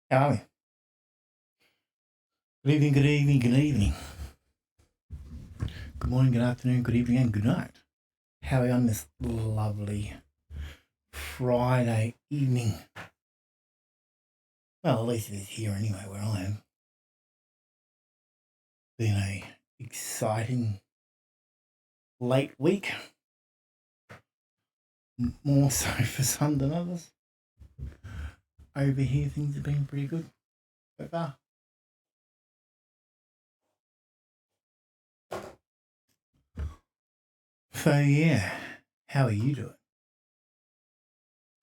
How are we? Good evening, good evening, good evening. Good morning, good afternoon, good evening, and good night. How are we on this lovely Friday evening? Well, at least it is here anyway, where I am. Been a exciting late week. More so for some than others. Over here, things have been pretty good so far. So yeah, how are you doing?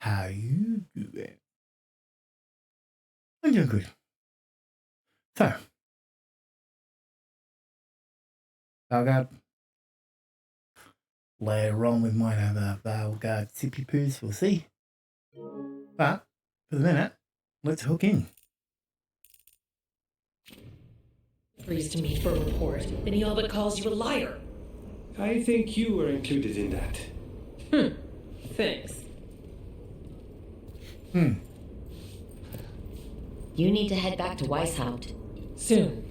How are you doing? I'm doing good. So, Veilguard. Later on, we might have a Veilguard sippy poos, we'll see. But for the minute, let's hook in. Agrees to meet for a report, then he all but calls you a liar. I think you were included in that. Thanks. You need to head back to Weishaupt. Soon.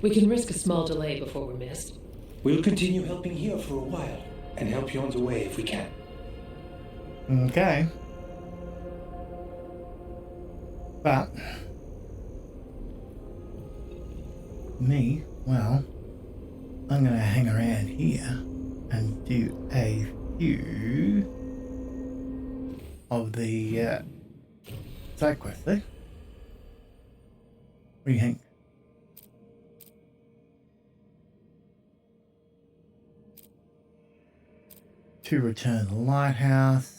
We can risk a small delay before we're missed. We'll continue helping here for a while, and help you on the way if we can. Okay. But me, well, I'm gonna hang around here and do a few of the side quests, eh? What do you think? To return the lighthouse.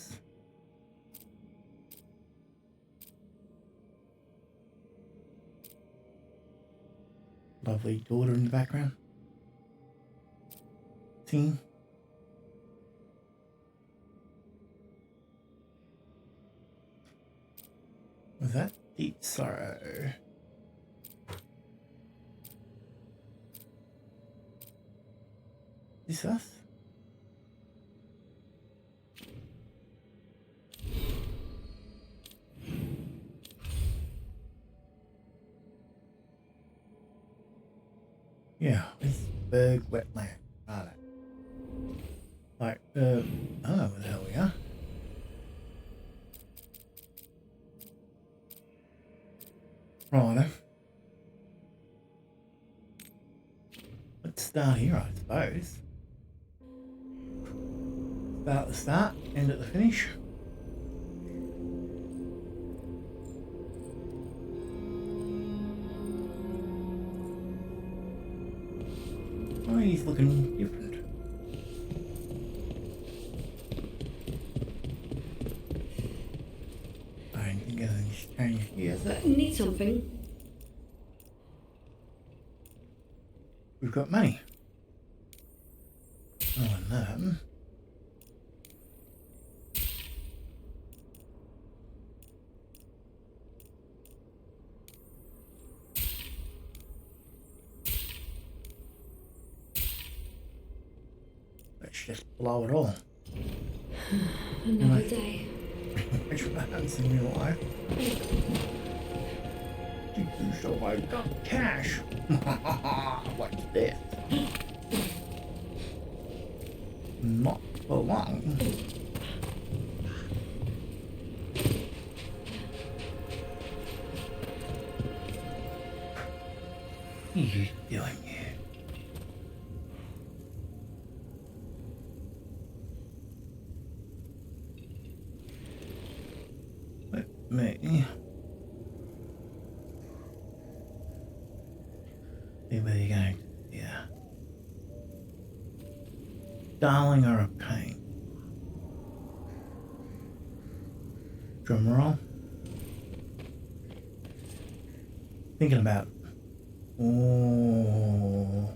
Lovely daughter in the background. Singing. Was that Deep Sorrow? Is this us? Yeah, it's Berg wetland. Right. Like, oh, where the hell we are. Righto. Let's start here, I suppose. Start at the start, end at the finish. Oh, he's looking different. I don't think anything's changed here, is it? Need something? We've got money. Oh, and that. Let's just blow it all. Another day. Which happens in real life. You so I got cash. What's this? Not for long. What are you doing here? Let me see where you're going. Yeah. Darling or a pain? Drum roll. Thinking about. Oh.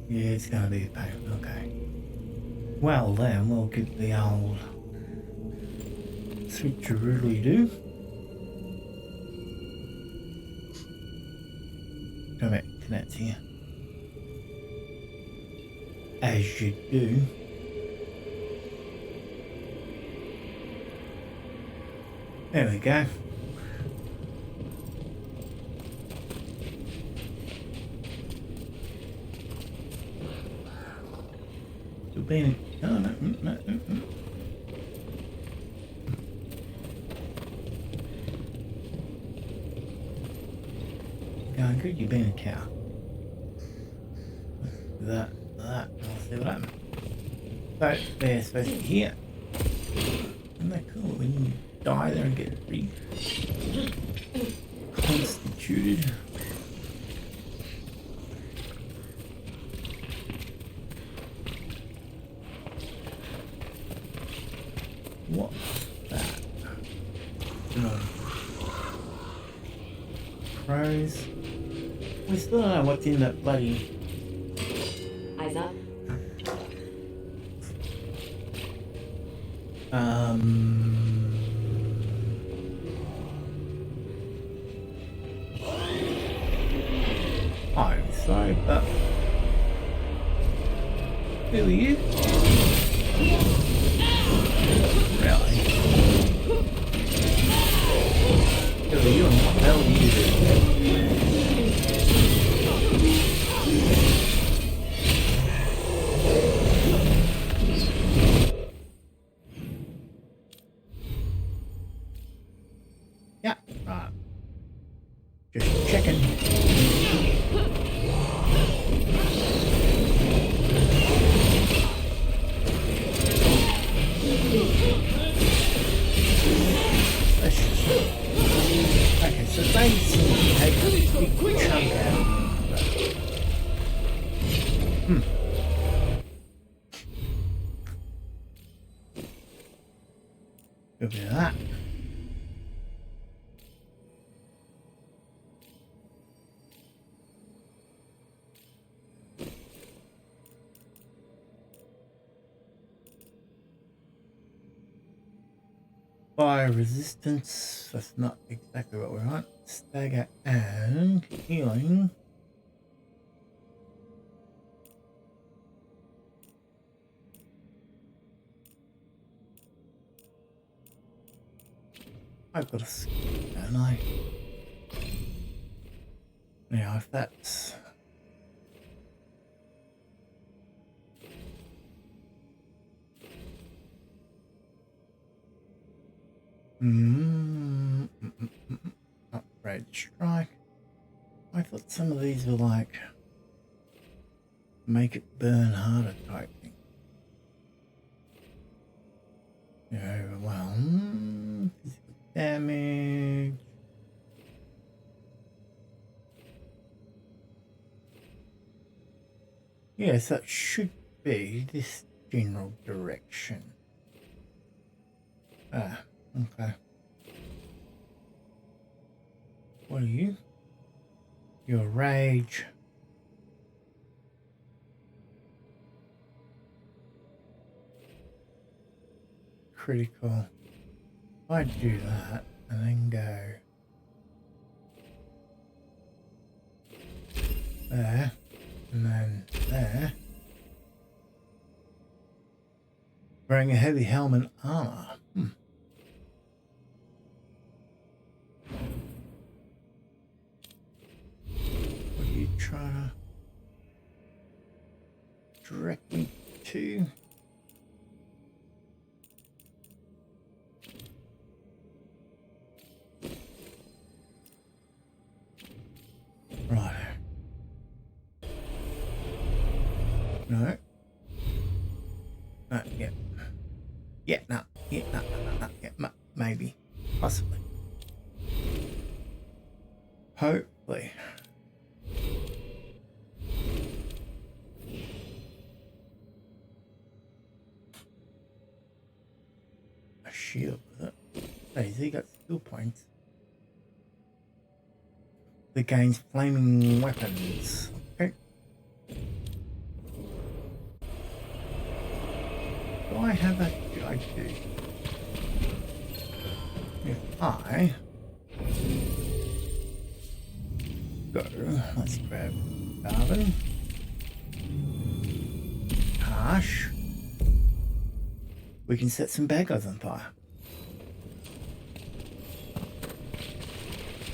Yeah, it's gonna be a pain. Okay. Well then, we'll get the old switcheroo-do. Go back to that here. As you do. There we go. Still being... Oh, no, no. Going good, you've been a cow. That. I'll see what happens. So, they're supposed to be here. Isn't that cool when you die there and get reconstituted? What's that? No. Crows. We still don't know what's in that bloody... Eyes up. I'm sorry, but who are you? Really? Who are you and what the hell are you doing? Yeah, right. Just checking. Okay, so they seem to take a big chunk out. Good bit of that. Fire resistance, that's not exactly what we want. Stagger and healing. I've got a skill, don't I? Yeah, if that's... Upgrade strike. I thought some of these were like make it burn harder type thing. Yeah, well, physical damage. Yes, that should be this general direction. Ah, okay. What are you? Your rage. Critical. I do that and then go there and then there. Wearing a heavy helmet armor. What are you trying to direct me to? Right. No. No, yeah. Yeah, no. Yeah, no. Yeah, maybe. Possibly. Hopefully. A shield with it. Hey, he got skill points. That gains flaming weapons. Okay. Do I have that? I do. If I go, let's grab carbon. Harsh. We can set some bad guys on fire.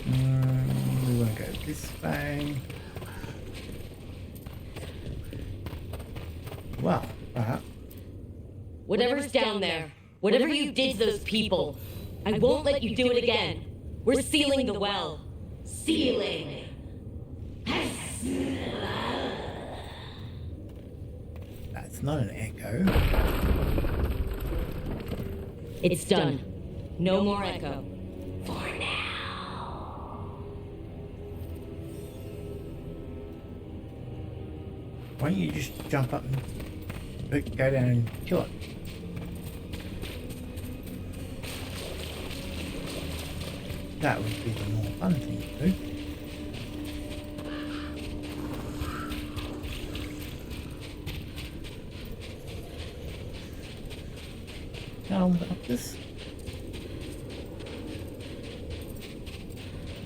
We want to go this way. Well, Whatever's down there, whatever you did to those people, I won't let you do it again. We're sealing the well. Sealing. that's not an echo. It's done. No more echo. For now. Why don't you just jump up and go down and kill it? That would be the more fun thing to do. Down up this.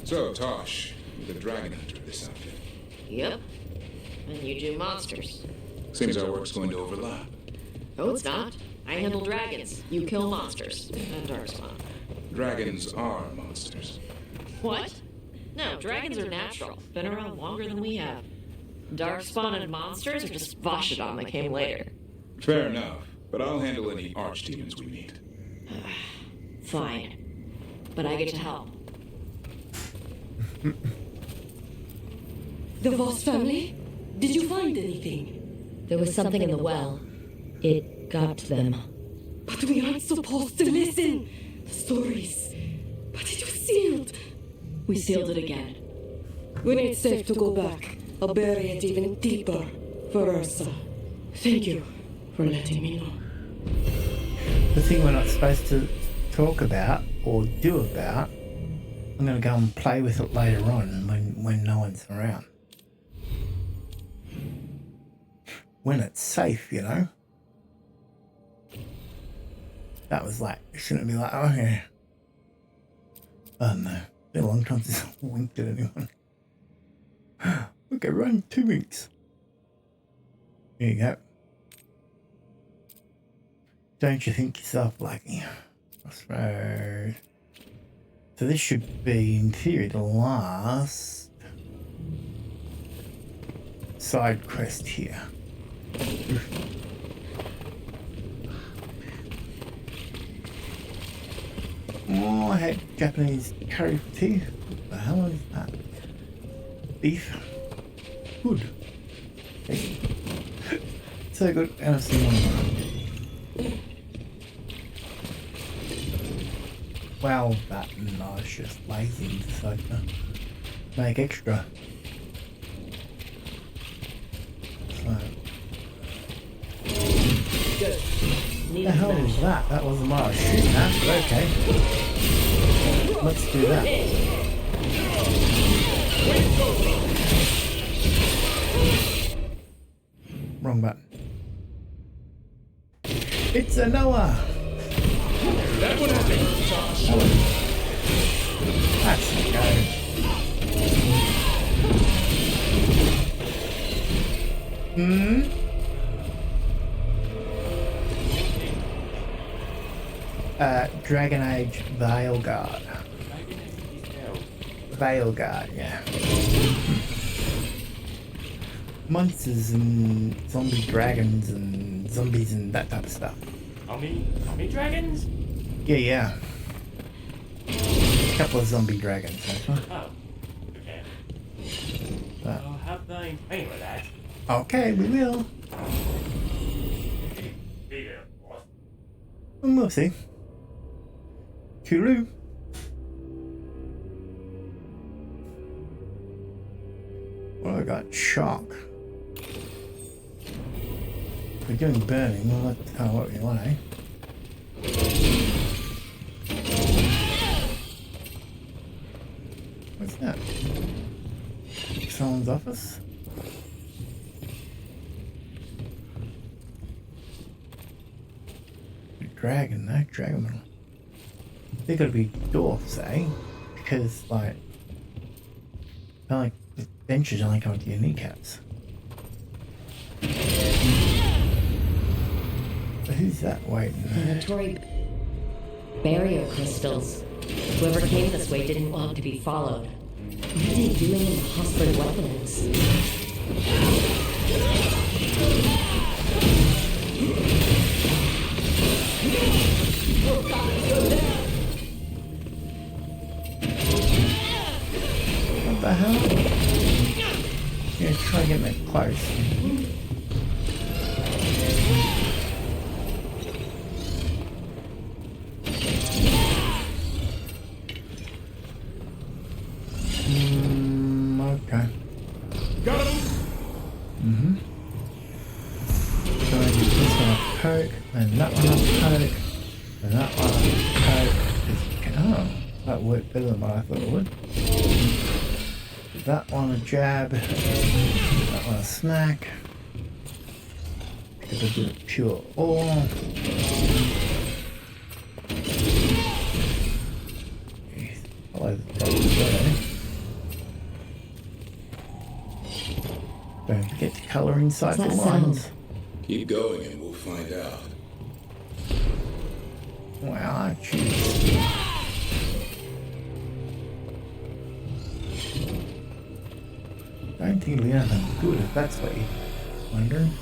So, Tosh, you're the dragon hunter of this outfit. Yep. And you do monsters. Seems our work's going to overlap. Oh, it's not. I handle dragons. You kill monsters. And Darkspawn. Dragons are monsters. What? No, dragons are natural. Been around longer than we have. Darkspawn and monsters are just Vashidon that came later. Fair enough, but I'll handle any archdemons we meet. Fine. But I get to help. The Voss family? Did you find anything? There was something in the well. It got to them. But we aren't supposed to listen. The stories. But it was sealed. We sealed it again. When it's safe to go back, I'll bury it even deeper for Ursa. Thank you for letting me know. The thing we're not supposed to talk about or do about, I'm going to go and play with it later on when no one's around. When it's safe, you know. That was like, shouldn't it be like, oh yeah. Oh no, it's been a long time since I winked at anyone. Okay, run 2 weeks. There you go. Don't you think yourself lucky? Crossroad. So this should be, in theory, the last side quest here. Oh, I had Japanese curry for tea. What the hell is that? Beef. Good. Okay. So good. And I've seen one. Well, that and I was just lazy and decided to make extra. So. What the hell was that? That wasn't what I was shooting at, but okay. Let's do that. Wrong button. It's a Noah! That would happen, Tosh. That's the go. Dragon Age Veilguard. Veilguard, yeah. Monsters and zombie dragons and zombies and that type of stuff. Zombie dragons? Yeah. A couple of zombie dragons, actually. Oh, okay. But, I'll have the explain with that. okay, we will. Bigger, boss. And we'll see. Toodaloo. Well, I got shock. We're doing burning. Well, that's kind of what we want, eh? What's that? Someone's office? Dragon, no? Dragon. They're gonna be dwarfs, eh? Because, like, the benches only come to your kneecaps. But who's that waiting there? Inventory. Barrier crystals. Whoever came this way didn't want to be followed. What are they doing in the Hosford wetlands? What the hell? Yeah, try getting it close. Okay. Got him! So I do this one a poke, and that one a poke, and that one a poke. Oh, that worked better than what I thought it would. That one a jab, that one a smack. Give a bit of pure ore. Follow the dogs there. Don't forget to colour inside the What's that lines. sound? Keep going and we'll find out. Wow, jeez. Don't think we have anything good if that's what you're wondering.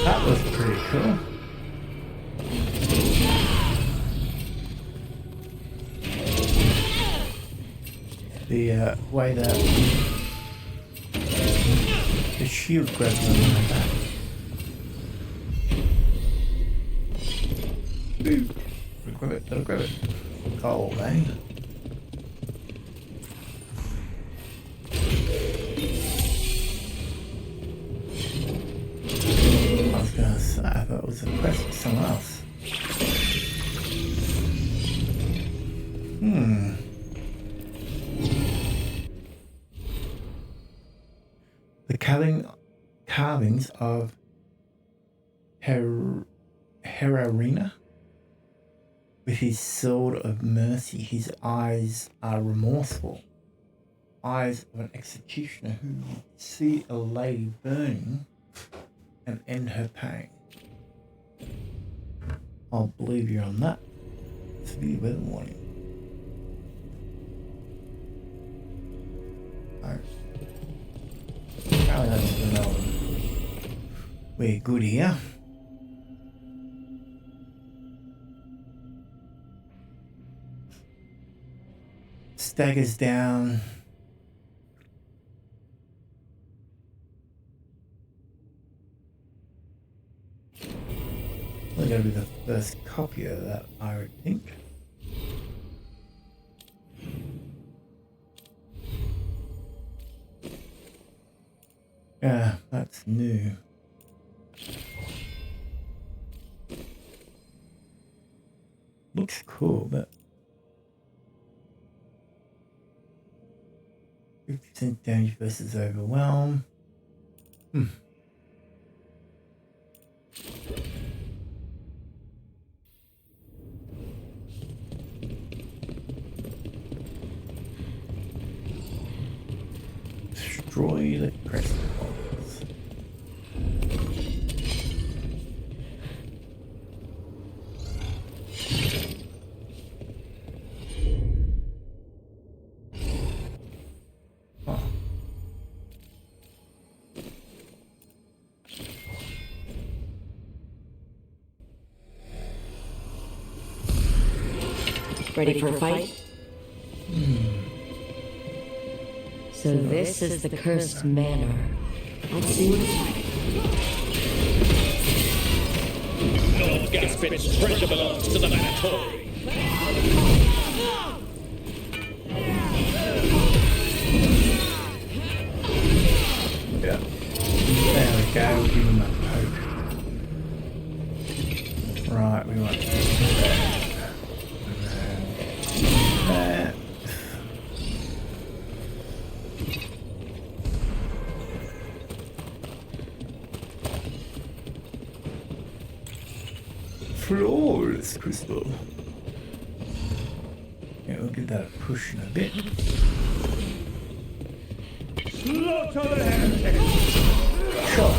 That was pretty cool. The way that the shield grabs them like that. Ooh, grab it, that'll grab it. Gold, eh? I was gonna say, I thought it was a quest for someone else. The carvings of Herarina. With his sword of mercy, his eyes are remorseful. Eyes of an executioner who would see a lady burning and end her pain. I'll believe you on that. Severe weather warning. Alright. Apparently that's the know we're good here. Staggers down. We're going to be the first copy of that, I would think. Yeah, that's new. Looks cool, but 50% damage versus overwhelm. Destroy the crest balls. Oh. Ready for a fight? So this is the cursed manor. Let's see what it's like. No Gaspit's treasure belongs to the Manatory. Yeah. There we go, we'll give him a poke. Right, we want that. Flawless crystal. Yeah, we'll give that a push in a bit. Sure.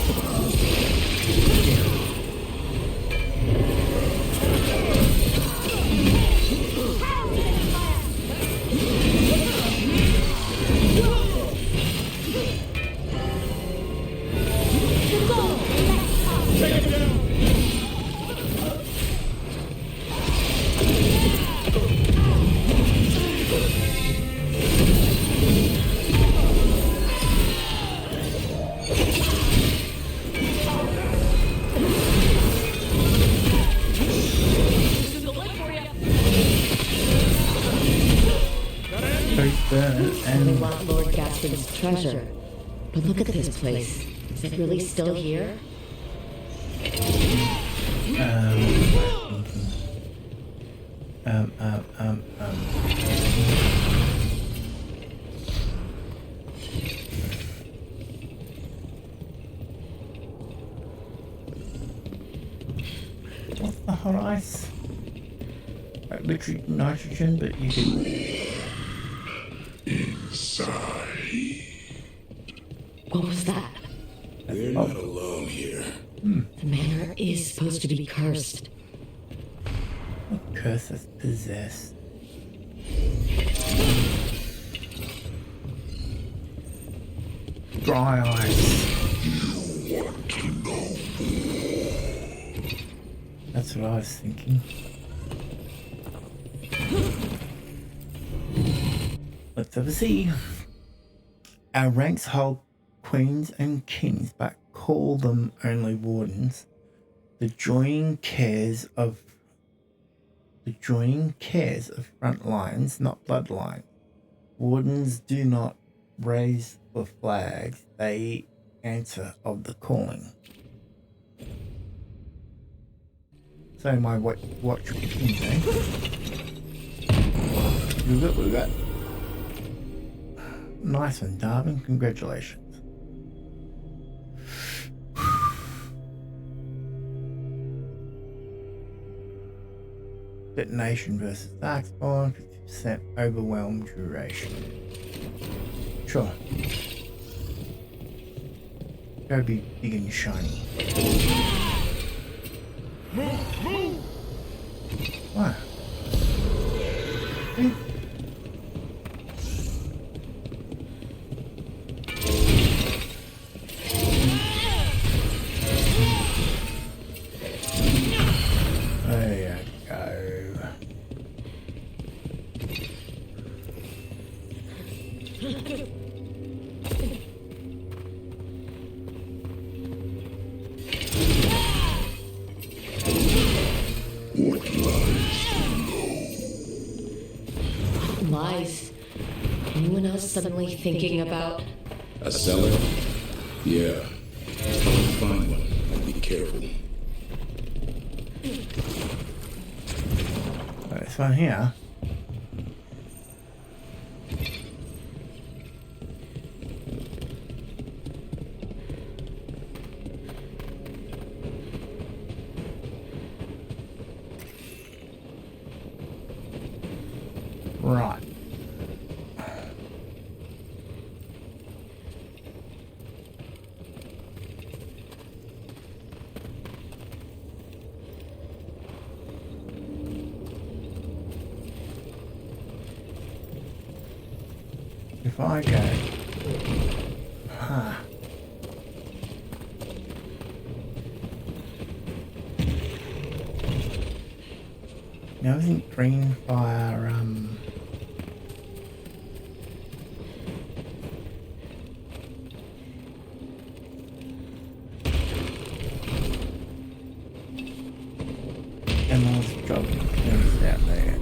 We want Lord Gaspard's treasure. But look at this place. Is it really still here? What's the hot ice? Like literally nitrogen, but you can. Inside. What was that? They're not alone here. The manor is supposed to be cursed. Curse is possessed. Dry ice. You want to know? That's what I was thinking. Let's have a see. Our ranks hold queens and kings, but call them only wardens. The joining cares of front lines, not bloodline. Wardens do not raise the flags, they answer of the calling. So my watch begins, eh? We got. Nice one, Darwin. Congratulations. Detonation versus Darkspawn, 50% overwhelm duration. Sure. Gotta be big and shiny. Move! What? Lies. Anyone else suddenly thinking about... A cellar? Yeah. Find one. And be careful. This one here. Right. If I go, now isn't green fire, Emma's job is out there.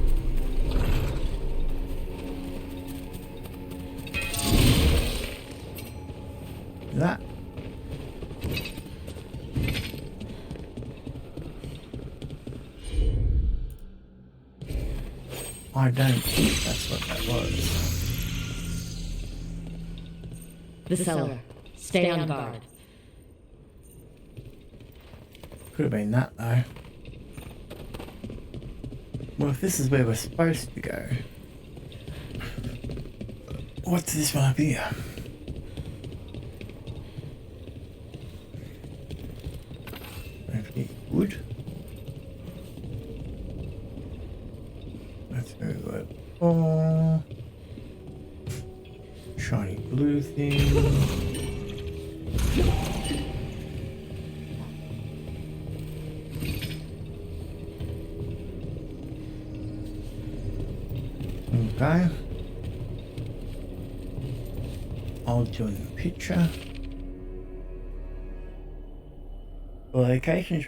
That I don't think that's what that was. The cellar. Stay on guard. Could have been that though. Well, if this is where we're supposed to go, What's this one up here? Okay, wood. That's very good. Oh, shiny blue thing. Okay. I'll do in the picture. The location is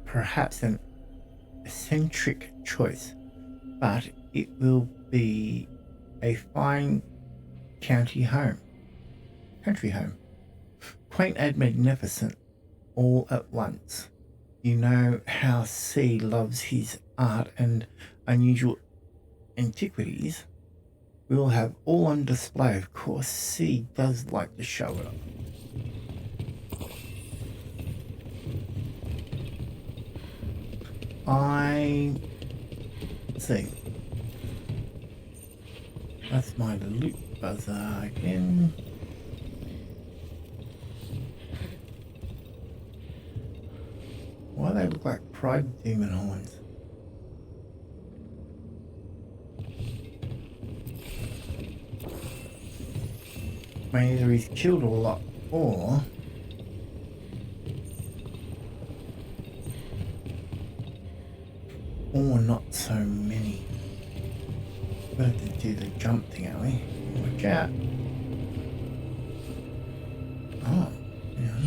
perhaps an eccentric choice, but it will be a fine country home. Quaint and magnificent all at once. You know how C loves his art and unusual antiquities. We'll have all on display, of course. C does like to show it off. Let's see. That's my loot buzzer again. Why do they look like pride demon horns? I mean, either he's killed a lot or not so many. We'll have to do the jump thing, are we? Watch out. Oh, yeah.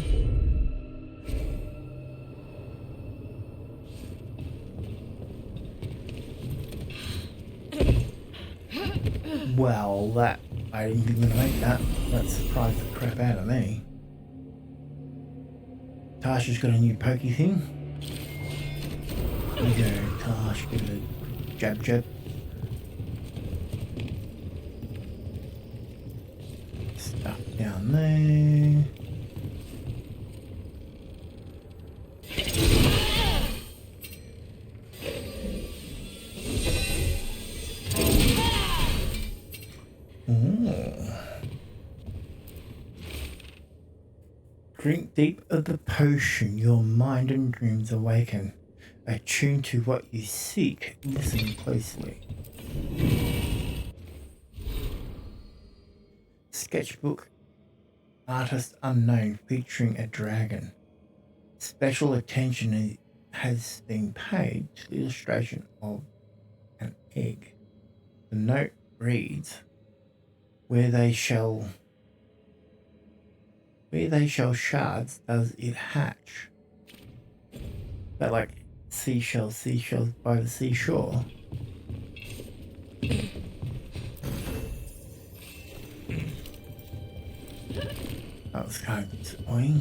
Well, that I didn't think we were gonna make that. That surprised the crap out of me. Tasha's got a new pokey thing. There you go, Tash, give it a jab. Stuff down there. Drink deep of the potion, your mind and dreams awaken. Attune to what you seek, listen closely. Sketchbook, artist unknown, featuring a dragon. Special attention has been paid to the illustration of an egg. The note reads, where they shall shards does it hatch. That like seashells by the seashore. That was kind of disappointing.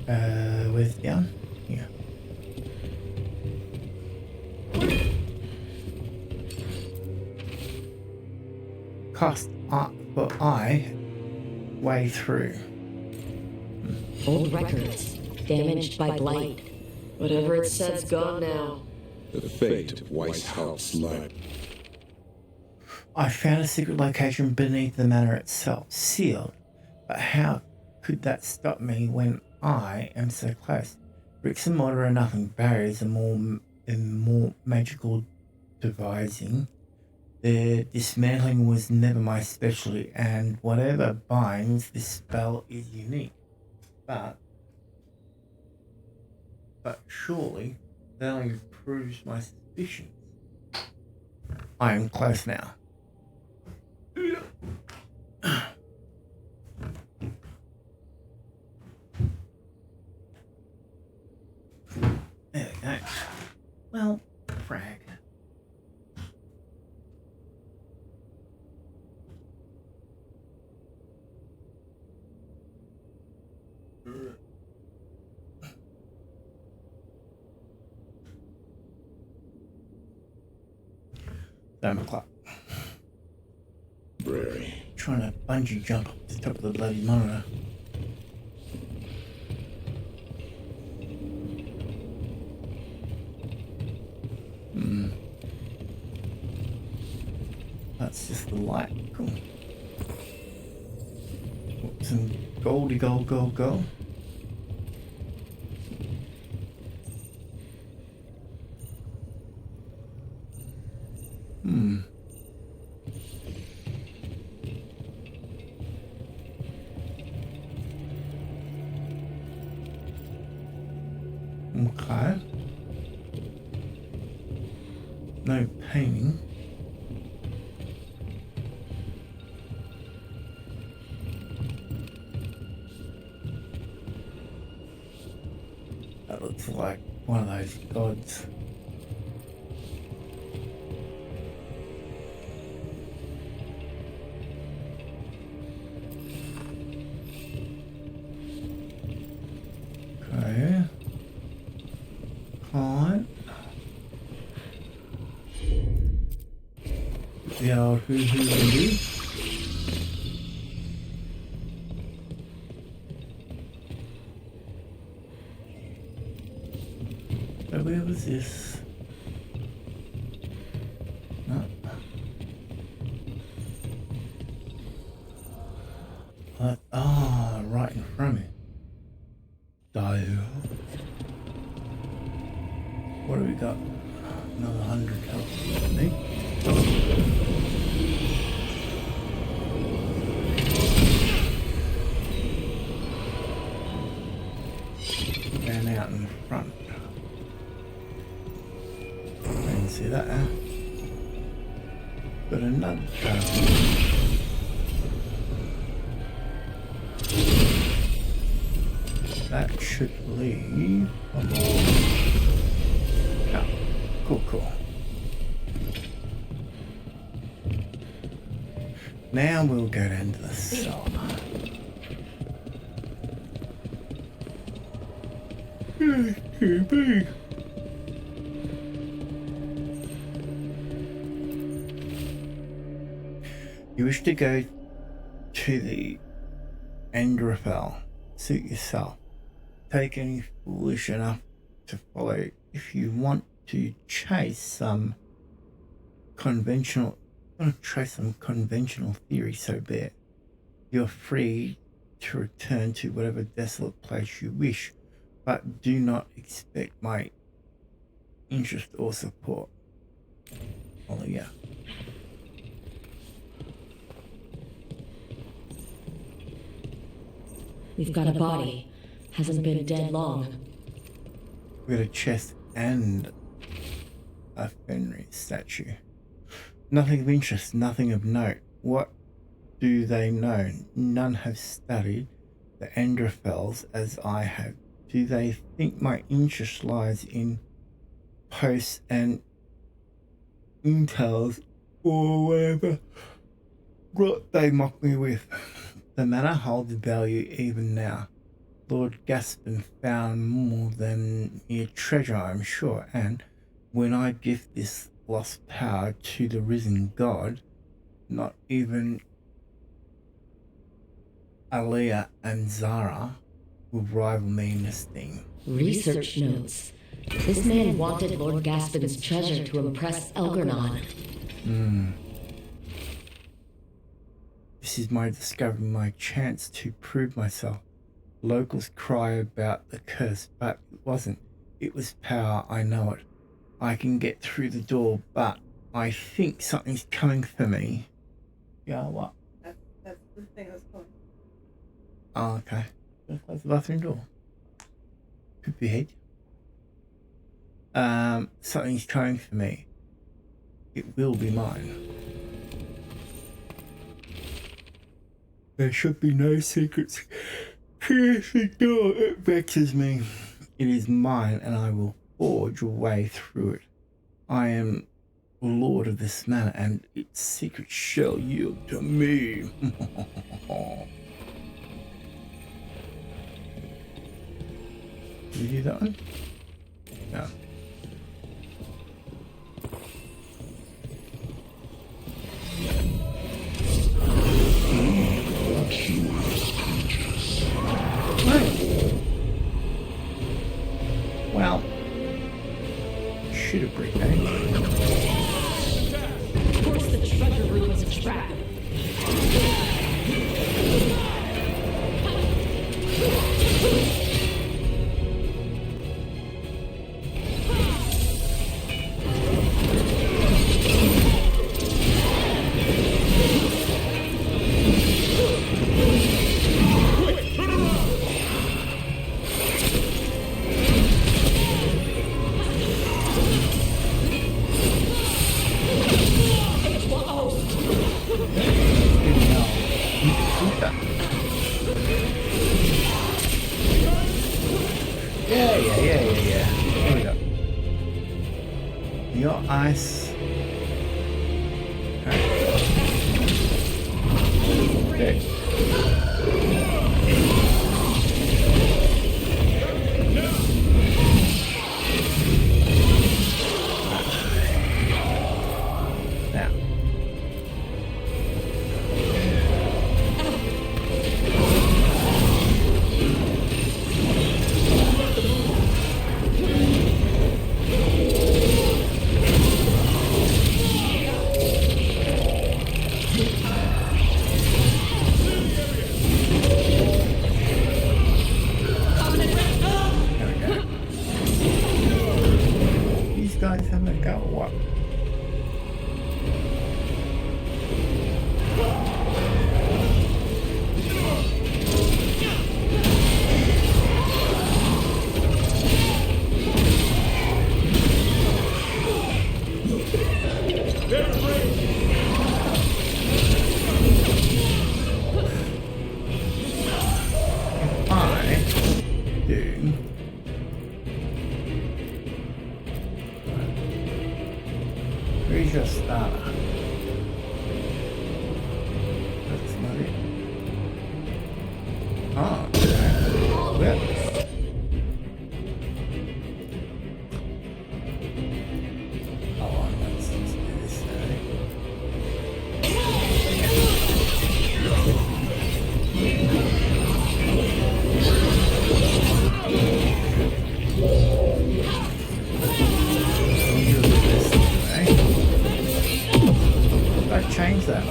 Where's it down? Here. Cast art for eye way through. Old records, damaged by blight. Whatever it said's gone now. The fate of Weishaupt's life. I found a secret location beneath the manor itself, sealed. But how could that stop me when I am so close? Bricks and mortar are nothing. Barriers are more magical devising. The dismantling was never my specialty, and whatever binds this spell is unique. But surely that only proves my suspicions. I am close now. There we go. Well, frag. O'clock. Brary. Trying to bungee jump up to the top of the bloody monitor. it's just the light. Cool. Some goldy gold. Okay. No painting. That looks like one of those gods. Okay. Fine. The old who. So where was this? No. Right in front of me. Dial. What do we got? Another 100 health. Me? And out in front. I can see that, huh? Got another that should leave. Yeah. Cool. Now we'll go down to the cellar. Too big. You wish to go to the Angrafel. Suit yourself. Take any foolish enough to follow. If you want to chase some conventional theory, so be it. You're free to return to whatever desolate place you wish, but do not expect my interest or support. Oh yeah. We've got a body. Hasn't been dead long. We got a chest and a Fenrir statue. Nothing of interest, nothing of note. What do they know? None have studied the Angrafels as I have. Do they think my interest lies in posts and intels or whatever what they mock me with? The manor holds value even now. Lord Gaspin found more than mere treasure, I'm sure, and when I gift this lost power to the risen god, not even Alea and Zara will rival me in esteem. Research notes. This man wanted Lord Gaspin's treasure to impress Elgarnon. This is my discovery, my chance to prove myself. Locals cry about the curse, but it wasn't. It was power, I know it. I can get through the door, but I think something's coming for me. Yeah, what? That's the thing I was calling. Oh, okay. Gonna close the bathroom door. Poop your head. Something's coming for me. It will be mine. There should be no secrets. Here's the door. It vexes me. It is mine, and I will forge a way through it. I am lord of this manor, and its secrets shall yield to me. Did you do that one? No. Well, should have bricked that. course the treasure room was a trap. Yeah. Here we go. Your ice. Okay. Now. These guys haven't got what? If I do where's your starter? That's not it. Oh, okay. Well. Oh, let's do this. I changed that.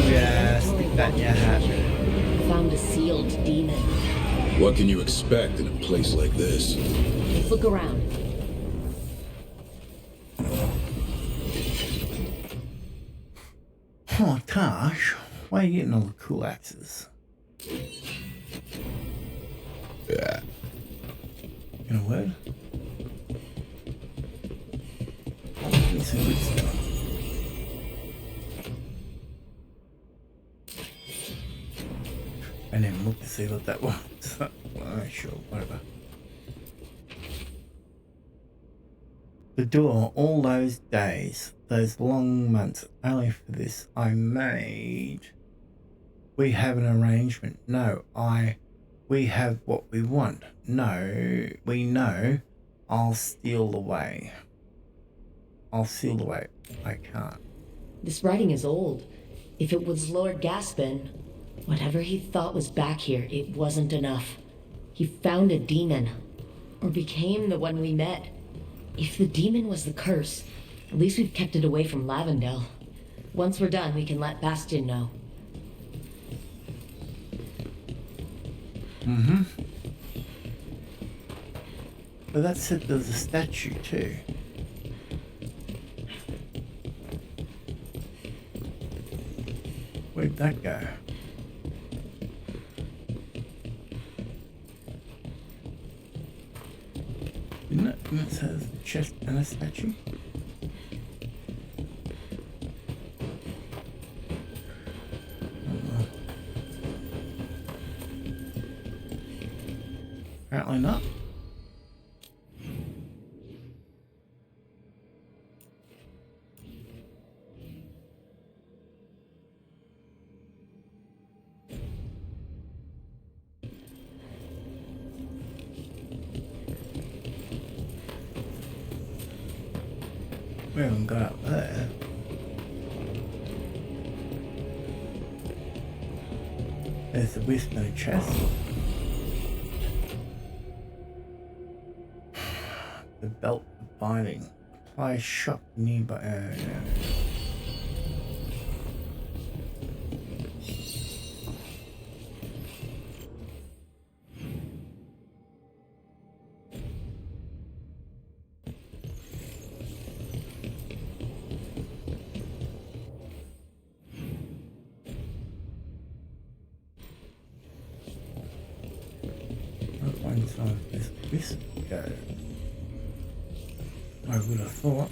Yeah, stick that in your hat. Found a sealed demon. What can you expect in a place like this? Look around. Oh, Tosh, why are you getting all the cool axes? Yeah. In a word? Give me some good stuff. I didn't look to see what that was. Well, sure, whatever. The door, all those days, those long months, only for this I made. We have an arrangement. No, we have what we want. No, we know. I'll steal away. I'll steal away. I can't. This writing is old. If it was Lord Gaspin, whatever he thought was back here, it wasn't enough. He found a demon. Or became the one we met. If the demon was the curse, at least we've kept it away from Lavendel. Once we're done, we can let Bastion know. Mm-hmm. But that said there's a statue too. Where'd that go? Didn't it? And it says chest and a statue. Apparently not. We haven't got up there. There's the wisp no chest. The belt binding. Apply shock nearby. This go. I would have thought.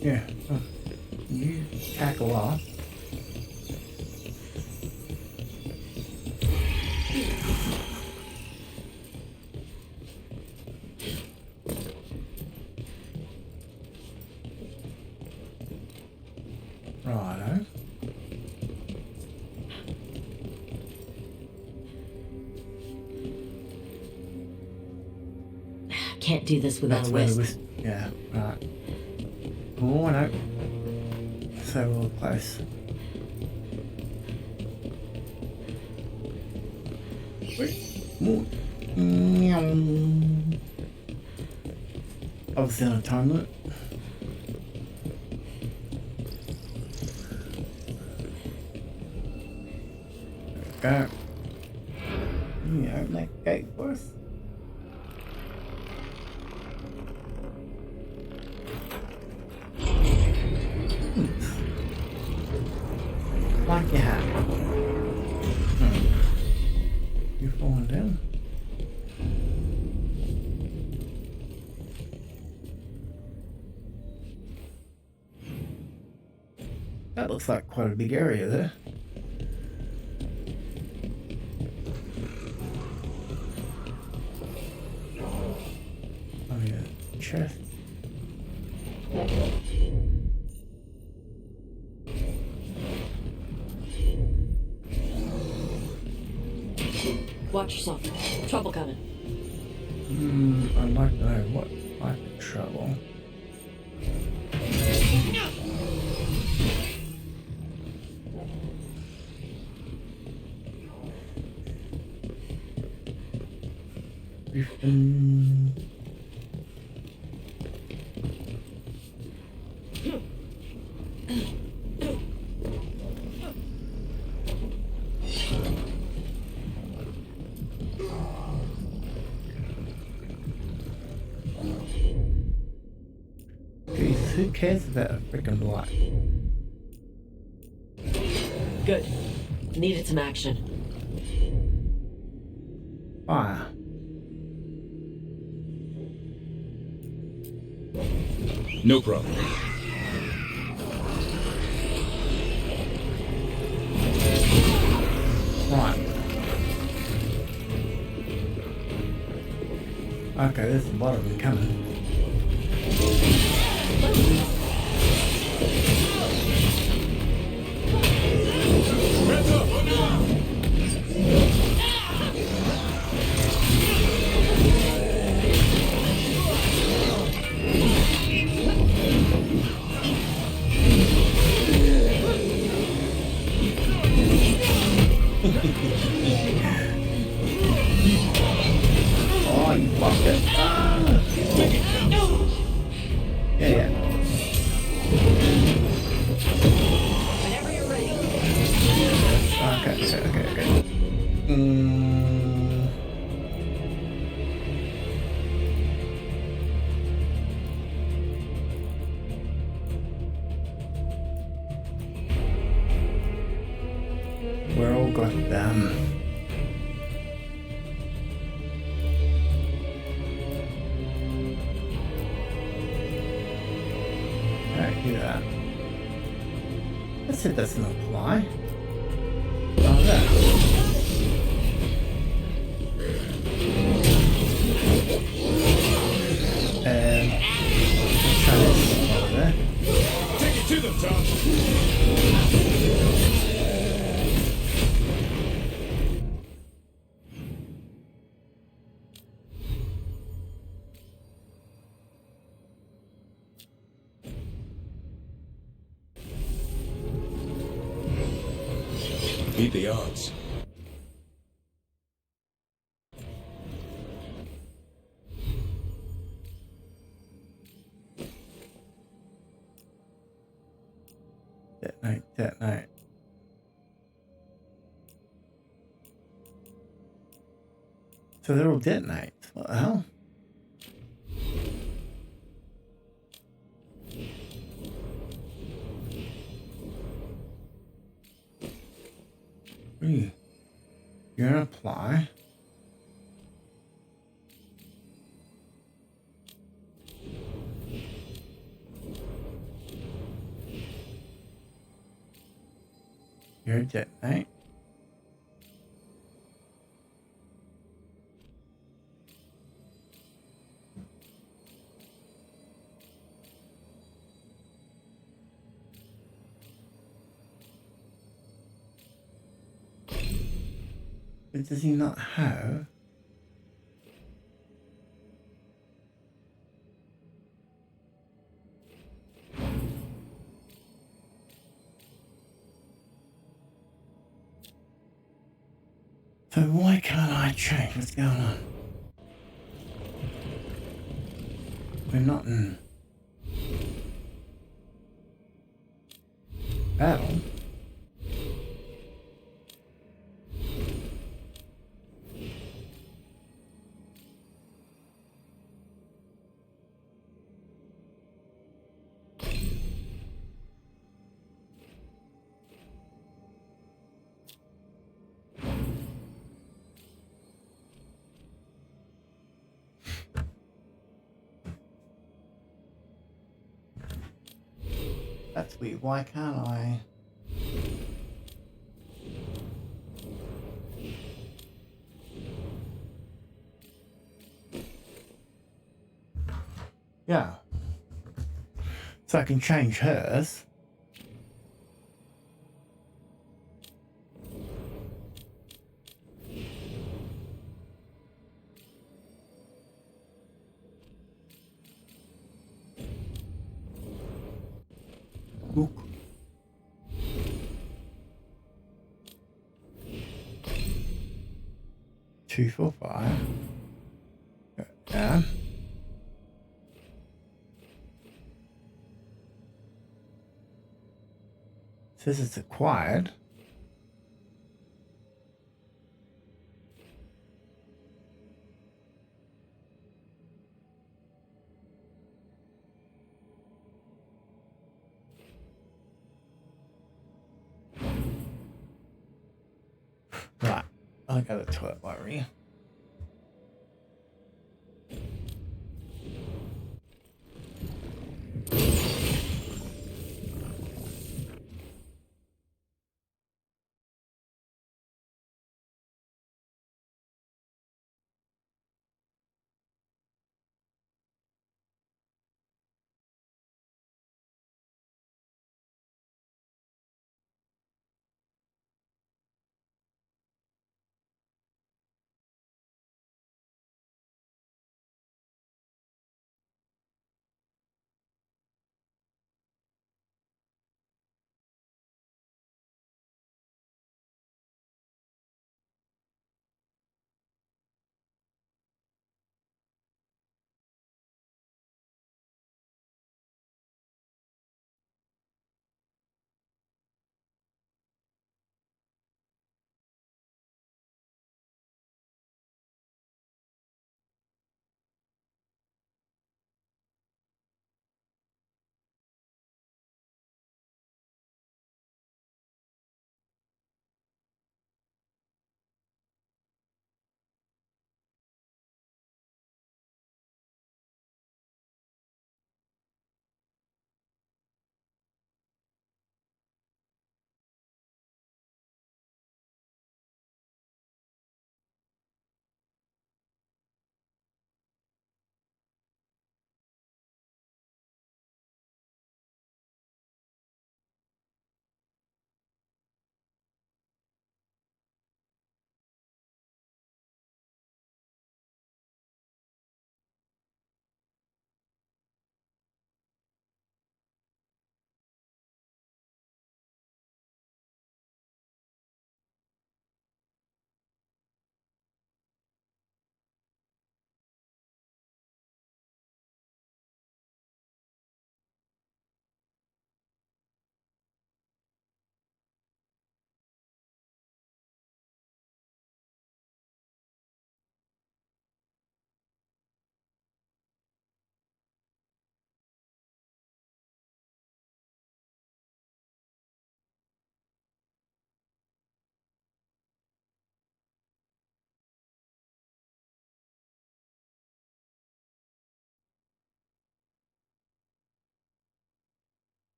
Yeah, you tackle off. Righto. Can't do this without That's a where the wisp. yeah, right. Oh, I know. So real close. Wait, more. Obviously on a time limit. There we go. Yeah, open that gate for us. Like you have. You're falling down. That looks like quite a big area there. Oh yeah, chest. Watch yourself. Trouble coming. I'd like to know what type of trouble. Jeez, who cares about a freaking light? Good. Needed some action. Fire. No problem. Right. Okay, there's a lot of them coming. Oh, you fucked it. Ah. Yeah. Whenever you're ready. Okay. We're all got them. Do that. Let's see if that's an apply. Oh, that. And try this over there. Take it to them, Tom. Beat the odds. Detonate, detonate. So they're all detonate. What the hell? What are you? You're gonna apply. You're a detonate. But does he not have? So why can't I change? What's going on? We're not in battle. That's weird. Why can't I? Yeah. So I can change hers. Look. Two, 4, 5. Yeah. Says it's acquired. Right. I'll go to the toilet worry.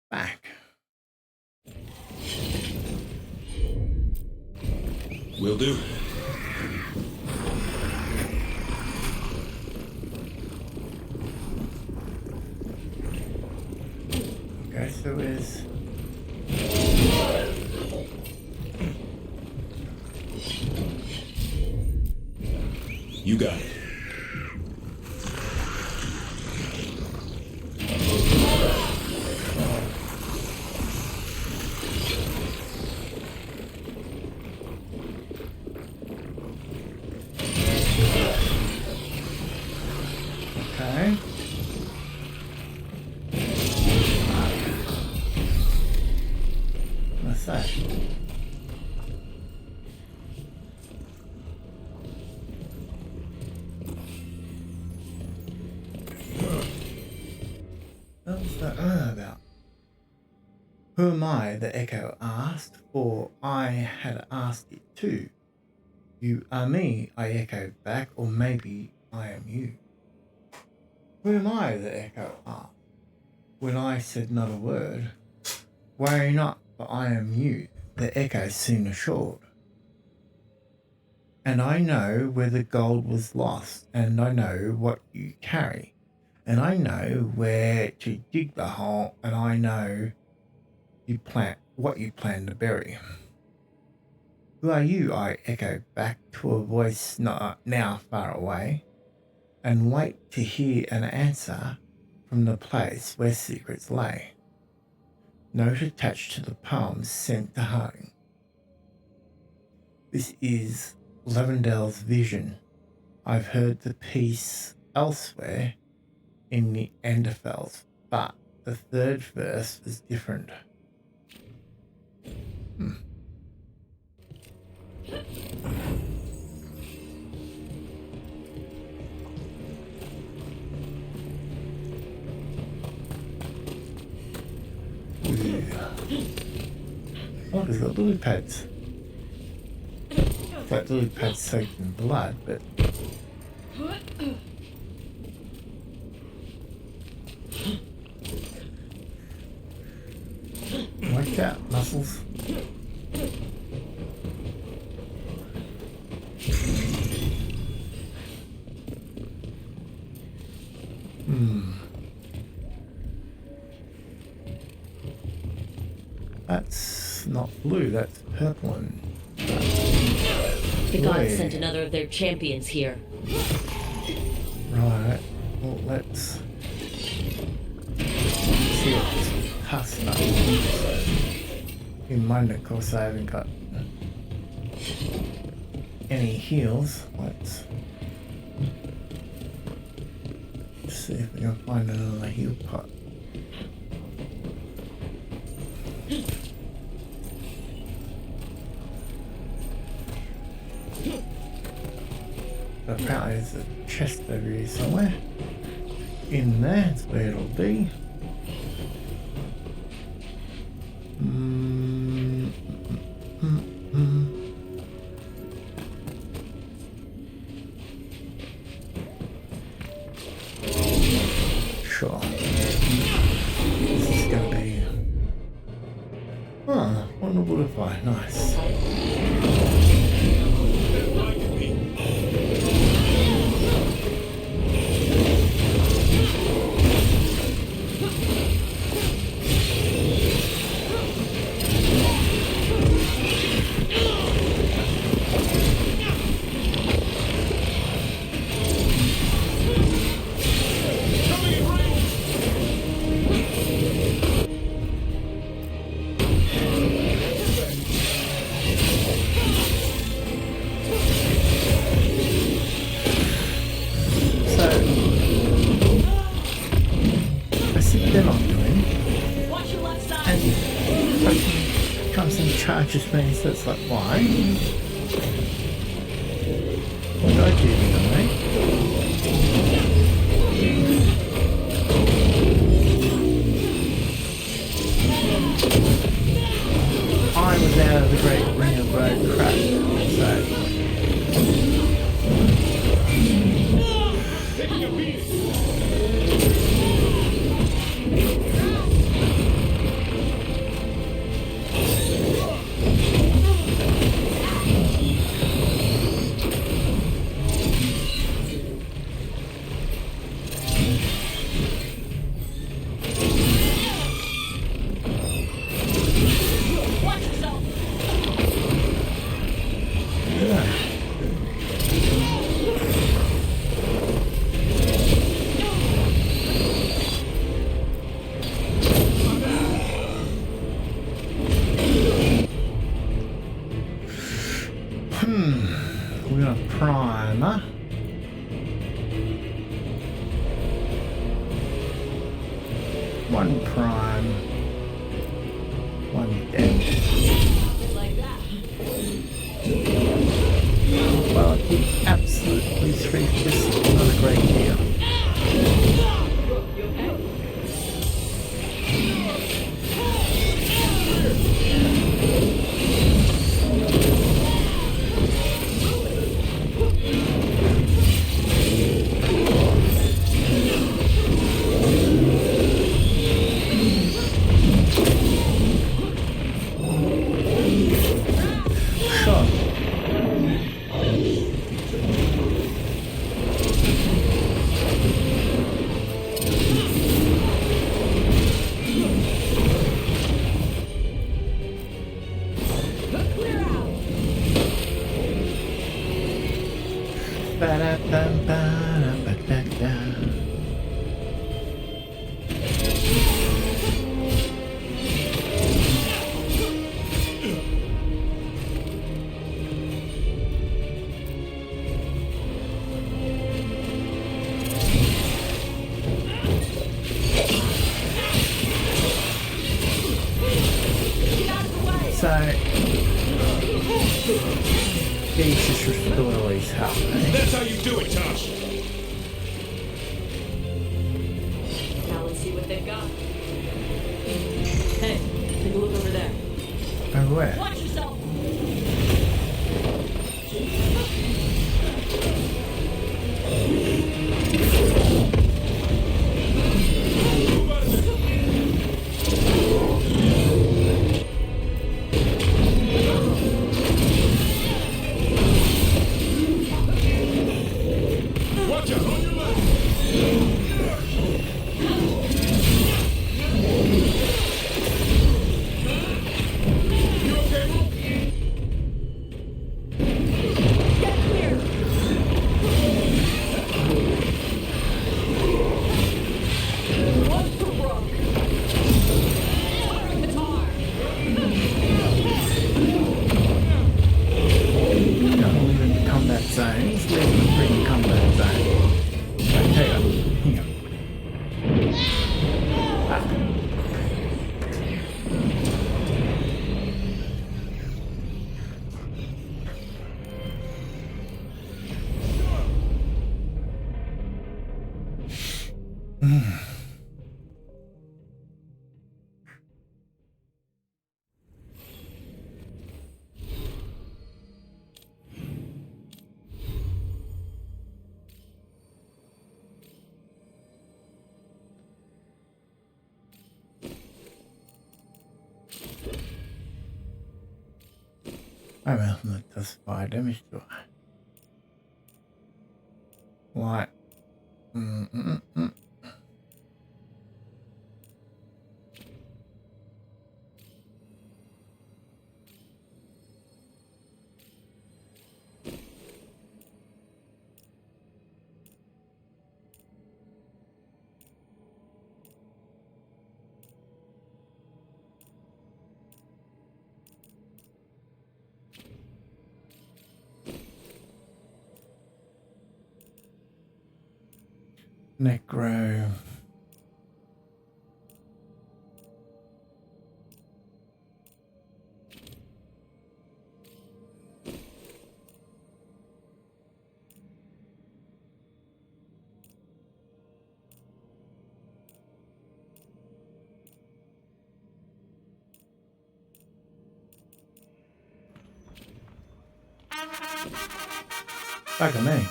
back. Will do. Okay, so is You got it. okay. What's that? What was that about? Who am I? The echo asked, for I had asked it too. You are me, I echoed back, or maybe I am you. Who am I? The echo asked. When I said not a word, worry not, for I am you, the echo soon assured. And I know where the gold was lost, and I know what you carry, and I know where to dig the hole, and I know what you plan to bury. Who are you? I echoed back to a voice now far away, and wait to hear an answer from the place where secrets lay. Note attached to the poem sent to Harding. This is Lavendale's vision. I've heard the piece elsewhere in the Enderfells, but the third verse is different. Oh, there's got lily pads. It's like lily pads soaked in blood, but like that, muscles. That's not blue, that's purple and The gods Wait. sent another of their champions here. right. Well, let's see what this pus does. In mind, of course, I haven't got any heals. Let's see if we can find another heal pot. Apparently there's a chest over here somewhere. In there, that's where it'll be. Sure. This is gonna be... Ah, vulnerable if nice. Just means that's like, why? What did I do, mate? I was out of the Great Ring of Road crap, so... Taking a beating. One prime. One dead. Like that. Well, the absolutely three just not a great deal. You okay? Sure. Ba-da-bum-ba-da-ba-da-da. So, he's just restored all his health. That's how you do it, Tosh. Now let's see what they've got. Hey, take a look over there. Oh, where? Watch yourself! Watch out, on your left. You okay? Get clear! One for Brooke. Guitar! Not leaving the combat zone. He's leaving the freaking combat zone. Okay, hang on. Ah. Oh well, that does fire damage to it. What? Necro. Back at me.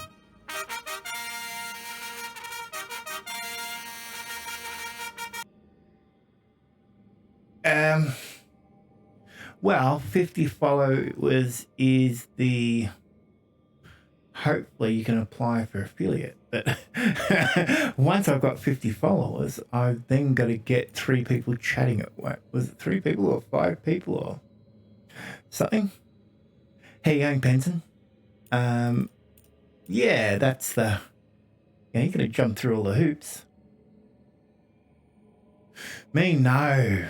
Well, 50 followers is the hopefully you can apply for affiliate, but once I've got 50 followers, I've then got to get 3 people chatting at work. Was it 3 people or 5 people or something? How you going, Benson? Yeah, that's the... Yeah, you're going to jump through all the hoops. Me, no.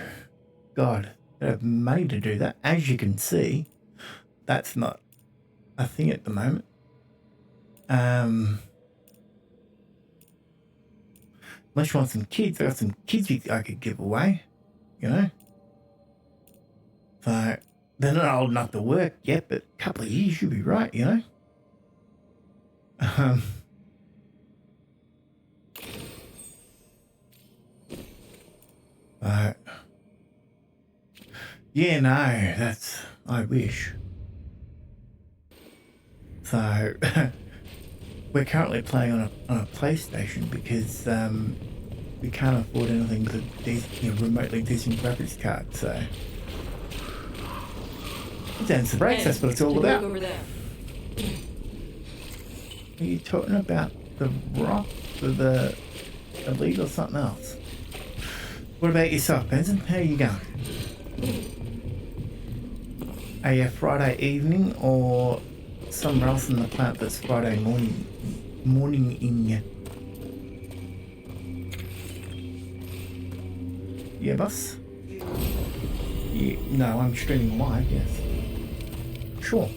God, I have money to do that. As you can see, that's not a thing at the moment. Unless you want some kids, I got some kids I could give away, you know? So, they're not old enough to work yet, but a couple of years you'll be right, you know? Yeah, no, I wish. So, we're currently playing on a PlayStation because we can't afford anything with a remotely decent graphics card. So, dance the brakes. That's what it's all about. Over there. Are you talking about the Rock or the Elite or something else? What about yourself, Benson? How are you going? Are you Friday evening or somewhere else on the planet that's Friday morning in you? Yeah, boss? Yeah, no, I'm streaming live, yes. Sure.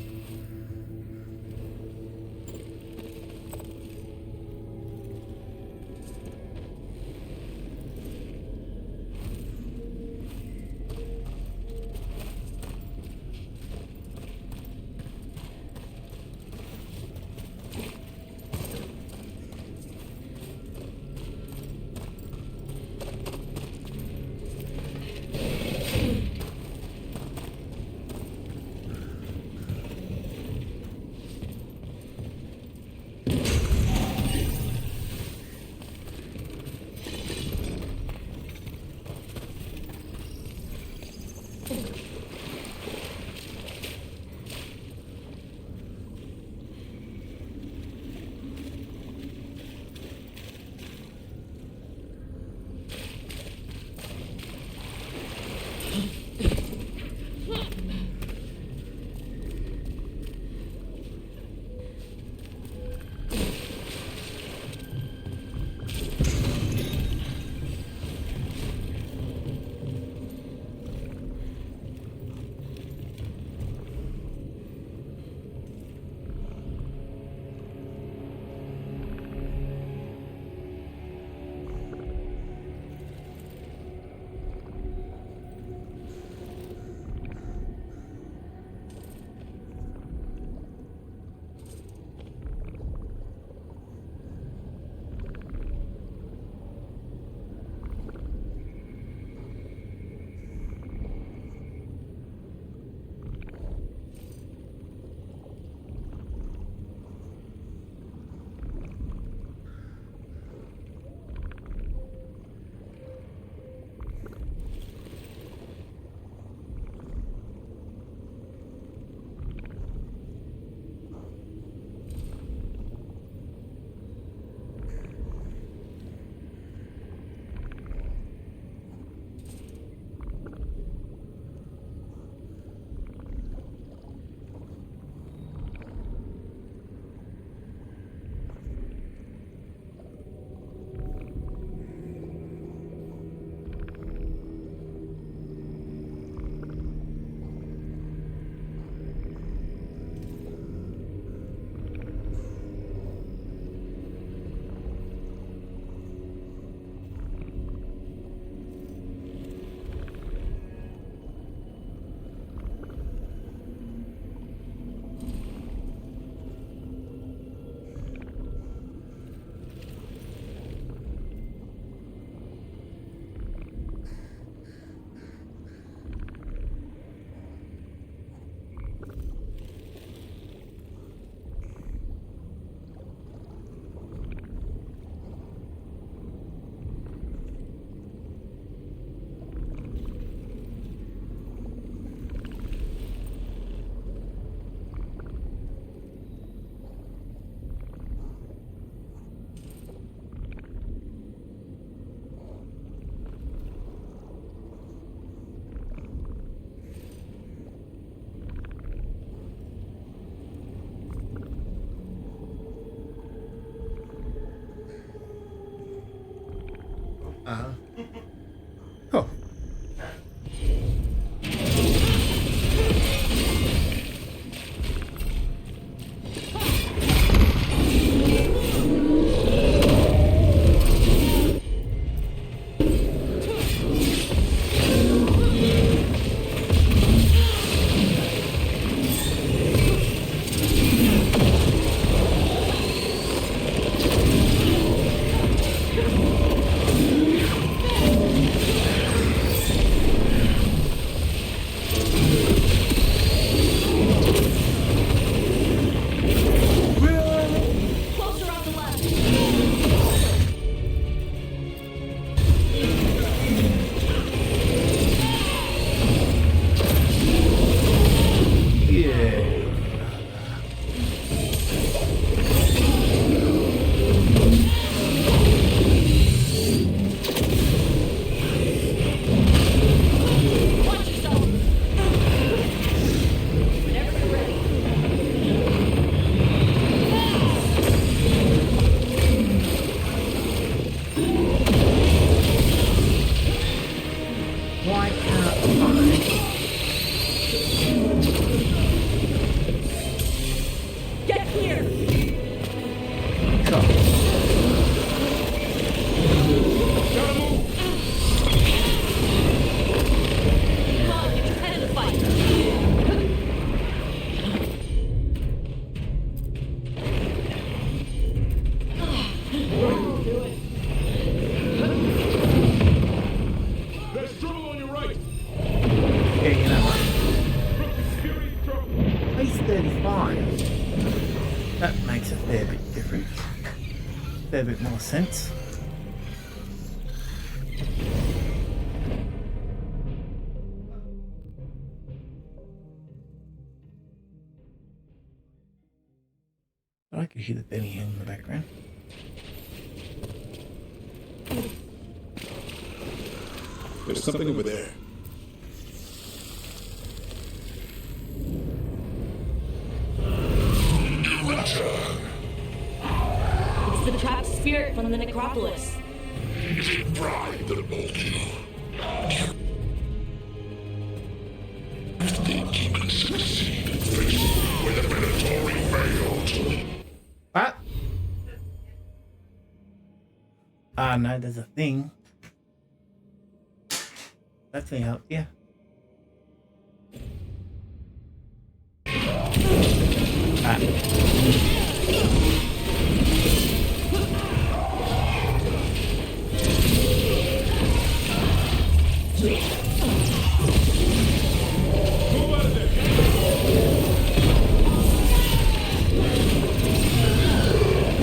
Oh. sense. I could hear the belly in the background. There's something over there. It's the trapped spirit from the necropolis. Is it pride that holds you? The demons succeeded facing where the Minotauri failed. What? Ah, no, there's a thing. That thing helped, yeah.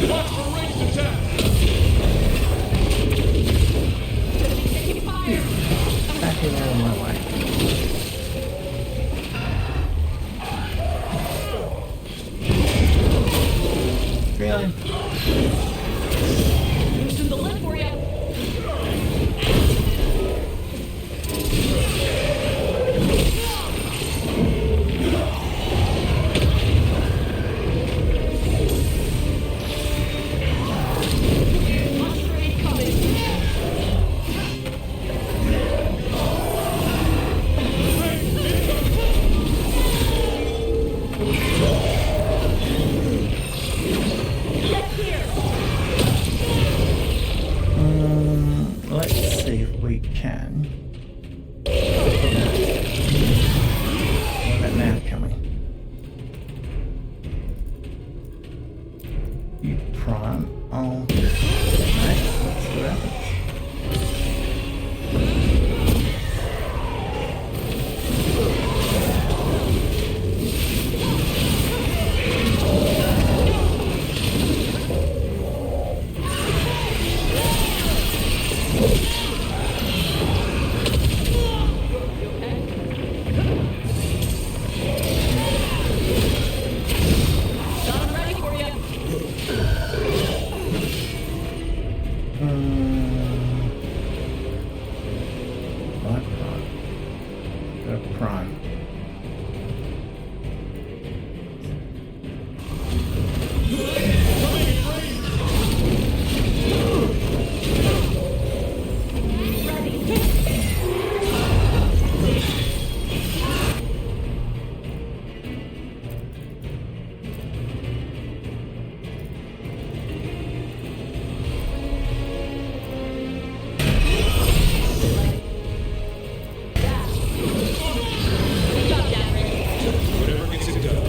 Watch for ranged attack! Back it out of my way. Really? Loosen the lid for you. Let's see if we can. What about now coming? You prime. Oh, let's see what happens. I'm ready for you. What prime? Got a prime. Whatever gets it done.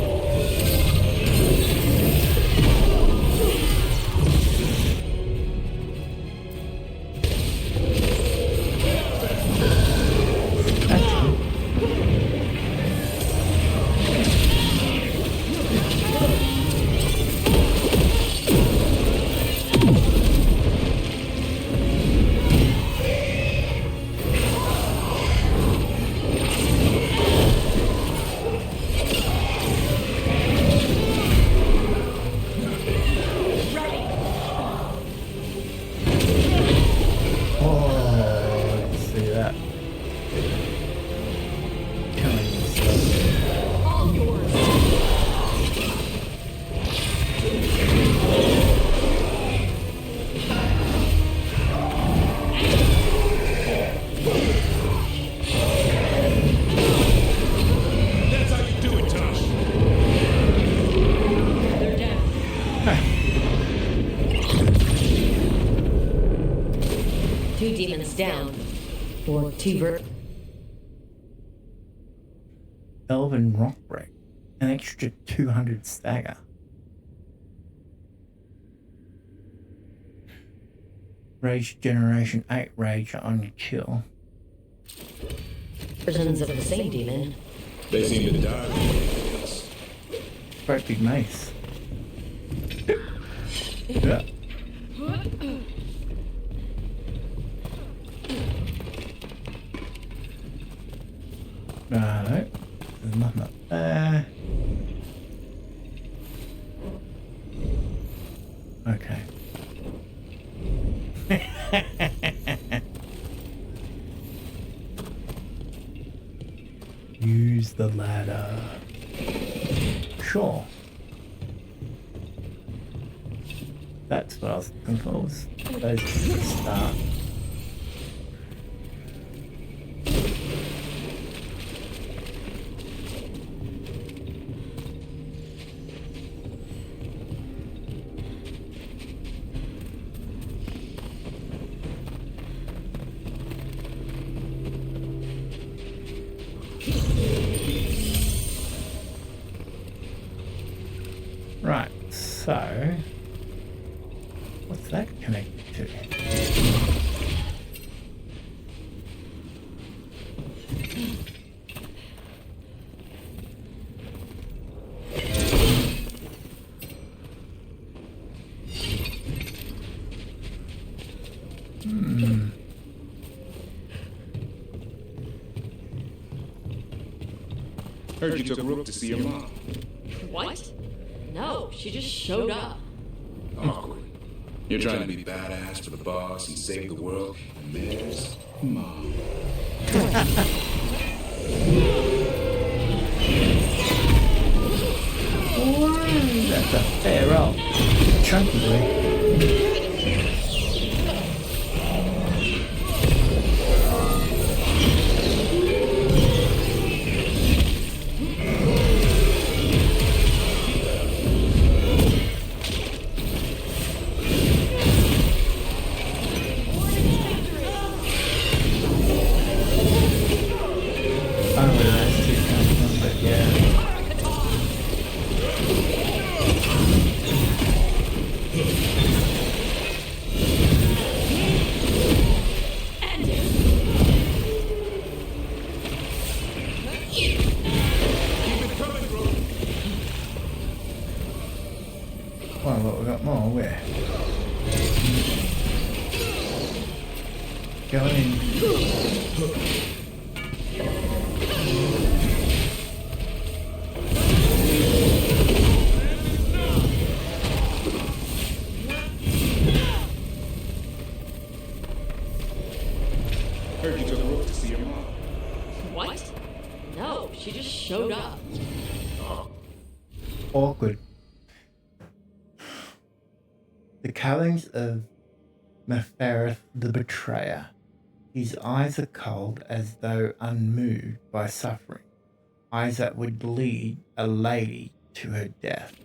Oh, let's see that. Killing stuff. All yours. That's how you do it, Tosh. They're down. Two demons down. Or two Elven rock break. An extra 200 stagger. Rage generation 8 rage on kill. versions of the same demon. They seem to die. Yes. Great big mace. Yeah. No, there's nothing up there. Okay. Use the ladder. Sure. That's what I was looking for. Was those to start. Right, so what's that connected to? Heard you took Rook to see your mom. What? No, she just showed up. Awkward. You're trying to be badass for the boss and save the world, and there's Mom. That's a fair roll. Chunky boy. I don't know where those two come from, but yeah. Well, look, we got more. Where? Going in. Heard you took Rook to see your mom. What? No, she just showed up. Awkward. The colours of Mepharath the Betrayer. His eyes are cold as though unmoved by suffering. Eyes that would lead a lady to her death.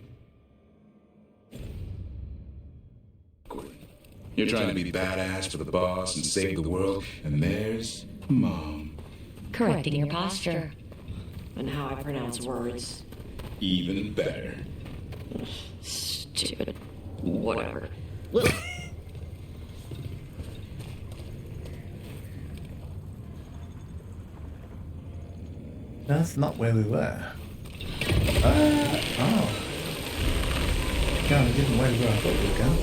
You're trying to be badass for the boss and save the world, and there's Mom. Correcting your posture. And how I pronounce words. Even better. Stupid. Whatever. That's not where we were. Oh. Going a different way to where I thought we were going.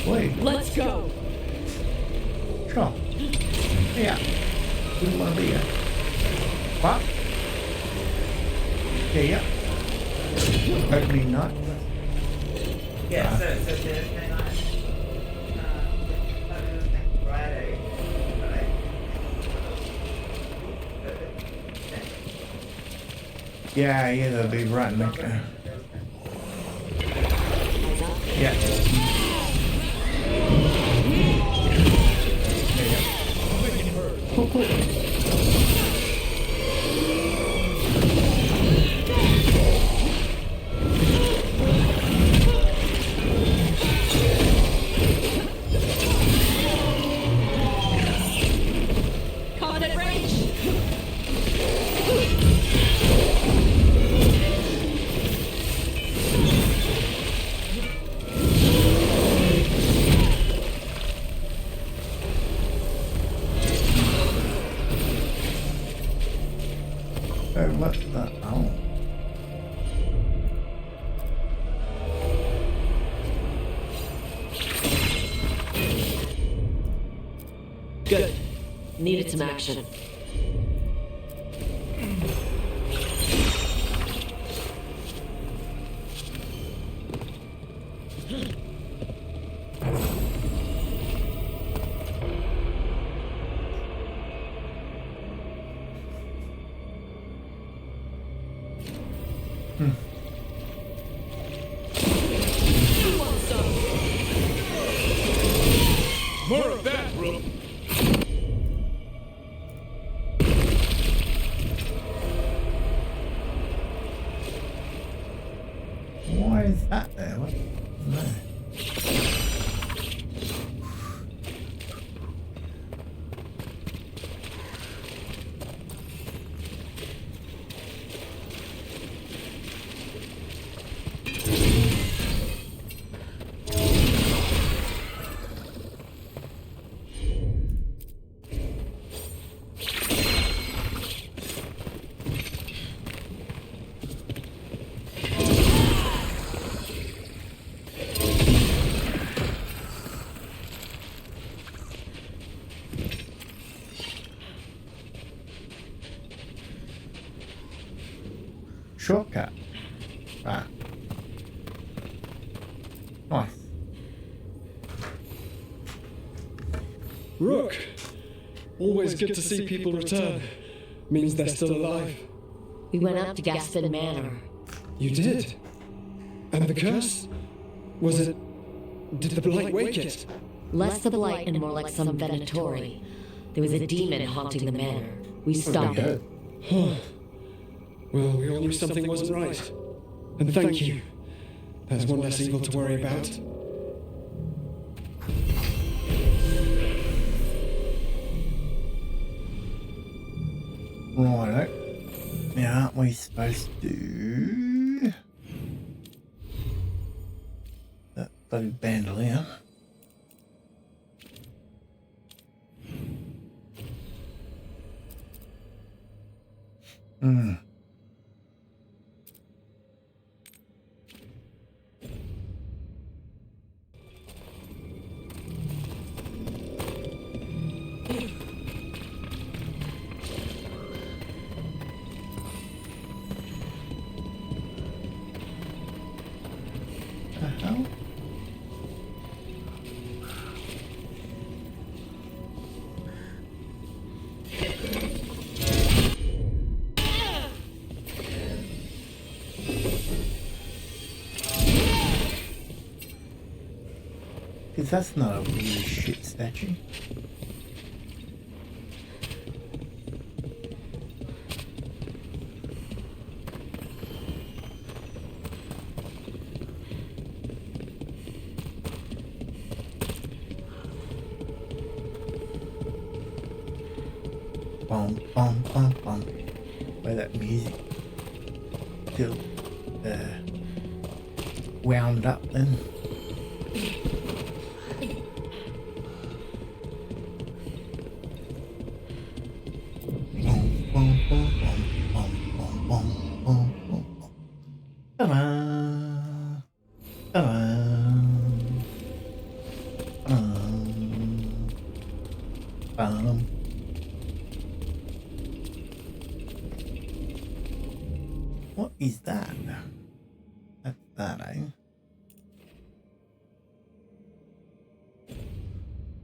Wait. Let's go. Sure. Yeah. Wouldn't want to be here. What? Yeah. Opening night. Yeah, so Thursday night. Friday. Yeah, they'll be right next to her. Yeah. Cool, cool. Combat range! Good. Needed some action. More of that, bro. Why is that there? What? No. Shortcut. Ah. Nice. Rook! Always good to see people return. Means they're still alive. We went up to Gaspin Manor. You did? And the curse? Was it... Did the blight wake it? Less the blight and more like some Venatori. There was a demon haunting the manor. We stopped it. Well, we all knew something wasn't right. And thank you. There's one less evil to worry about. Righto. Now, aren't we supposed to... That bloody bandolier. Hmm. Because that's not a weird shit statue. Bum, bum, bum, bum. Where that music still wound up then. What is that? That's that, eh?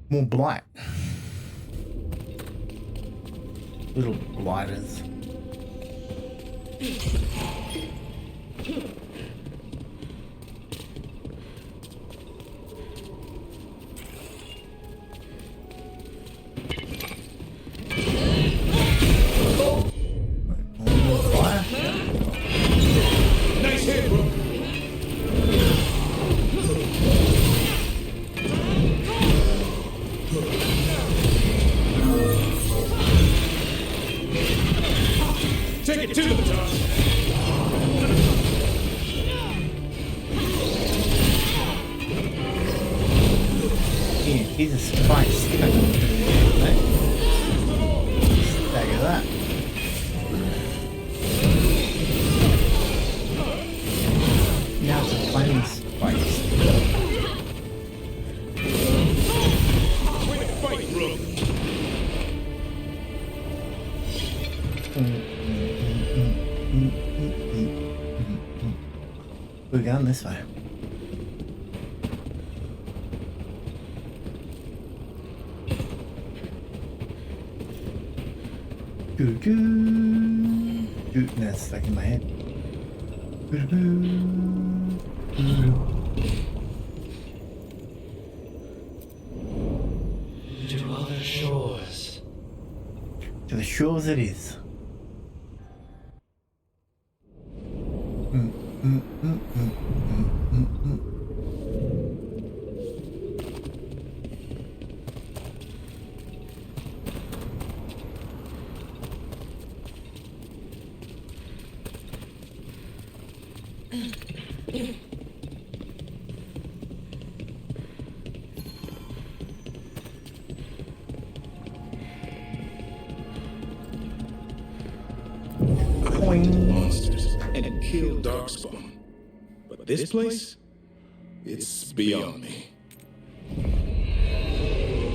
More blight. Little blighters. Nice hit, bro. Take it to the top. Yeah, he's a spice. Stagger that. Now it's a plain spice. Way to fight, bro. going this way. No, it's stuck in my head. To other shores. To the shores it is. Monsters and kill Darkspawn. But this place? It's beyond me.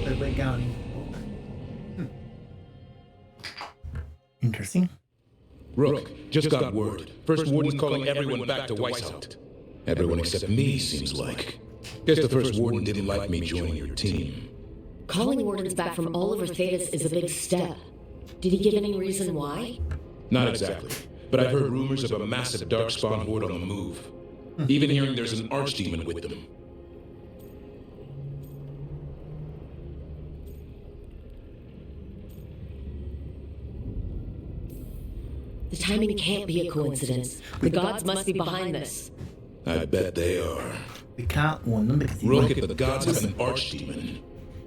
Where we're going. Interesting. Rook, just got word. First Warden's calling everyone back to Weishaupt. Everyone except me, seems like. Guess the First Warden didn't like me joining your team. Calling wardens back from all over Thetis is a big step. Did he give any reason why? Not exactly, but I've heard rumors of a massive Darkspawn horde on the move. Even hearing there's an archdemon with them. The timing can't be a coincidence. The gods must be behind this. I bet they are. We can't warn them because Rook, if the gods have an archdemon.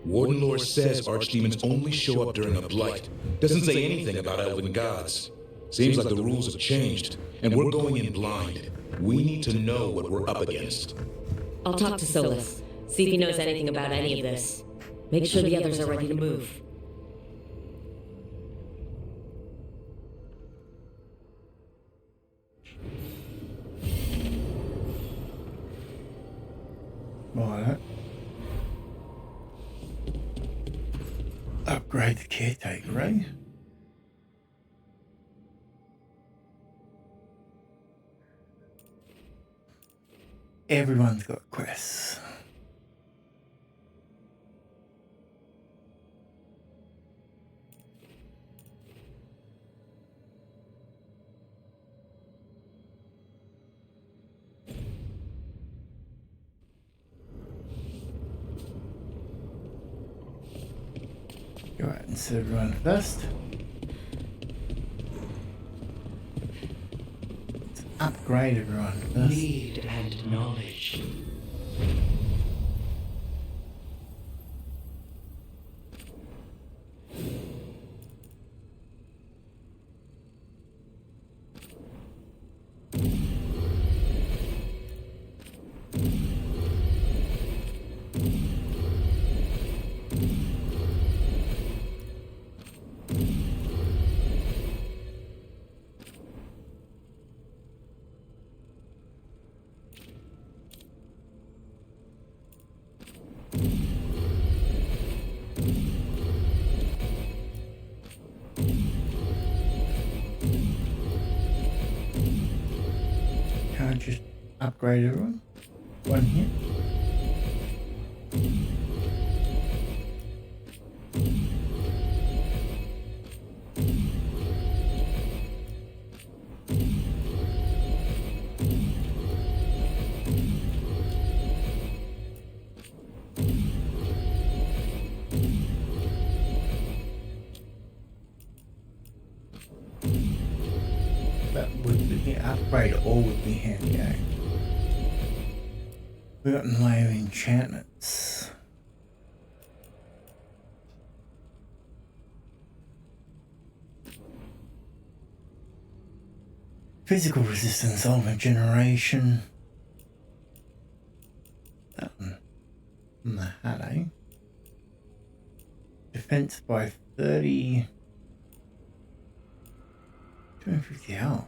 Warden lore says archdemons only show up during a blight. Doesn't say anything about elven gods. Seems like the rules have changed, and we're going in blind. We need to know what we're up against. I'll talk to Solus, see if he knows anything about any of this. Make sure the others are ready to move. Right. Upgrade the caretaker, eh? Everyone's got quests. Go out and serve everyone first. Let's upgrade everyone first. Need and knowledge. Can't just upgrade everyone. One here. That would be upgrade all would be handy, eh? We got in the way of enchantments. Physical resistance, element generation. That one. And the hat, eh? Defense by 30. 250 health.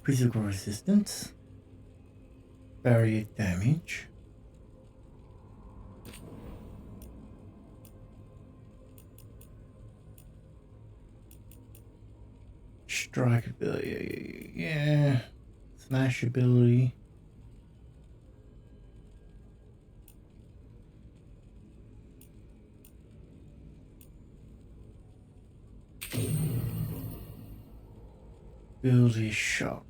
Physical resistance. Barrier damage. strike ability. Yeah. Smash ability. Ability shot.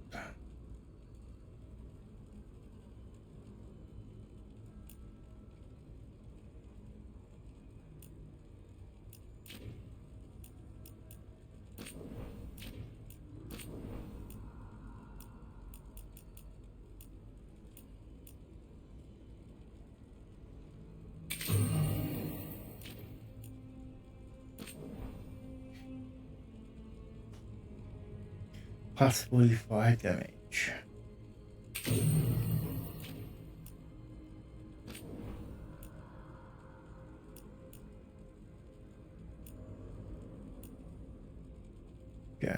Plus 45 damage. Go.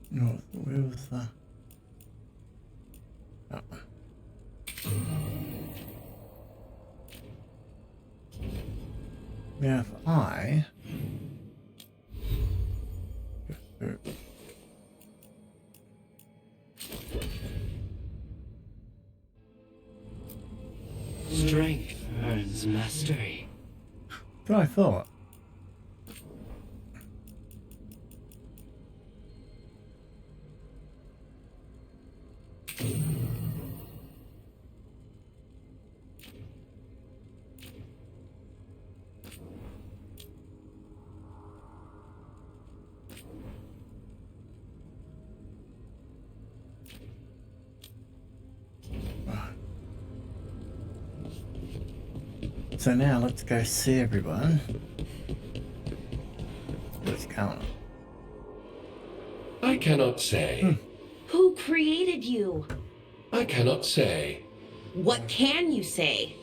No, where was that? Oh. Yeah, if I Strength earns mastery. that's what I thought. So now let's go see everyone. Let's count. I cannot say. Who created you? I cannot say. What can you say?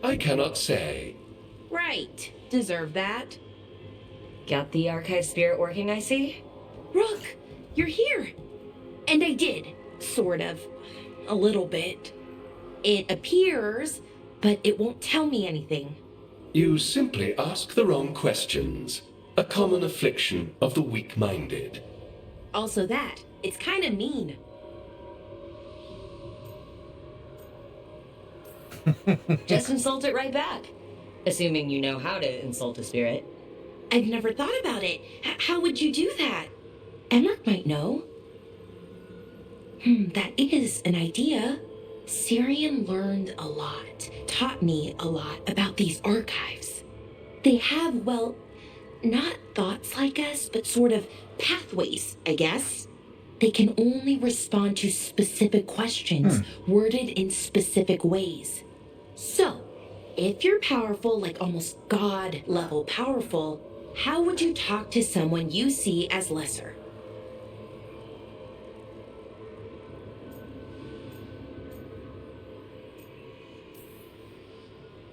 I cannot say. Right. Deserve that. Got the archive spirit working, I see? Rook, you're here. And I did. Sort of. A little bit. It appears, but it won't tell me anything. You simply ask the wrong questions. A common affliction of the weak-minded. Also that. It's kind of mean. Just insult it right back. Assuming you know how to insult a spirit. I've never thought about it. How would you do that? Emmerich might know. That is an idea. Syrian learned a lot, taught me a lot about these archives. They have, well, not thoughts like us, but sort of pathways, I guess. They can only respond to specific questions, worded in specific ways. So, if you're powerful, like almost God-level powerful, how would you talk to someone you see as lesser?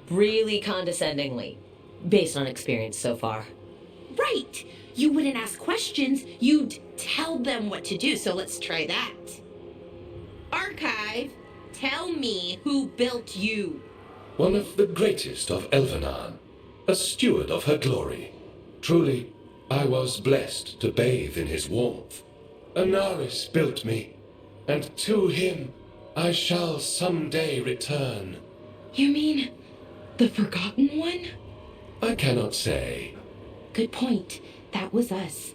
Really condescendingly, based on experience so far. Right! You wouldn't ask questions, you'd tell them what to do, so let's try that. Archive, tell me who built you. One of the greatest of Elvenan, a steward of her glory. Truly, I was blessed to bathe in his warmth. Anaris built me, and to him I shall someday return. You mean the Forgotten One? I cannot say. Good point. That was us.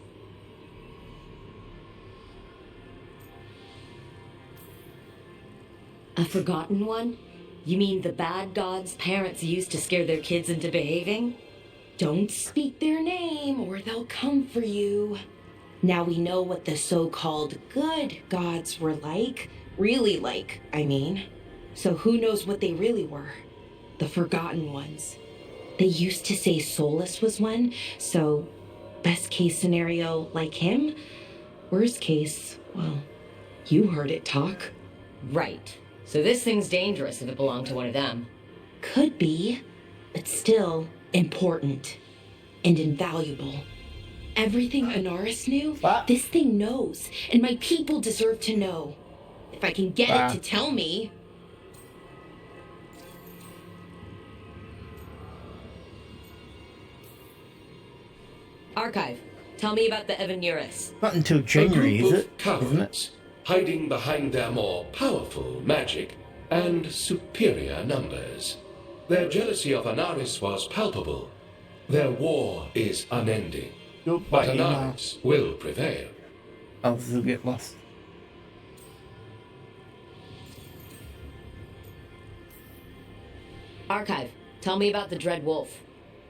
A Forgotten One? You mean the bad gods parents used to scare their kids into behaving? Don't speak their name or they'll come for you. Now we know what the so-called good gods were like, Really like, I mean. So who knows what they really were? The Forgotten Ones. They used to say Solus was one, so best case scenario, like him. Worst case, well, you heard it talk. Right. So this thing's dangerous if it belonged to one of them. Could be, but still important and invaluable. Everything Anaris knew, this thing knows, and my people deserve to know. If I can get it to tell me. Archive, tell me about the Evanuris. Not until January, is it? Isn't it? Cowards, hiding behind their more powerful magic and superior numbers. Their jealousy of Anaris was palpable. Their war is unending. But Anaris will prevail. Others will get lost. Archive, tell me about the Dread Wolf.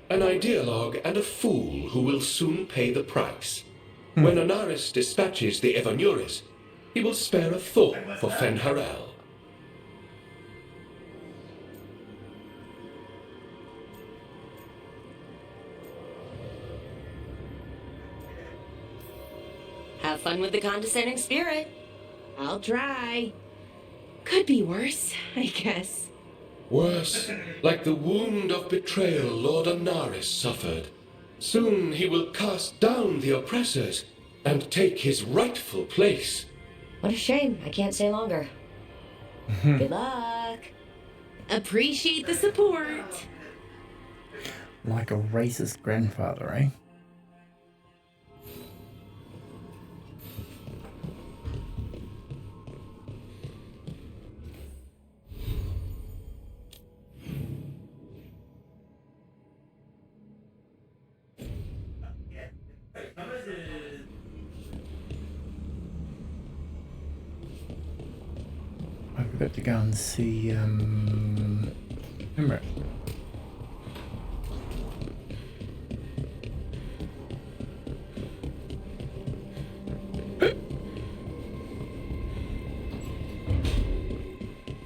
An ideologue and a fool who will soon pay the price. When Anaris dispatches the Evanuris, he will spare a thought for Fen'Harel. Have fun with the condescending spirit. I'll try. Could be worse, I guess. Worse, like the wound of betrayal Lord Anaris suffered. Soon he will cast down the oppressors and take his rightful place. What a shame. I can't stay longer. Good luck. Appreciate the support. Like a racist grandfather, eh? I forgot to go and see Emmerich.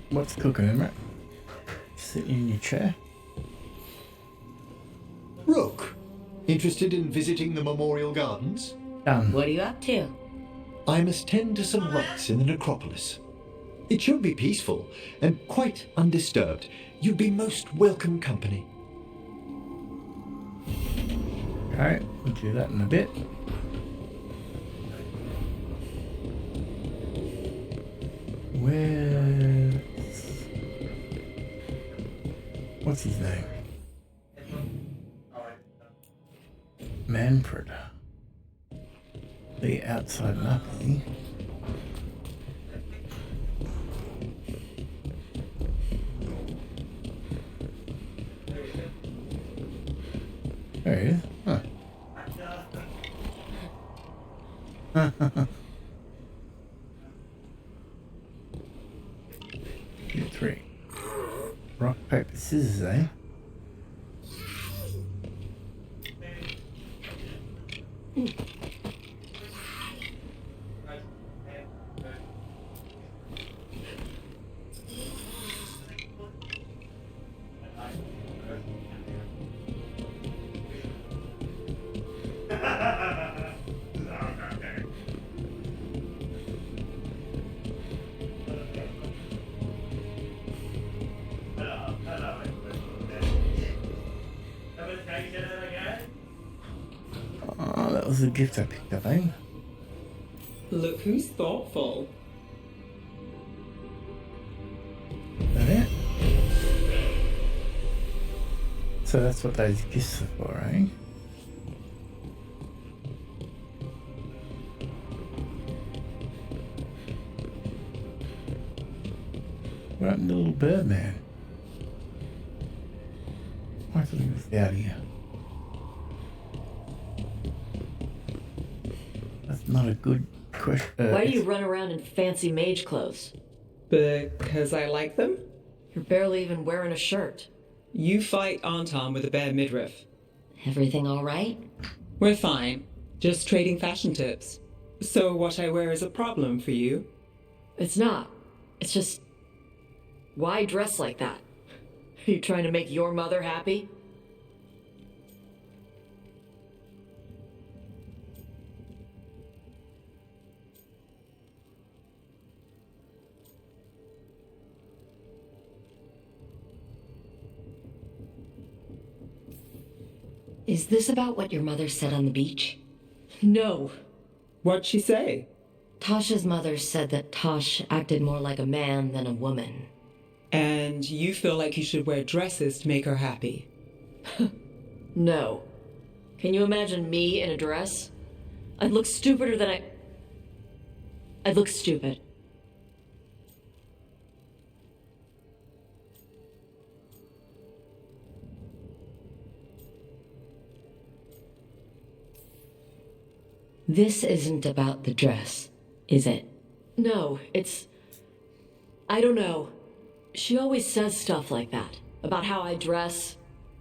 What's cooking, Emmerich? Sitting in your chair? Rook, interested in visiting the Memorial Gardens? Done. What are you up to? I must tend to some rites in the necropolis. It should be peaceful and quite undisturbed. You'd be most welcome company. Alright, we'll do that in a bit. What's his name? Manfred. The outside map, is he? There he is. Huh. Two, three. Rock, paper, scissors, eh? Oh, that was a gift I picked up, eh? Look who's thoughtful. Is that it? So that's what those gifts are for, eh? What happened to little Birdman? I thought he was out here. That's not a good question. Why do you run around in fancy mage clothes? Because I like them? You're barely even wearing a shirt. You fight Anton with a bare midriff. Everything all right? We're fine. Just trading fashion tips. So what I wear is a problem for you? It's not. It's just... Why dress like that? Are you trying to make your mother happy? Is this about what your mother said on the beach? No. What'd she say? Tasha's mother said that Tosh acted more like a man than a woman. And you feel like you should wear dresses to make her happy? No. Can you imagine me in a dress? I'd look stupider than I'd look stupid. This isn't about the dress, is it? No, it's... I don't know. She always says stuff like that. About how I dress,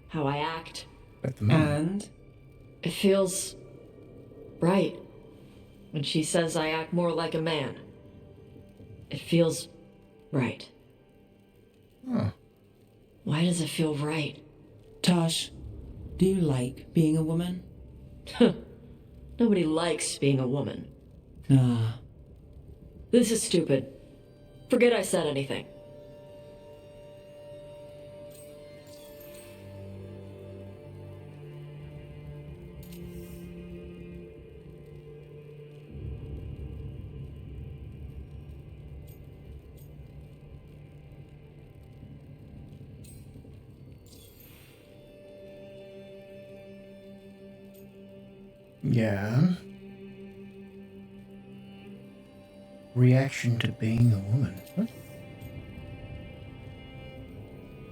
how I act. And? It feels... right. When she says I act more like a man. It feels... right. Huh. Why does it feel right? Tosh, do you like being a woman? Nobody likes being a woman. Ah. This is stupid. Forget I said anything. Yeah. Reaction to being a woman. What?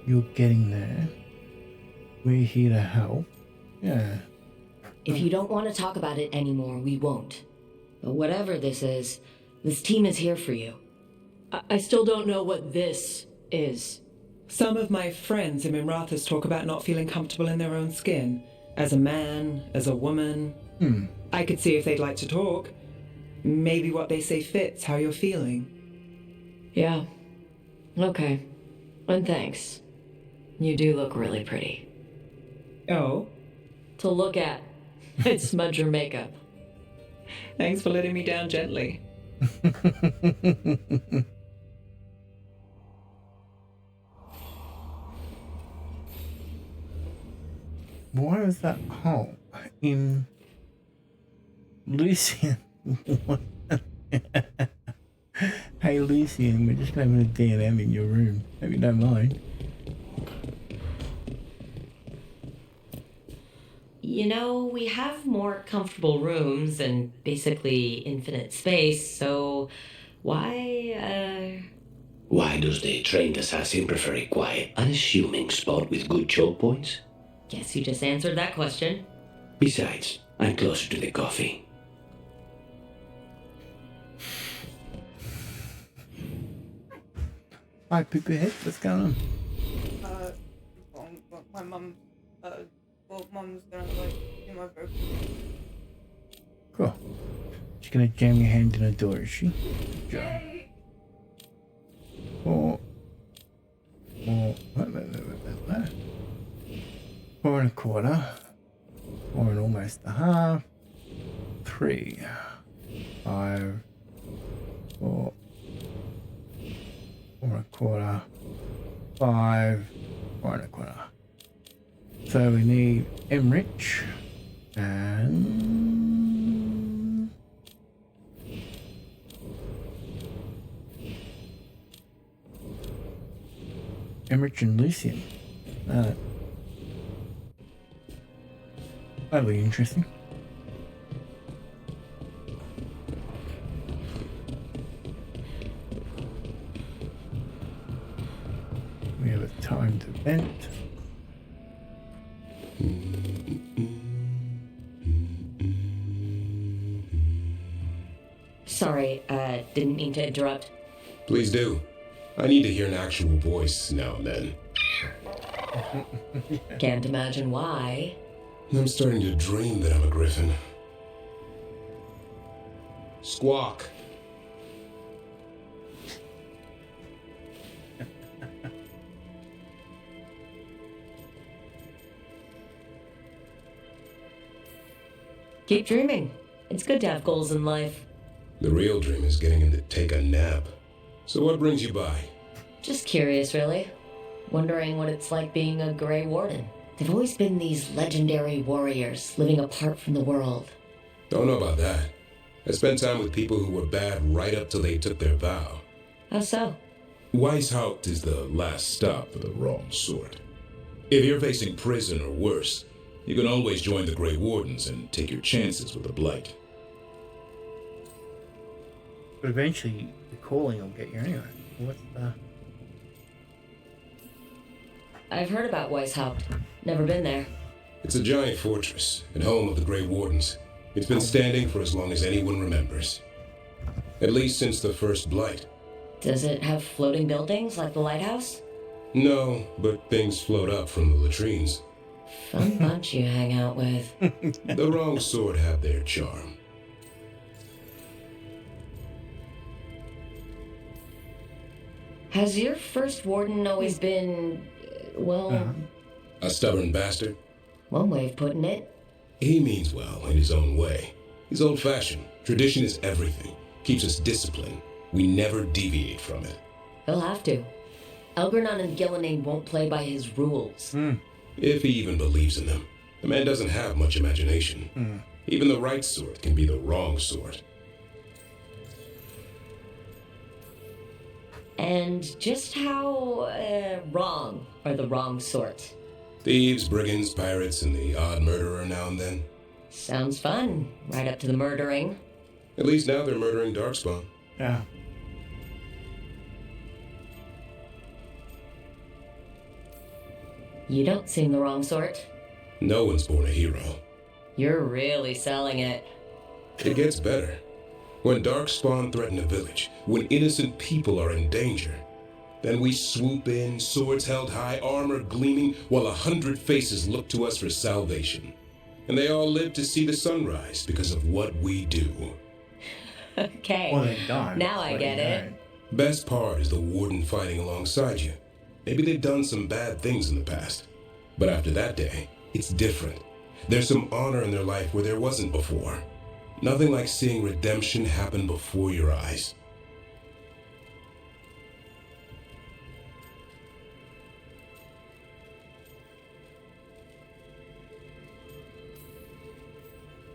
You're getting there. We're here to help. Yeah. If you don't want to talk about it anymore, we won't. But whatever this is, this team is here for you. I still don't know what this is. Some of my friends in Mimrathas talk about not feeling comfortable in their own skin. As a man, as a woman. I could see if they'd like to talk. Maybe what they say fits how you're feeling. Yeah. Okay. And thanks. You do look really pretty. Oh? To look at. I'd smudge your makeup. Thanks for letting me down gently. Why was that hole in Lucian? Hey Lucian, we're just having a D&M in your room. Hope you don't mind. You know, we have more comfortable rooms and basically infinite space, so why Why does the trained assassin prefer a quiet, unassuming spot with good choke points? Guess you just answered that question. Besides, I'm closer to the coffee. Hi, Poopy Head, what's going on? My mum, mum's gonna like do my vocals. Cool. She's gonna jam your hand in a door, is she? Joe. Four and a quarter. 4 and almost a half. 3, 5, 4, 4 and a quarter. 5, 4 and a quarter. So we need Emrich and Lucian. That'll be interesting. We have a timed event. Sorry, didn't mean to interrupt. Please do. I need to hear an actual voice now and then. Can't imagine why. I'm starting to dream that I'm a griffin. Squawk. Keep dreaming. It's good to have goals in life. The real dream is getting him to take a nap. So what brings you by? Just curious, really. Wondering what it's like being a Grey Warden. They've always been these legendary warriors living apart from the world. Don't know about that. I spent time with people who were bad right up till they took their vow. How so? Weishaupt is the last stop for the wrong sort. If you're facing prison or worse, you can always join the Grey Wardens and take your chances with the Blight. But eventually, the calling will get you anyway. What's the... I've heard about Weishaupt. Never been there. It's a giant fortress and home of the Grey Wardens. It's been standing for as long as anyone remembers. At least since the first Blight. Does it have floating buildings like the lighthouse? No, but things float up from the latrines. Fun bunch you hang out with. The wrong sort have their charm. Has your first warden always been, well... A stubborn bastard? One way of putting it. He means well in his own way. He's old-fashioned. Tradition is everything. Keeps us disciplined. We never deviate from it. He'll have to. Elgernon and Gillenane won't play by his rules. If he even believes in them. The man doesn't have much imagination. Even the right sort can be the wrong sort. And just how wrong are the wrong sort? Thieves, brigands, pirates, and the odd murderer now and then. Sounds fun. Right up to the murdering. At least now they're murdering Darkspawn. Yeah. You don't seem the wrong sort. No one's born a hero. You're really selling it. It gets better. When Darkspawn threaten a village, when innocent people are in danger, then we swoop in, swords held high, armor gleaming, while 100 faces look to us for salvation. And they all live to see the sunrise because of what we do. Okay, well, they die. Now I get it. Best part is the warden fighting alongside you. Maybe they've done some bad things in the past. But after that day, it's different. There's some honor in their life where there wasn't before. Nothing like seeing redemption happen before your eyes.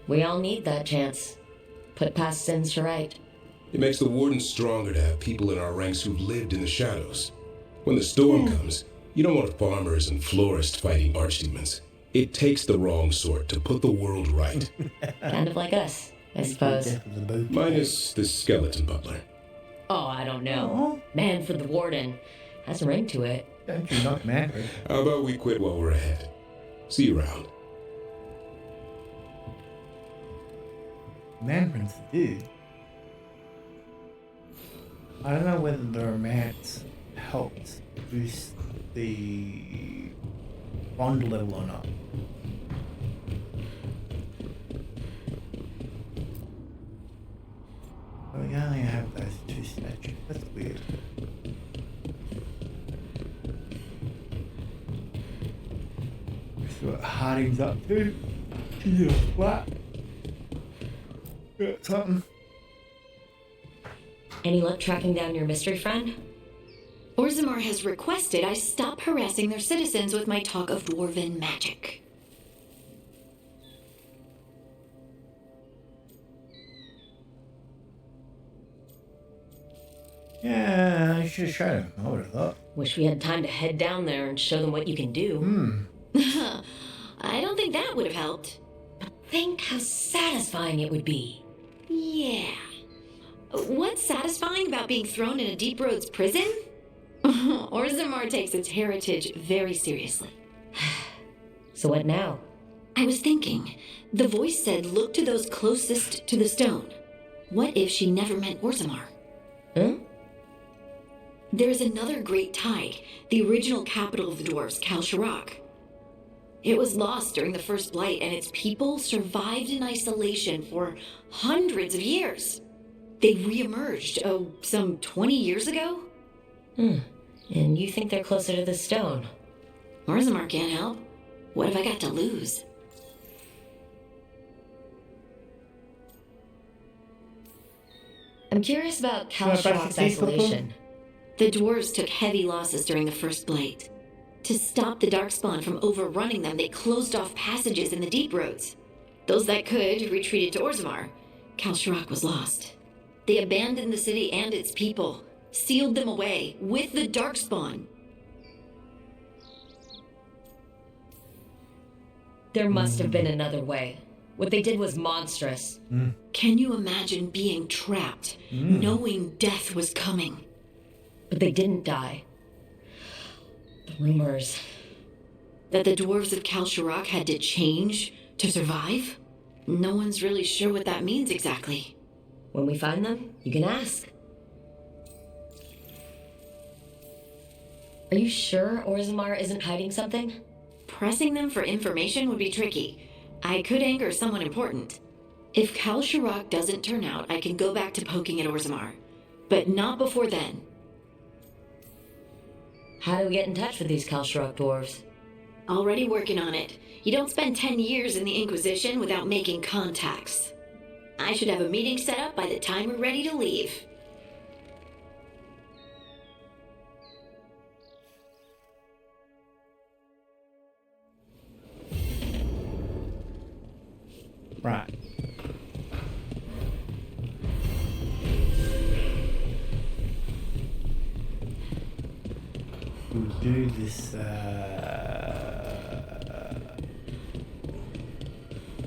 We all need that chance. Put past sins to right. It makes the warden stronger to have people in our ranks who've lived in the shadows. When the storm comes, you don't want farmers and florists fighting archdemons. It takes the wrong sort to put the world right. Kind of like us, I suppose. Minus the skeleton butler. Oh, I don't know. Man for the warden. Has a ring to it. Don't you not matter? How about we quit while we're ahead? See you around. Mandarin's the dude. I don't know whether the romance helps boost the bond level or not. Oh, we only have those two statues. That's weird. That's what Harding's up to. Yeah, what? Got something. Any luck tracking down your mystery friend? Orzammar has requested I stop harassing their citizens with my talk of dwarven magic. Yeah, I should have shown him. I would have thought. Wish we had time to head down there and show them what you can do. I don't think that would have helped. But think how satisfying it would be. Yeah. What's satisfying about being thrown in a Deep Roads prison? Orzammar takes its heritage very seriously. So what now? I was thinking. The voice said look to those closest to the stone. What if she never met Orzammar? There is another great tide, the original capital of the dwarves, Kalsharak. It was lost during the First Blight, and its people survived in isolation for hundreds of years. They re-emerged, some 20 years ago? And you think they're closer to the stone? Orzammar can't help. What have I got to lose? I'm curious about Can I bash Kalsharok's the teeth, isolation. The dwarves took heavy losses during the First Blight. To stop the Darkspawn from overrunning them, they closed off passages in the deep roads. Those that could retreated to Orzammar. Kalsharok was lost. They abandoned the city and its people, sealed them away with the Darkspawn. There must have been another way. What they did was monstrous. Can you imagine being trapped, knowing death was coming? But they didn't die. The rumors. That the dwarves of Kalsharok had to change to survive? No one's really sure what that means exactly. When we find them, you can ask. Are you sure Orzammar isn't hiding something? Pressing them for information would be tricky. I could anger someone important. If Kalsharok doesn't turn out, I can go back to poking at Orzammar. But not before then. How do we get in touch with these Kalsharok dwarves? Already working on it. You don't spend 10 years in the Inquisition without making contacts. I should have a meeting set up by the time we're ready to leave. Right. We'll do this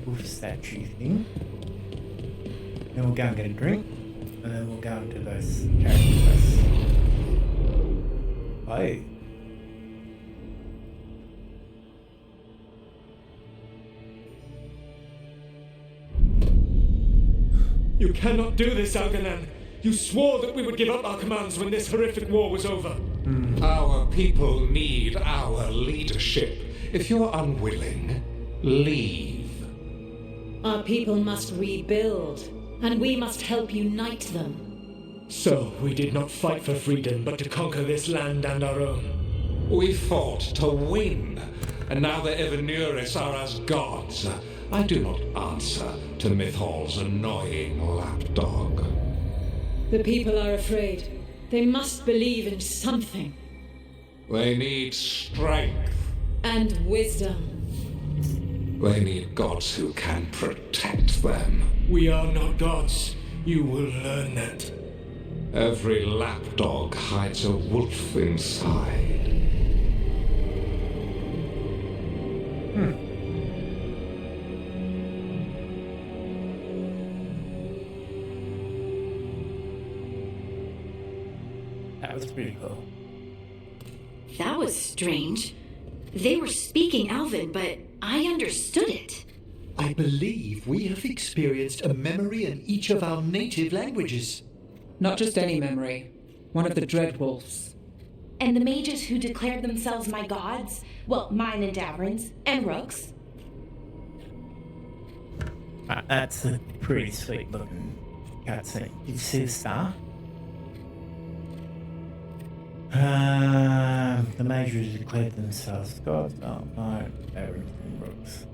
wolf statue thing. Then we'll go and get a drink. And then we'll go into those character quests. Oh. You cannot do this, Algernon. You swore that we would give up our commands when this horrific war was over. Our people need our leadership. If you're unwilling, leave. Our people must rebuild, and we must help unite them. So, we did not fight for freedom, but to conquer this land and our own. We fought to win, and now the Evanuris are as gods. I do not answer to Mythal's annoying lapdog. The people are afraid. They must believe in something. They need strength. And wisdom. They need gods who can protect them. We are not gods. You will learn that. Every lapdog hides a wolf inside. That was pretty cool. That was strange. They were speaking Elven, but I understood it. I believe we have experienced a memory in each of our native languages. Not just any memory. One of the Dreadwolves. And the mages who declared themselves my gods? Well, mine and Davrin's, and Rook's. That's a pretty sweet looking cutscene. Did you see the star? The mages declared themselves gods. Oh no, everything Brooks.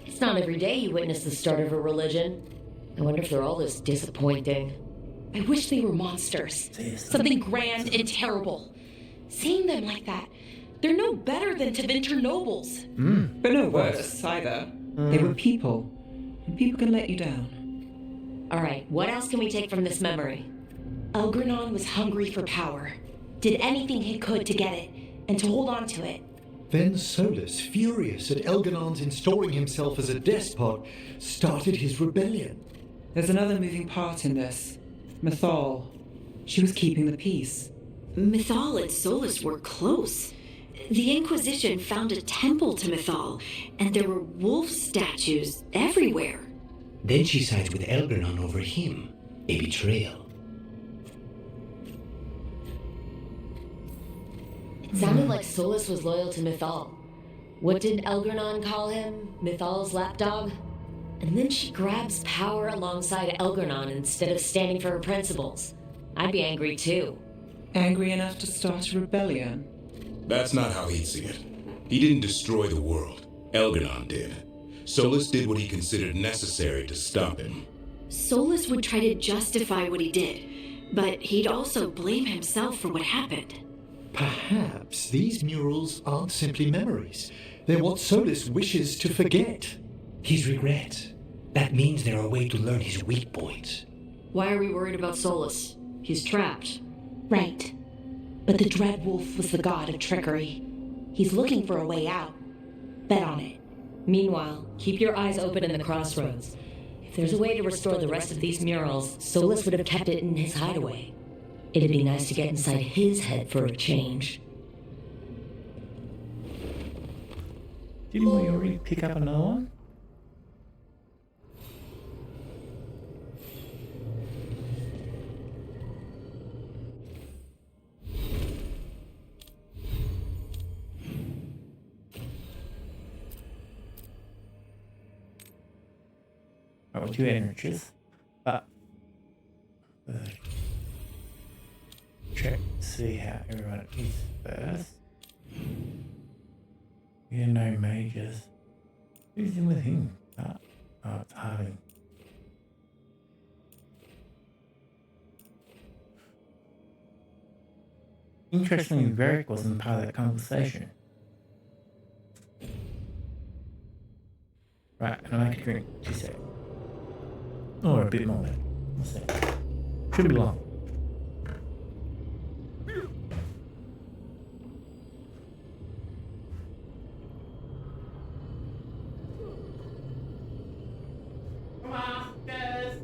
It's not every day you witness the start of a religion. I wonder if they're all this disappointing. I wish they were monsters. Something grand and terrible. Seeing them like that, they're no better than Tevinter nobles. But no worse either. They were people. And people can let you down. Alright, what else can we take from this memory? Elgernon was hungry for power. Did anything he could to get it, and to hold on to it. Then Solus, furious at Elgernon's installing himself as a despot, started his rebellion. There's another moving part in this. Mythal. She was keeping the peace. Mythal and Solus were close. The Inquisition found a temple to Mythal, and there were wolf statues everywhere. Then she sides with Elgernon over him. A betrayal. It sounded like Solus was loyal to Mythal. What did Elgernon call him? Mythal's lapdog? And then she grabs power alongside Elgernon instead of standing for her principles. I'd be angry too. Angry enough to start a rebellion? That's not how he'd see it. He didn't destroy the world. Elganon did. Solus did what he considered necessary to stop him. Solus would try to justify what he did, but he'd also blame himself for what happened. Perhaps these murals aren't simply memories. They're what Solus wishes to forget. His regret. That means they're a way to learn his weak points. Why are we worried about Solus? He's trapped. Right. But the Dread Wolf was the god of trickery. He's looking for a way out. Bet on it. Meanwhile, keep your eyes open in the crossroads. If there's a way to restore the rest of these murals, Solus would have kept it in his hideaway. It'd be nice to get inside his head for a change. Didn't we already pick up another one? Oh, 2 energies. Check to see how everyone is first. Yeah, no mages. Who's in with him? Oh, it's Harvey. Interestingly, Varric wasn't part of that conversation. Right, and I make a drink. 2 seconds. Or a bit more. We'll see. Shouldn't be long. Come on, guys.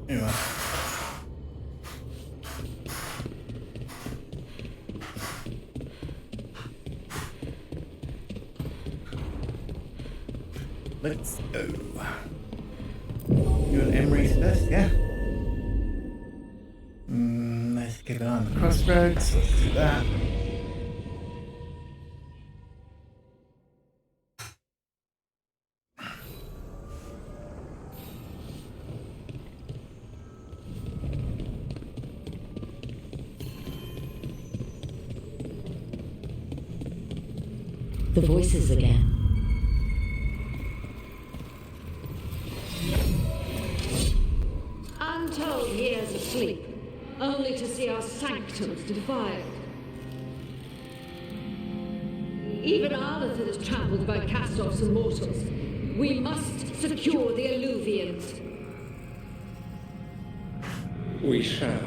Anyway. Let's go. Do an Emery's first, yeah? Let's get on the crossroads. Let's do that. The voices again. I'm told he is asleep, only to see our sanctums defiled. Even Arthur is trampled by cast-offs and mortals. We must secure the Alluvians. We shall.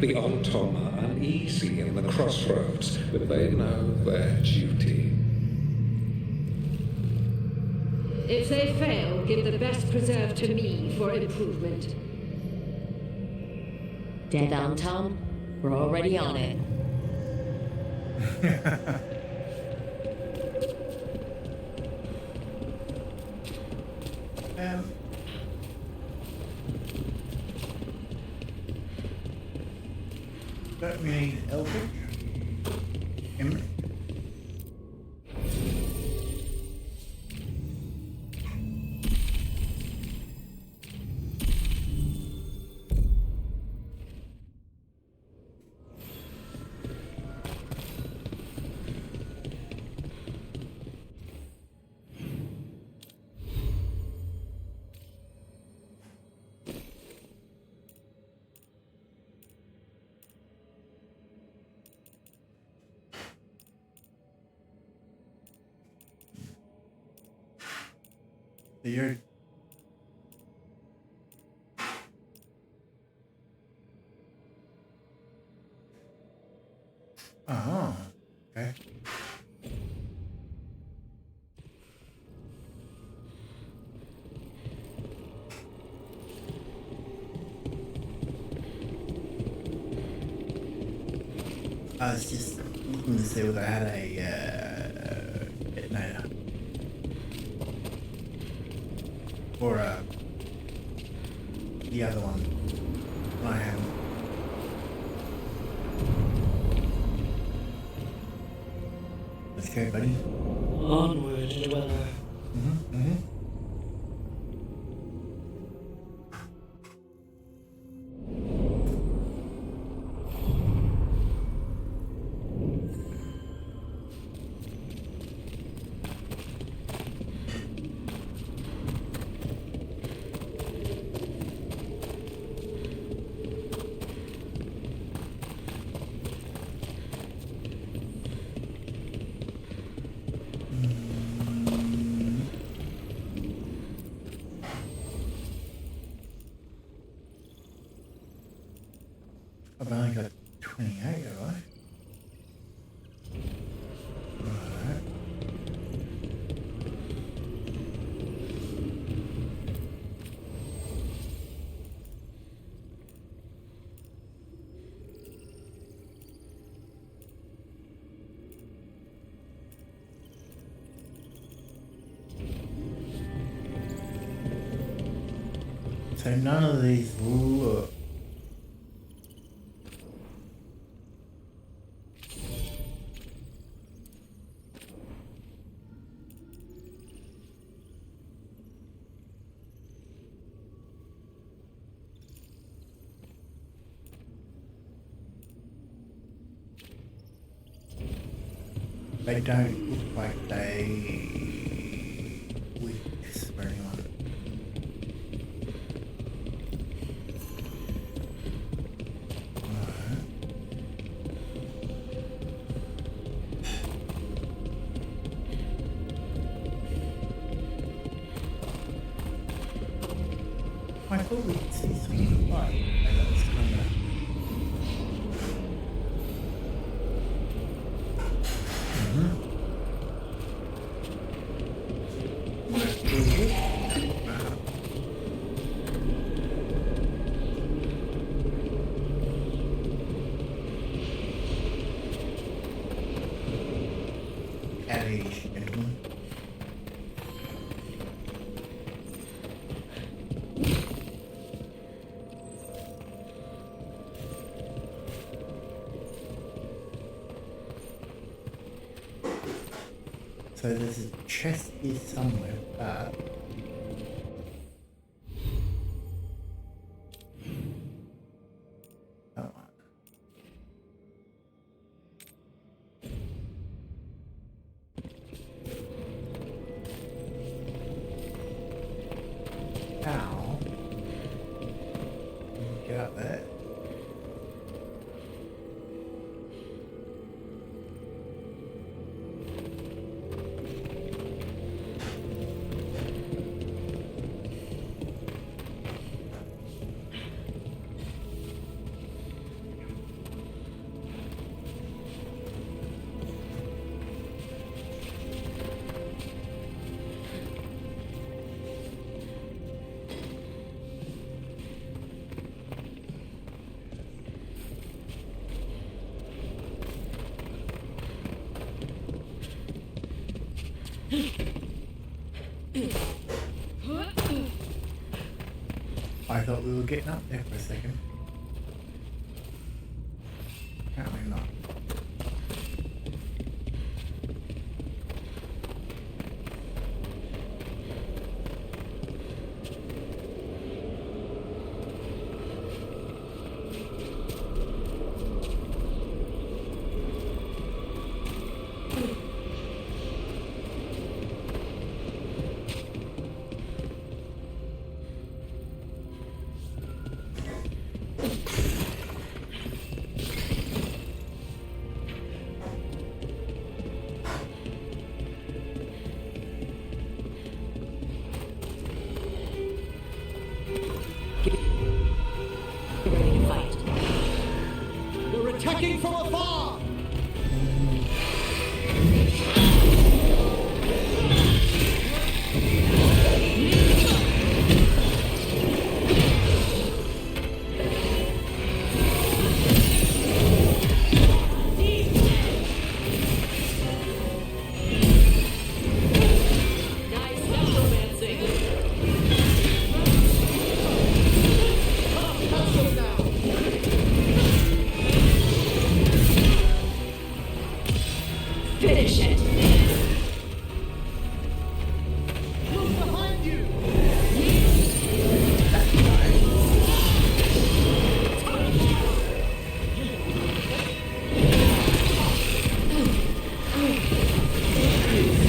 The Altom are uneasy in the crossroads, but they know their duty. If they fail, give the best preserve to me for improvement. Dead on, Tom? We're already on it. Don't we need Eldritch? Emery? You're okay. I was just looking to see whether I had a detonator. Or the other one. I haven't. Let's go, buddy. Onward, dweller. I've only got 28, have I? Alright. So none of these look. They don't look like they would for anyone. Alright. I thought we could see something like that. That's kind ladies and gentlemen. So there's a chest here somewhere, but how get up there? I thought we were getting up there for a second. Apparently not. Ready to fight. They're attacking from afar! Nice necromancy. Finish it! Look behind you!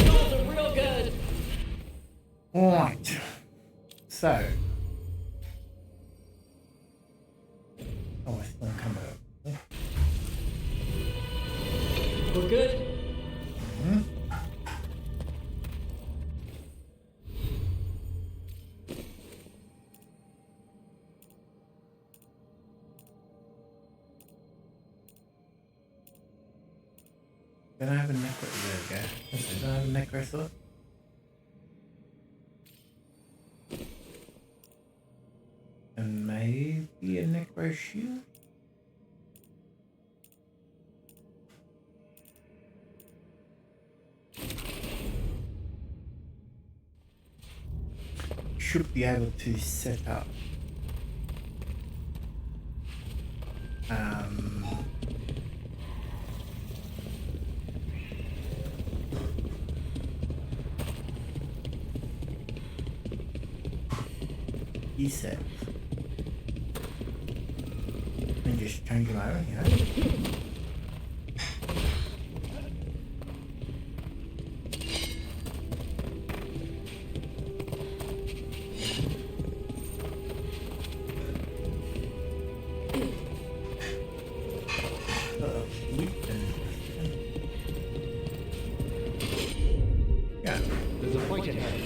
Those are real good. Right. So. Oh, I still come up. We're good. Don't I have a necro? There we go. Okay, don't I have a necro sword? And maybe a necro shield? Should be able to set up set and just change them over, you know. Yeah. There's a fight ahead.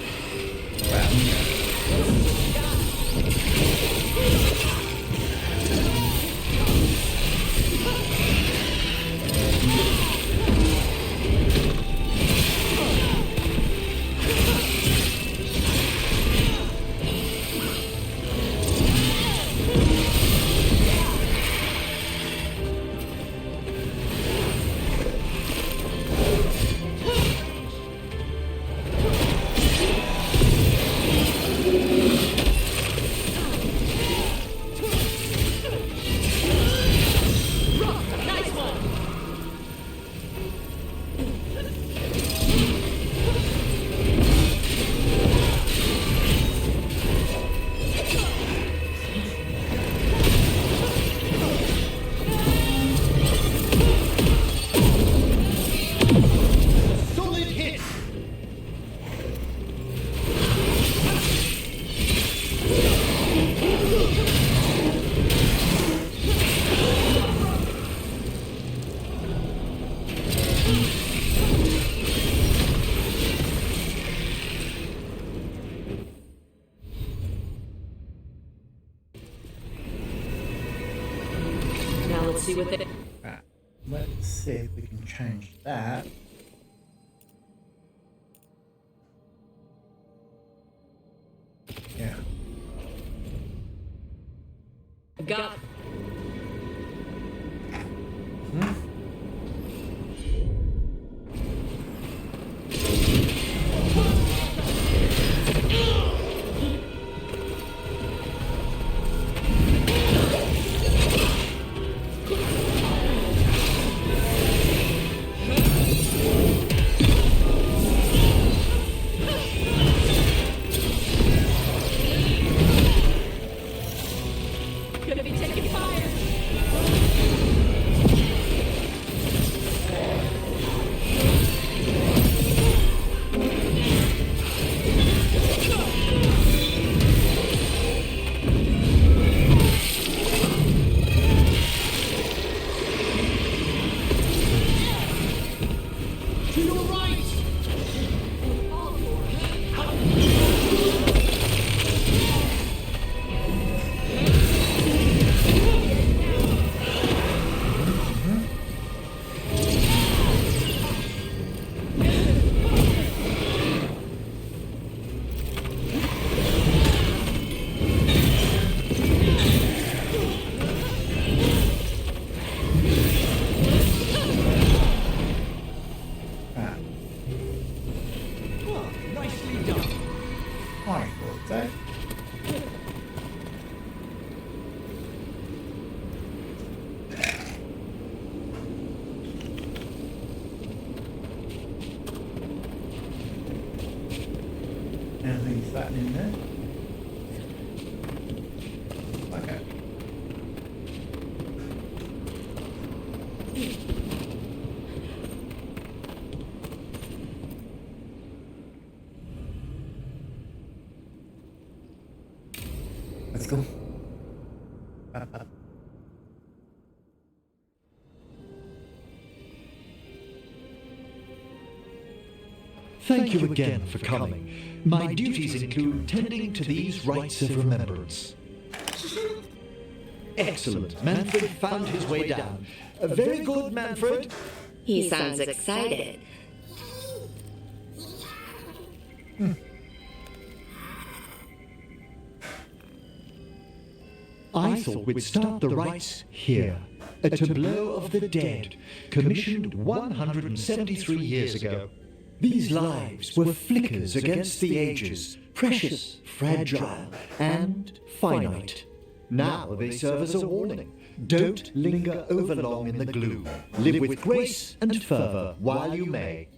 Let's see what they... Right. Let's see if we can change that. Yeah. Got... Gonna be taking fire! To your right! Nicely done. I thought that. Anything fat in there? Okay. Let's go. Up. Thank you again for coming. My duties include tending to these rites of remembrance. Excellent. Manfred found his way down. Very good, Manfred. He sounds excited. I thought we'd start the rites here. A tableau of the dead, commissioned 173 years ago. These lives were flickers against the ages, precious, fragile, and finite. Now they serve as a warning. Don't linger overlong in the gloom. Live with grace and fervor while you may.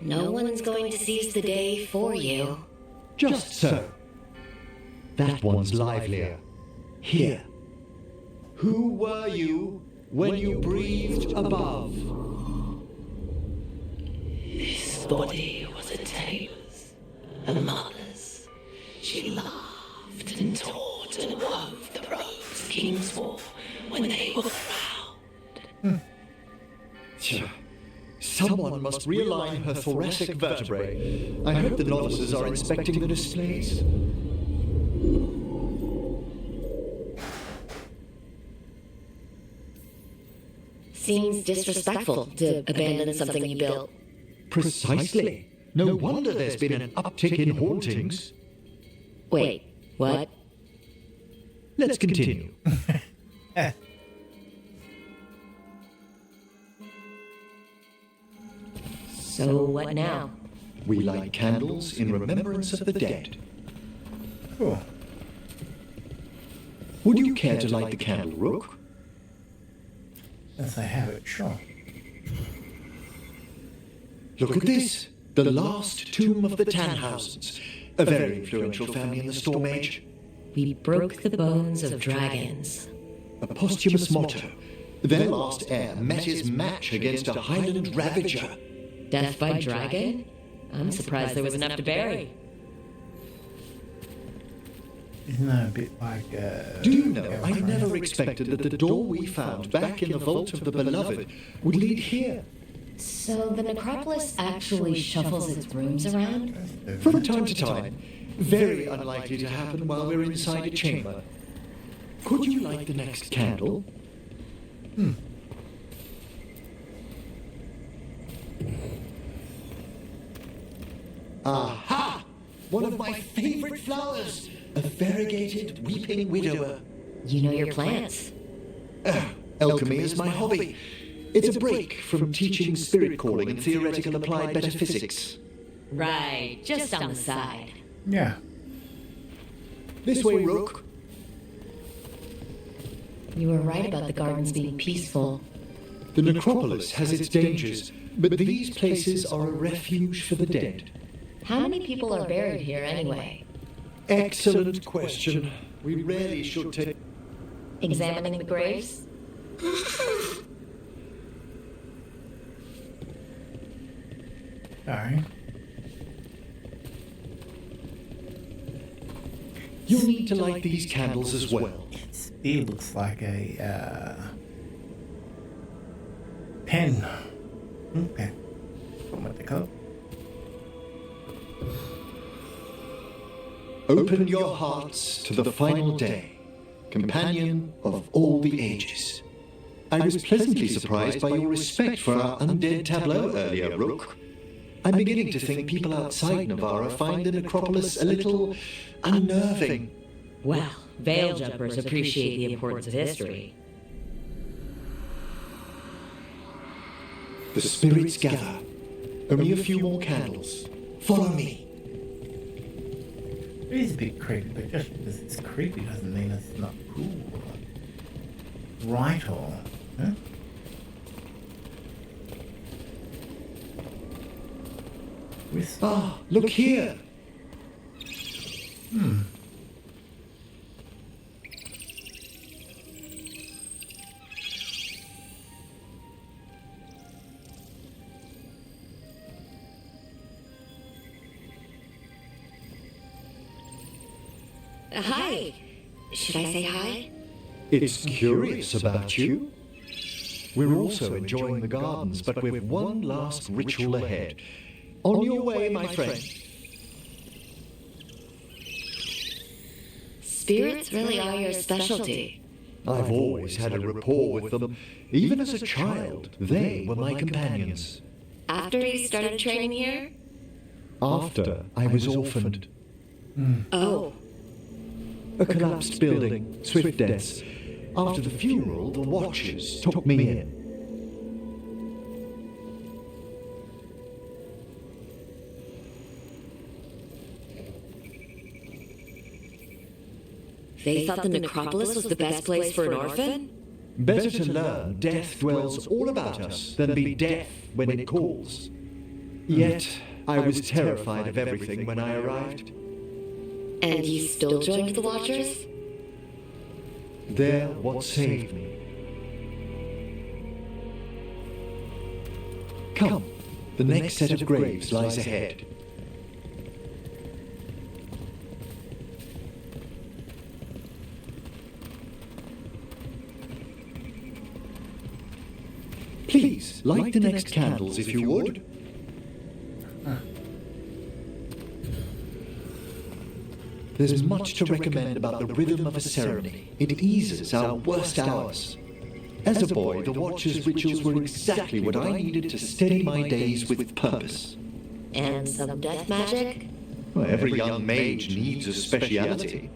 No one's going to seize the day for you. Just so. That one's livelier. Here. Who were you when you breathed above? This body was a tailor's, a mother's. She laughed and taught and wove the robes kings wore when they were crowned. Someone must realign her thoracic vertebrae. I hope the novices are inspecting the displays. Seems disrespectful to abandon something you built. Precisely. No wonder there's been an uptick in hauntings. Wait, what? Let's continue. So what now? We light candles in remembrance of the dead. Cool. Would you care to light the candle, Rook? Since I have it, sure. Look at this. The last tomb of the Tannhausens. A very influential family in the Storm Age. We broke the bones of dragons. A posthumous motto. Their last heir met his match against a Highland Ravager. Death by dragon? I'm surprised there was enough to bury. Isn't that a bit like, Do you know, I never expected that the door we found back in the vault of the Beloved would lead here. So the necropolis actually shuffles its rooms around? From time to time. Very unlikely to happen while we're inside a chamber. Could you light the next candle? Aha! One of my favorite flowers! A variegated weeping widower. You know your plants. Alchemy is my hobby. It's a break from teaching spirit calling and theoretical applied metaphysics. Right, just on the side. Yeah. This way, Rook. You were right about the gardens being peaceful. The necropolis has its dangers, but these places are a refuge for the dead. How many people are buried here anyway? Excellent question. We rarely should take... Examining the graves? Sorry. You'll need to light these candles as well. It looks like a pen. Okay. What they call? Open your hearts to the final day, companion of all the ages. I was pleasantly surprised by your respect for our undead tableau earlier, Rook. I'm beginning to think people outside Navarra find the necropolis a little unnerving. Well, veil jumpers appreciate the importance of history. The spirits gather. Only a few more candles. Follow me. It is a bit creepy, but just because it's creepy doesn't mean it's not cool. Right or... Huh? Look here! Hi. Should I say hi? It's curious about you. We're also enjoying the gardens, but with one last ritual ahead. On your way, my friend. Spirits really are your specialty. I've always had a rapport with them. Even as a child, they were my companions. After you started training here? After I was orphaned. Oh. A collapsed building, swift deaths. After the funeral, the Watchers took me in. They thought the necropolis was the best place for an orphan? Better to learn death dwells all about us than be death when it calls. Yet, I was terrified of everything when I arrived. And you still joined the Watchers? They're what saved me. Come, the next set of graves lies ahead. Please, light the next candles if you would. There's much to recommend about the rhythm of a ceremony. It eases our worst hours. As a boy, the Watcher's rituals were exactly what I needed to steady my days with purpose. And some death magic? Well, every young mage needs a speciality.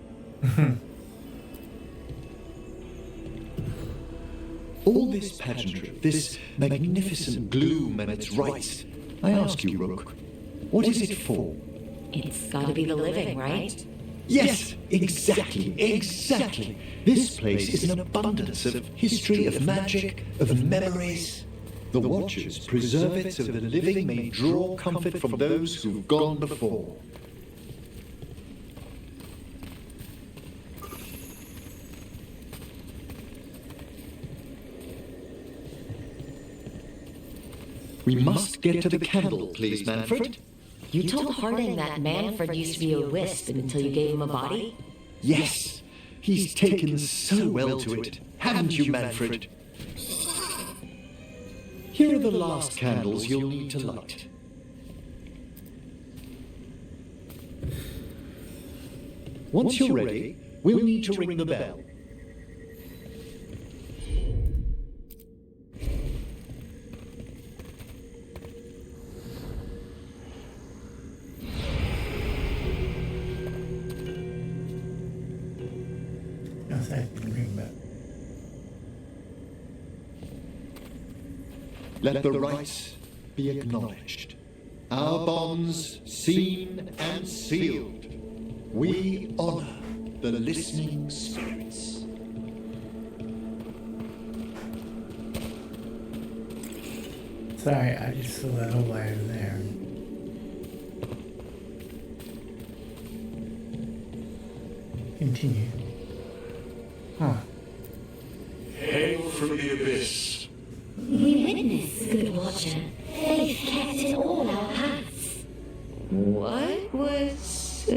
All this pageantry, this magnificent gloom and its rites, I ask you, Rook, what is it for? It's gotta be the living, right? Yes, exactly. This place is an abundance of history, of magic, of memories. The Watchers preserve it so the living may draw comfort from those who've gone before. We must get to the candle, please, Manfred. You told Harding that Manfred used to be a wisp until you gave him a body? Yes, he's taken so well to it, haven't you, Manfred? Here are the last candles you'll need to light. Once you're ready, we'll need to ring the bell. Let the rites be acknowledged. Our bonds seen and sealed. We honor the listening spirits. Sorry, I just saw that all the way over there. Continue. Huh. Hail from the abyss. We witnessed, good watcher. They've kept in all our paths. What was...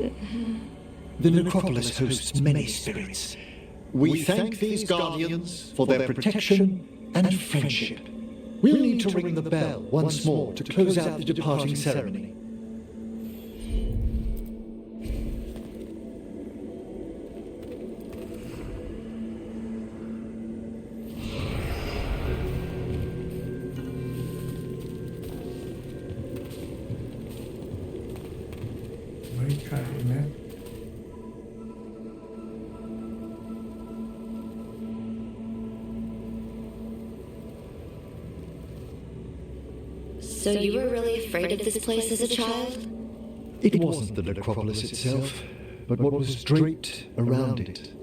The necropolis hosts many spirits. We thank these guardians for their protection and friendship. We'll need to ring the bell once more to close out the departing ceremony. What are you trying to do, man? So you were really afraid of this place as a child? It wasn't the necropolis itself, but what was draped around it.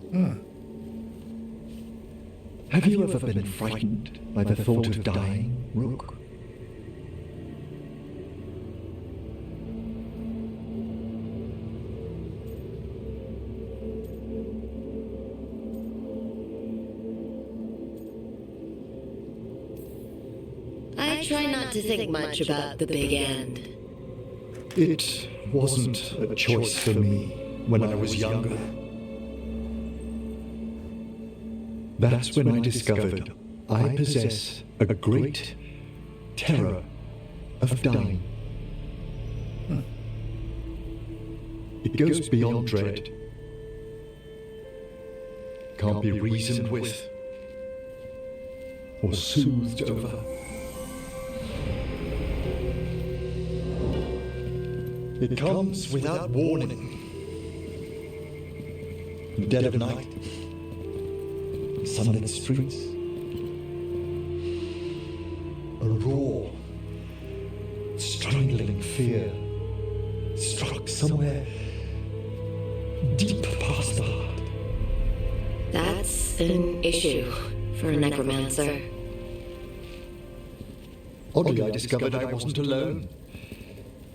Have you ever been frightened by the thought of dying, Rook? I try not to think much about the big end. It wasn't a choice for me when I was younger. That's when I discovered I possess a great terror of dying. It goes beyond dread. Can't be reasoned with or soothed over. It comes without warning. In dead of night, sunlit streets, a raw, strangling fear struck somewhere deep past the heart. That's an issue for a necromancer. Oddly, I discovered I wasn't alone.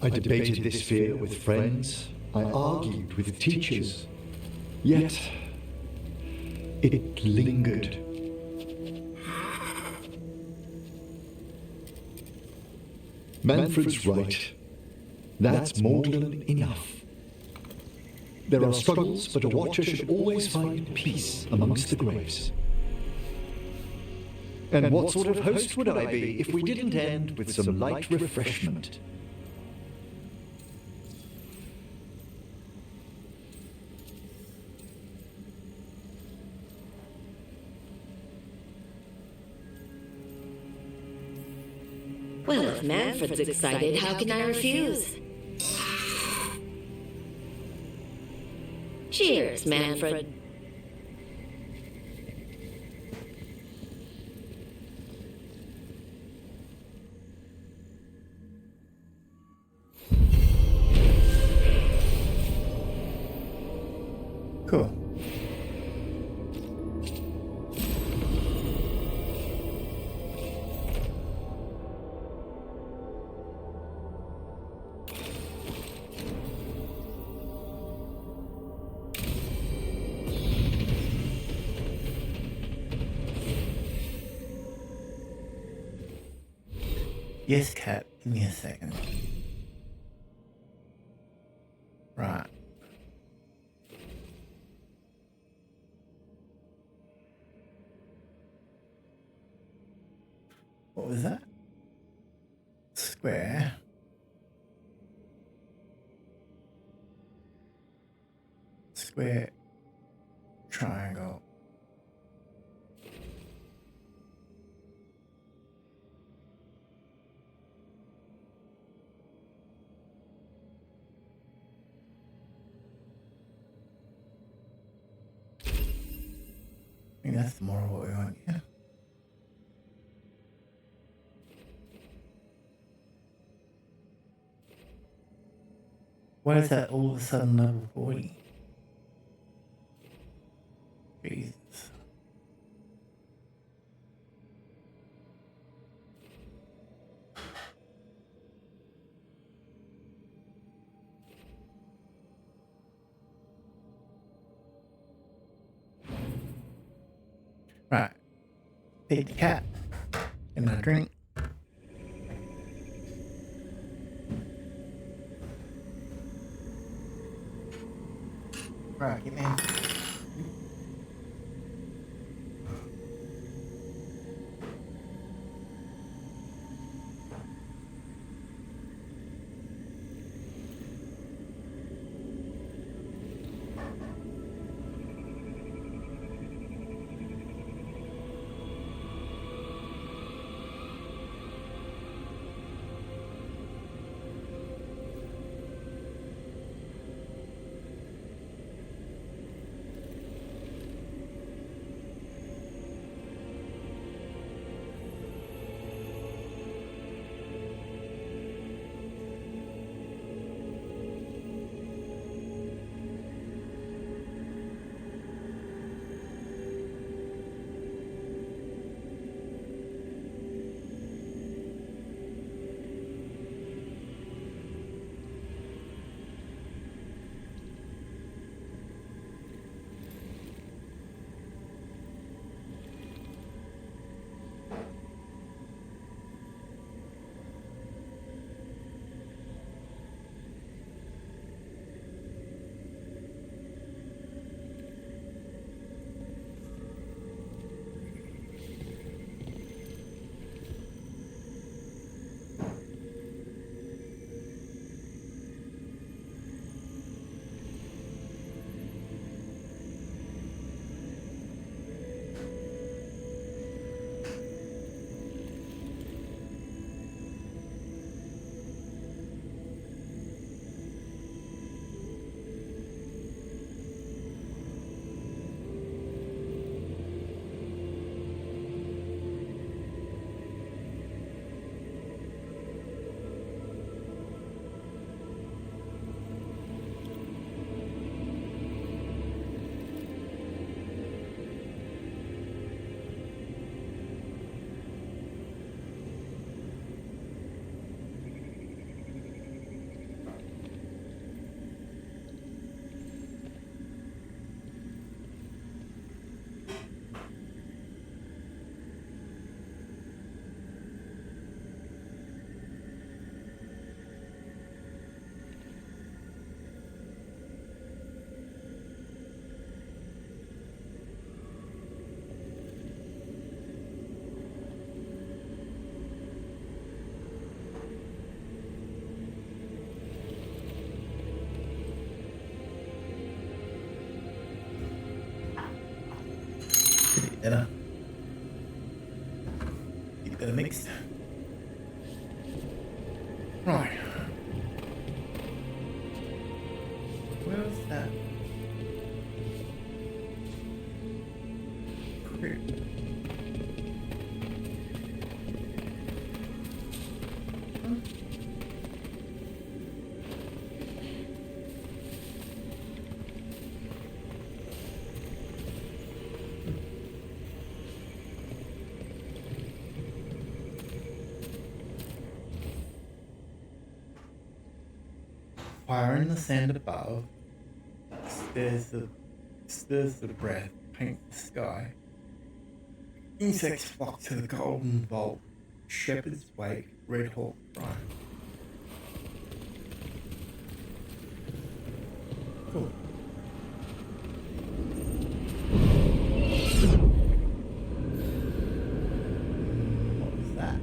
I debated this fear with friends. I argued with teachers. Yet, it lingered. Manfred's right. That's maudlin enough. There are struggles, but a watcher should always find peace amongst the graves. And what sort of host would I be if we didn't end with some light refreshment? Well, if Manfred's excited, how can I refuse? Cheers, Manfred. Cool. Yes, Cat. Give me a second. Right. What was that? Square. Square. Triangle. I think that's more of what we want, yeah. Why is that all of a sudden level 40? Jesus. Right. Feed the cat. And a drink. Right, get in. Better. Keep that mixed. Right. Where's that? Crypt. Fire in the sand above, stirs the breath, paints the sky. Insects flock to the golden vault, shepherd's wake, red hawk fly. Cool. What was that?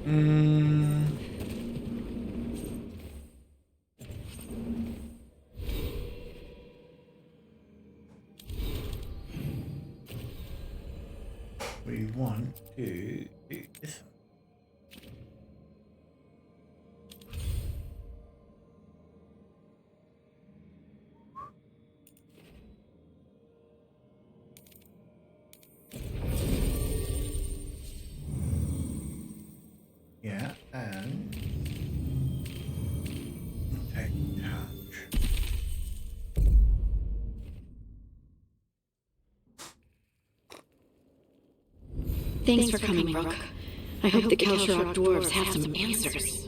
We want to do this one. Yeah, and take touch. Thanks for coming, Rook. I hope the Kalsharok dwarves have some answers.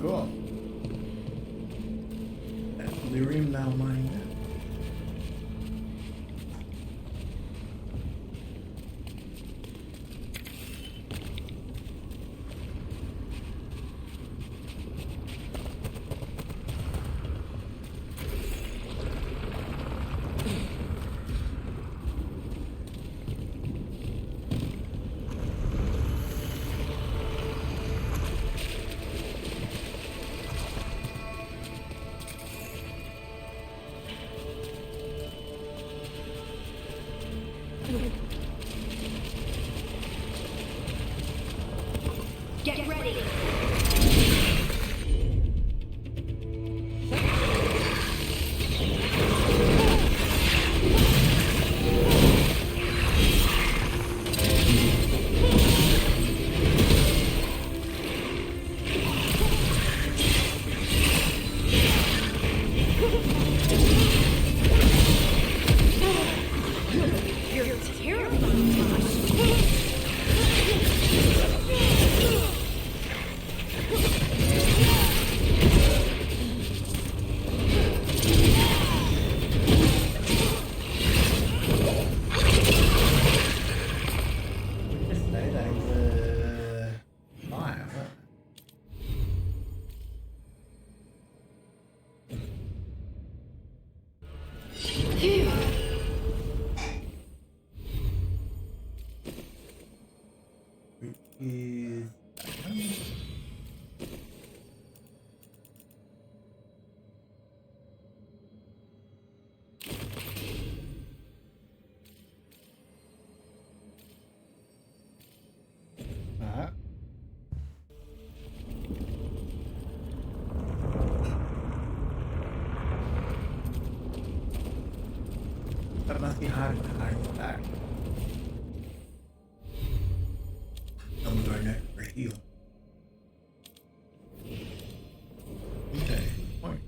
Cool. That's lyrium now mine. Get ready! You're terrifying. That must be hard to hide back. I'm going next for heal. Okay, point.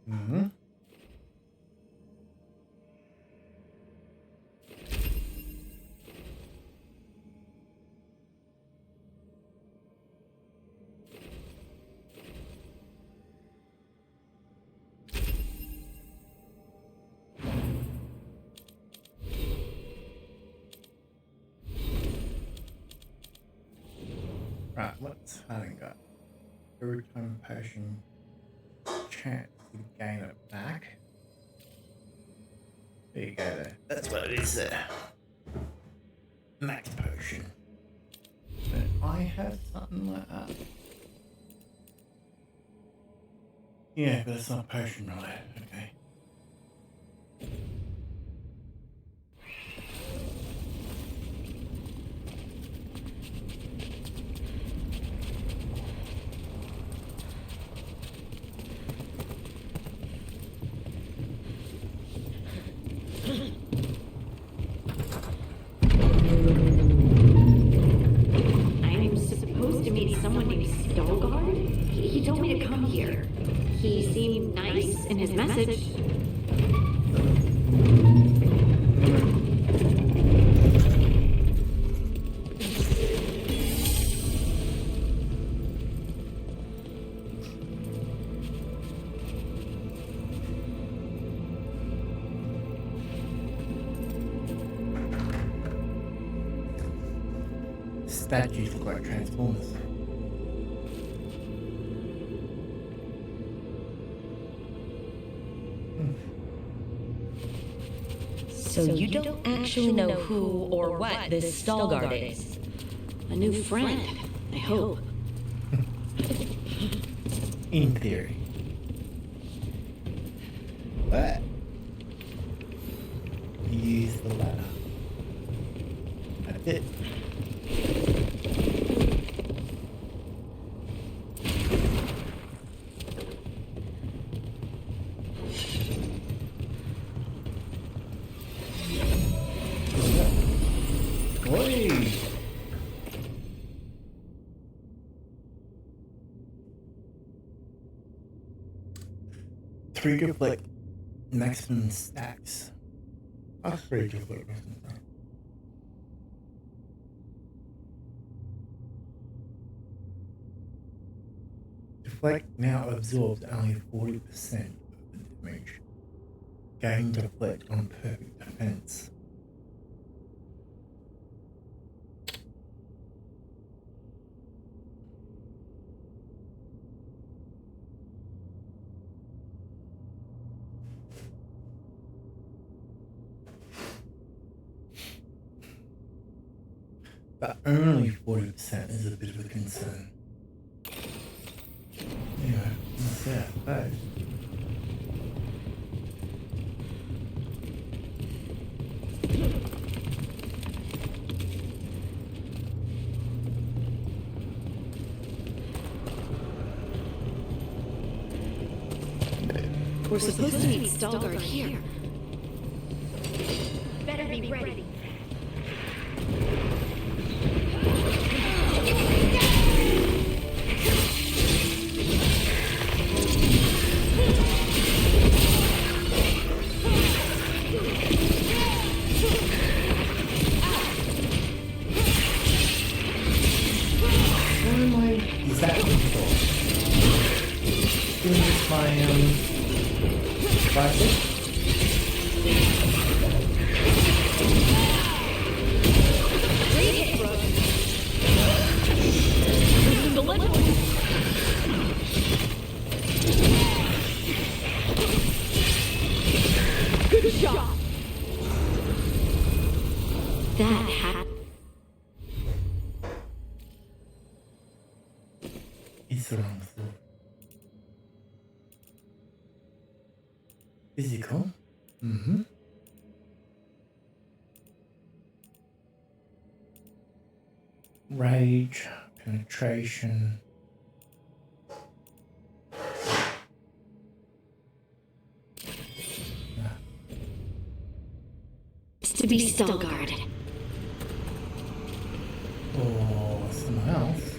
Mm-hmm. Right, what's having got? Every time potion chance to gain it back. There you go there. That's what it is there. Max potion. But I have something like that. Yeah, but it's not potion related, okay. I'm supposed to meet someone named Veilguard. He told me to come here. He seemed nice in his message. statues look like Transformers. So you don't actually know who or what this Veilguard is? A new friend, I hope. In theory. But use the ladder. That's it. Oi! Three deflect maximum stacks. That's three deflect maximum stacks. Deflect now absorbs only 40% of the damage. Gain deflect on perfect defense. But only 40% is a bit of a concern. Yeah, that's it, both. We're supposed to meet Veilguard here. Better be ready. Is that difficult? Doing this by Ps5? Good shot. That hat. It's wrong. Physical. Mm-hmm. Rage, penetration. It's to be Veilguard. Or someone else.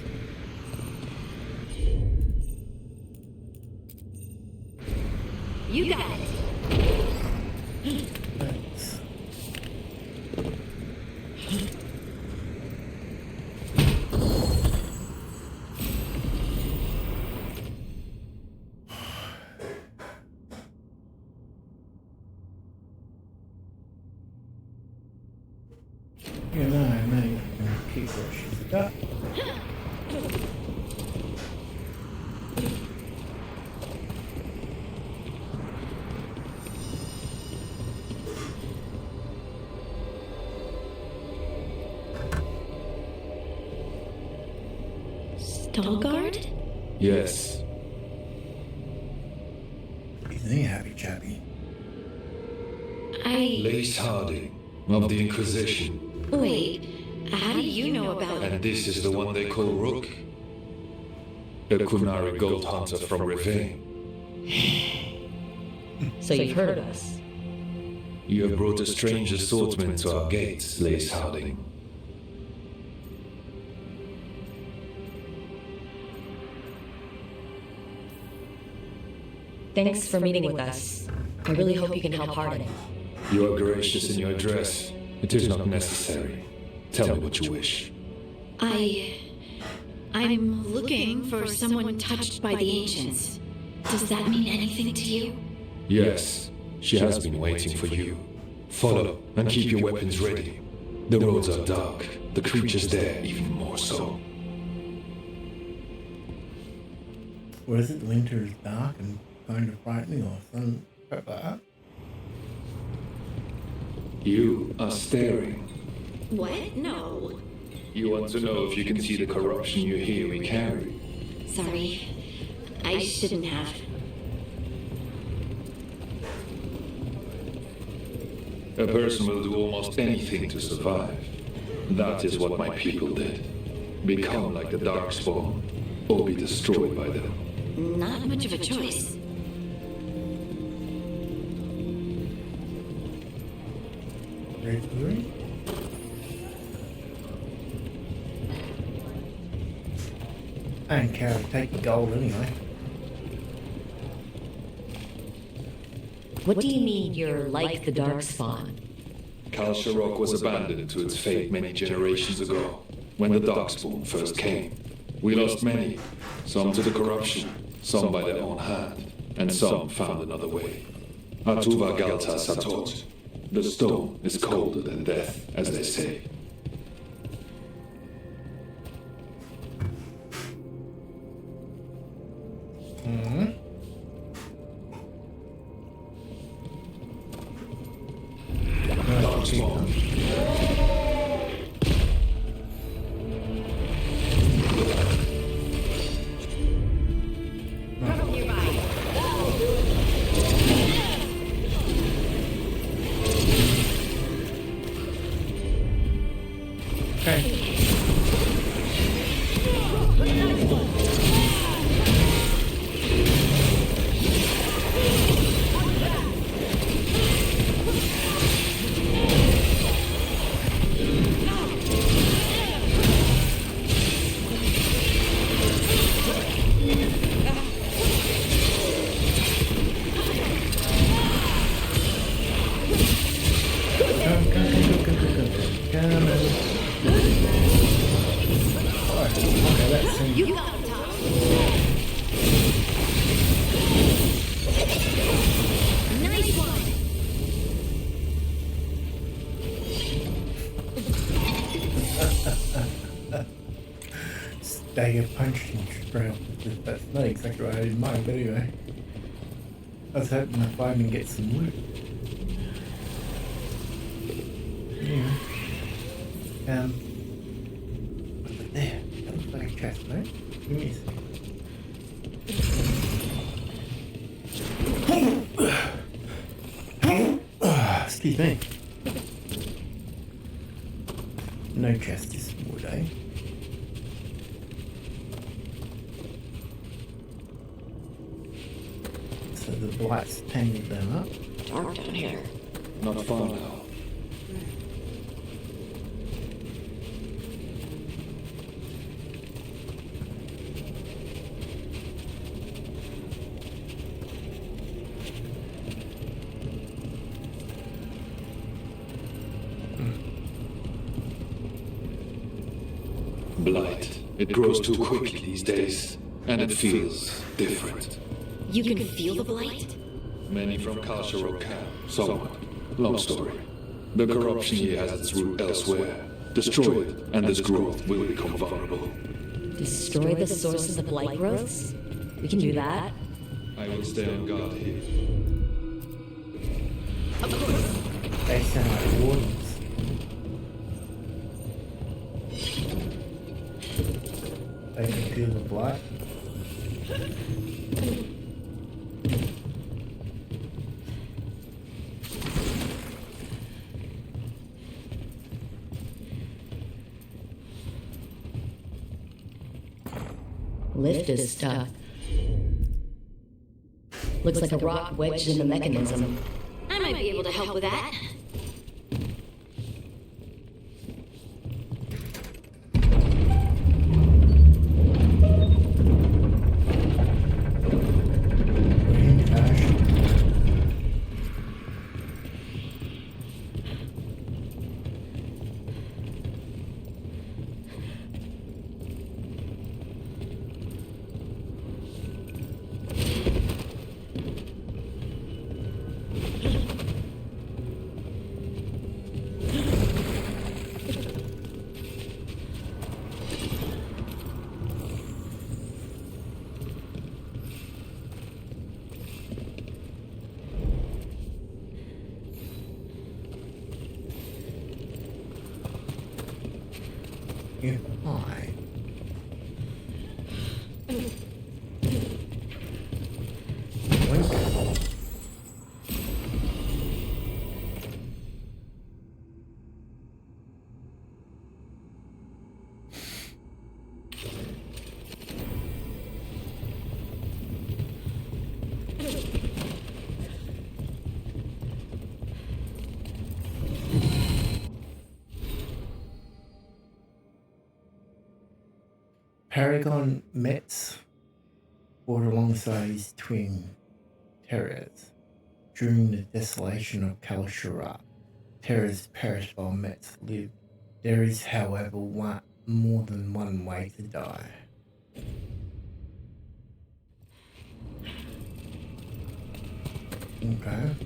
You got it. Thanks. You know, I may keep what she's got. Veilguard? Yes. Isn't he happy chappy? Lace Harding of the Inquisition. Wait, how do you know about And this is the one they call Rook? A Kunari gold hunter from Ravine. So you've heard of us? You have brought a strange assortment to our gates, Lace Harding. Thanks for meeting with us. I really hope you can help Harding. You are gracious in your address. It is not necessary. Tell me what you wish. I'm looking for someone touched by the ancients. Does that mean anything to you? Yes, she has been waiting for you. Follow and keep your weapons ready. The roads are dark, The creatures there even more so. Or is it winter is dark and kind of frightening or something like that? You are staring. What? No. You want to know if you can see the corruption you hear we carry. Sorry. I shouldn't have. A person will do almost anything to survive. That is what my people did. Become like the Darkspawn, or be destroyed by them. Not much of a choice. Great. I don't care, I'll take the gold anyway. What do you mean you're like the Darkspawn? Kal Sharok was abandoned to its fate many generations ago, when the Darkspawn first came. We lost many, some to the corruption, some by their own hand, and some found another way. Atuva Galta Satot. The stone is colder than death, as they say. Dagger punching straight off the cliff. That's not exactly what I had in mind, but anyway. I was hoping to find and get some loot. Yeah. What's it there? That looks like a chest, right? Give me a second. Excuse me. No chest is wood, eh? So the blight's tangled them up. Dark down here. Not far now. Blight. It grows too quickly these days, and it feels different. You can feel the blight? Many from Kal Sharok camp, somewhat. Long story. The corruption here has its root elsewhere. Destroy it, and this growth will become vulnerable. Destroy the source of the blight growths? We can do that. I will stay on guard here. Of course. They sound like wardens. They can feel the blight. Lift is stuck. Looks like a rock wedged in the mechanism. I might be able to help with that. Paragon Metz fought alongside his twin, Terez, during the desolation of Kalashara. Terez perished while Metz lived. There is, however, more than one way to die. Okay.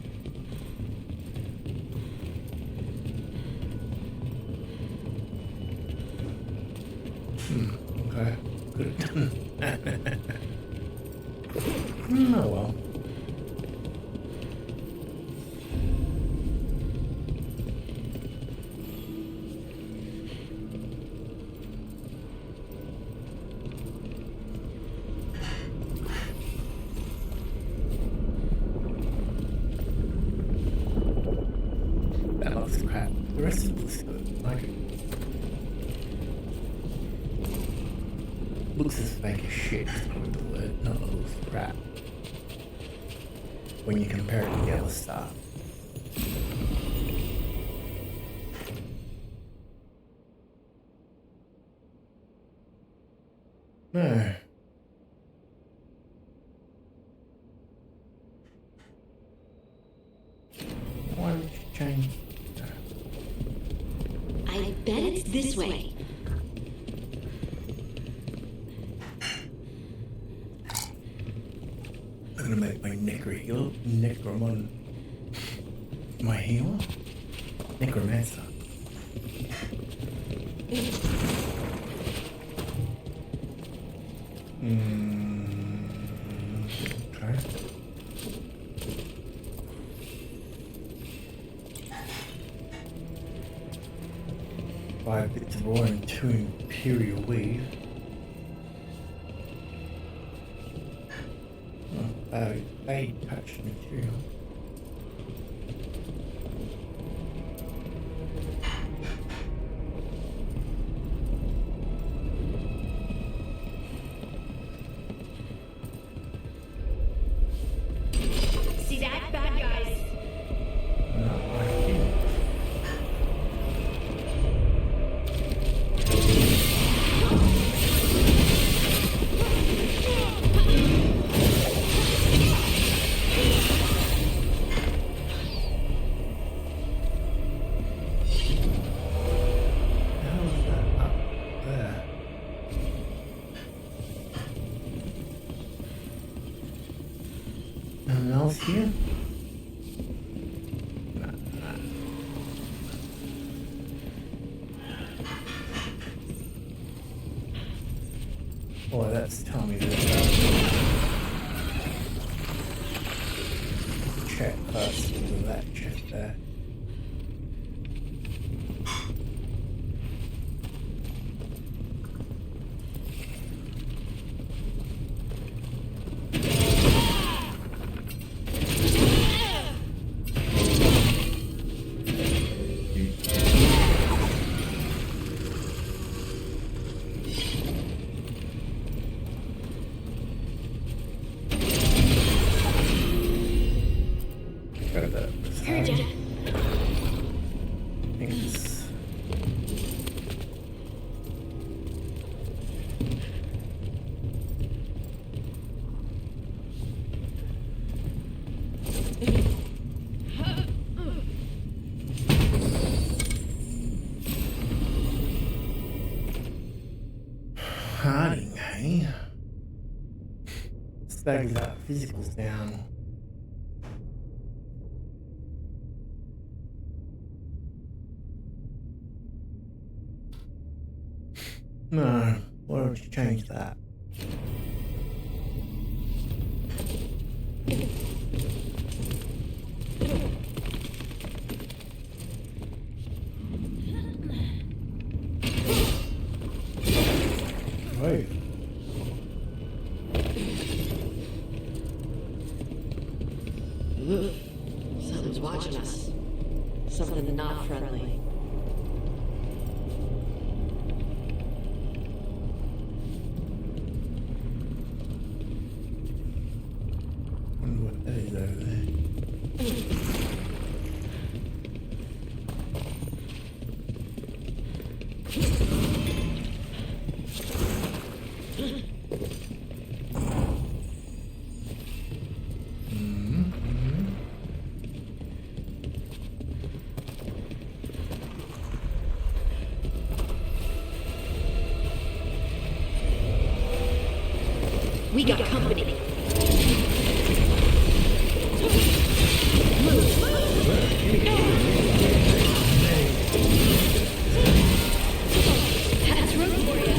Okay. Could have done that. Oh well. That looks crap. The rest of it looks good. Like it. Looks as fake as shit, is probably the word, not looks crap. When you compare it to the other stuff. No. Why would you change? I bet it's this way. I'm gonna make my Necromon my healer? Necromancer. Okay. Five bits of ore and 2 Imperial weave. They touched material. See that, bad guys? No, I didn't. Anything else here? Boy, that's telling me that. Check first with that check there. Harding, hey? Staggers up, physicals down. No, why don't you change that? Right. Something's watching us. Something not friendly. Wonder what that is over there. We got company. That's room for you.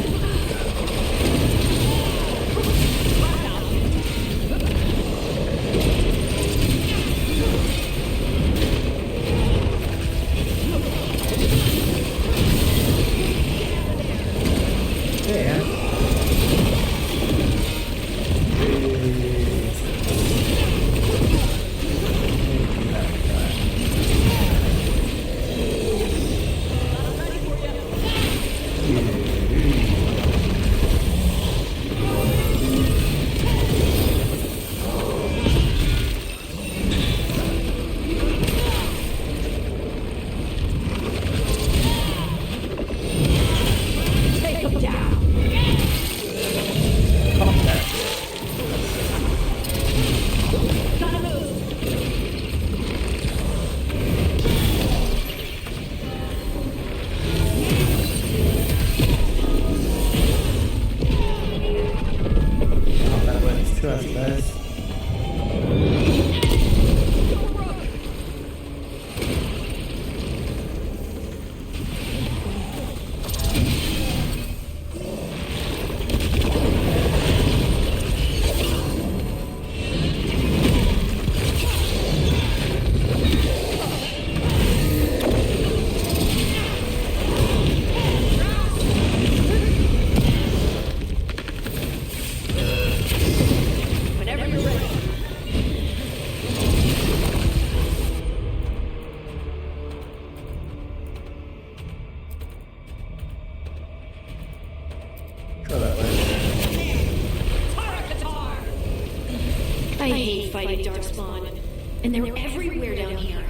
I hate fighting Darkspawn, and they're everywhere down here.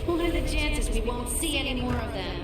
What are the chances we won't see any more of them?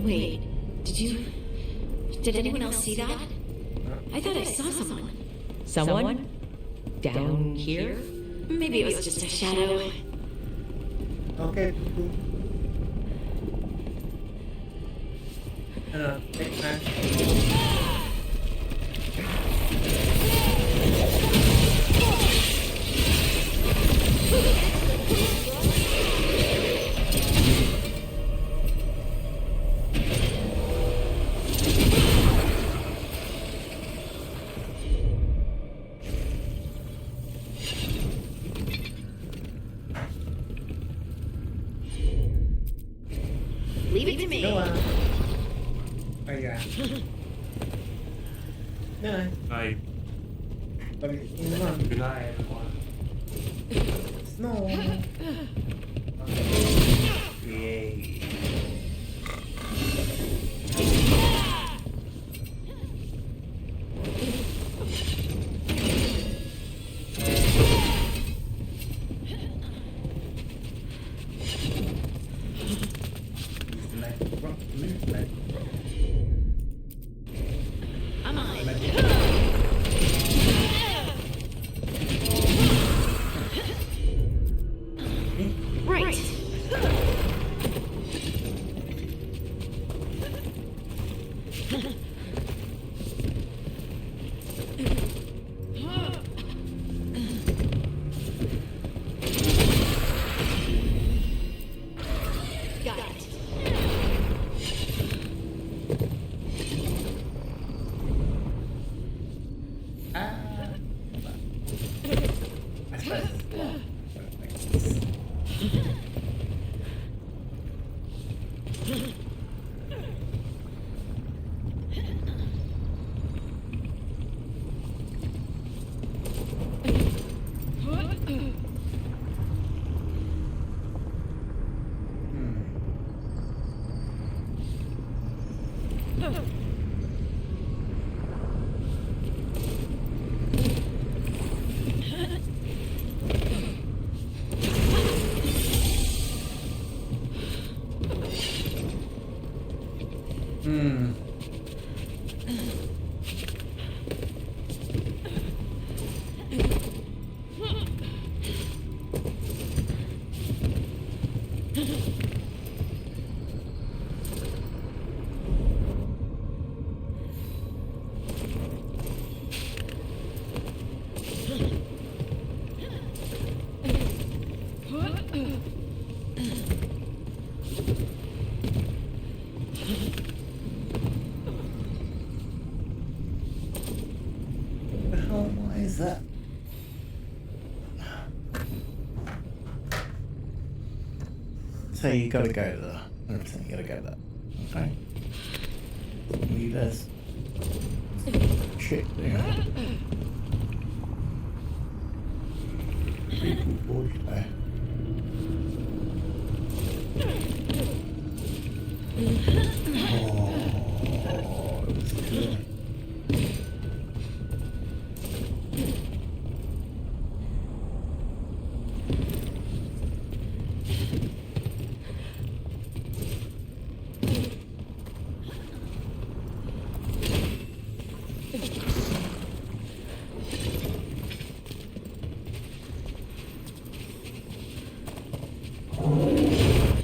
Wait, did anyone else see that? I thought I saw someone. Someone? Down here? Maybe it was just a shadow. Okay. Next time. Leave it to me. Go on. Oh yeah. No. Good night, everyone. Snow. Yay. Right. Got it. Why is that? So you gotta go there. 100% you gotta go there. Okay. Leave this. Shit there. People board there. Oh, it was good.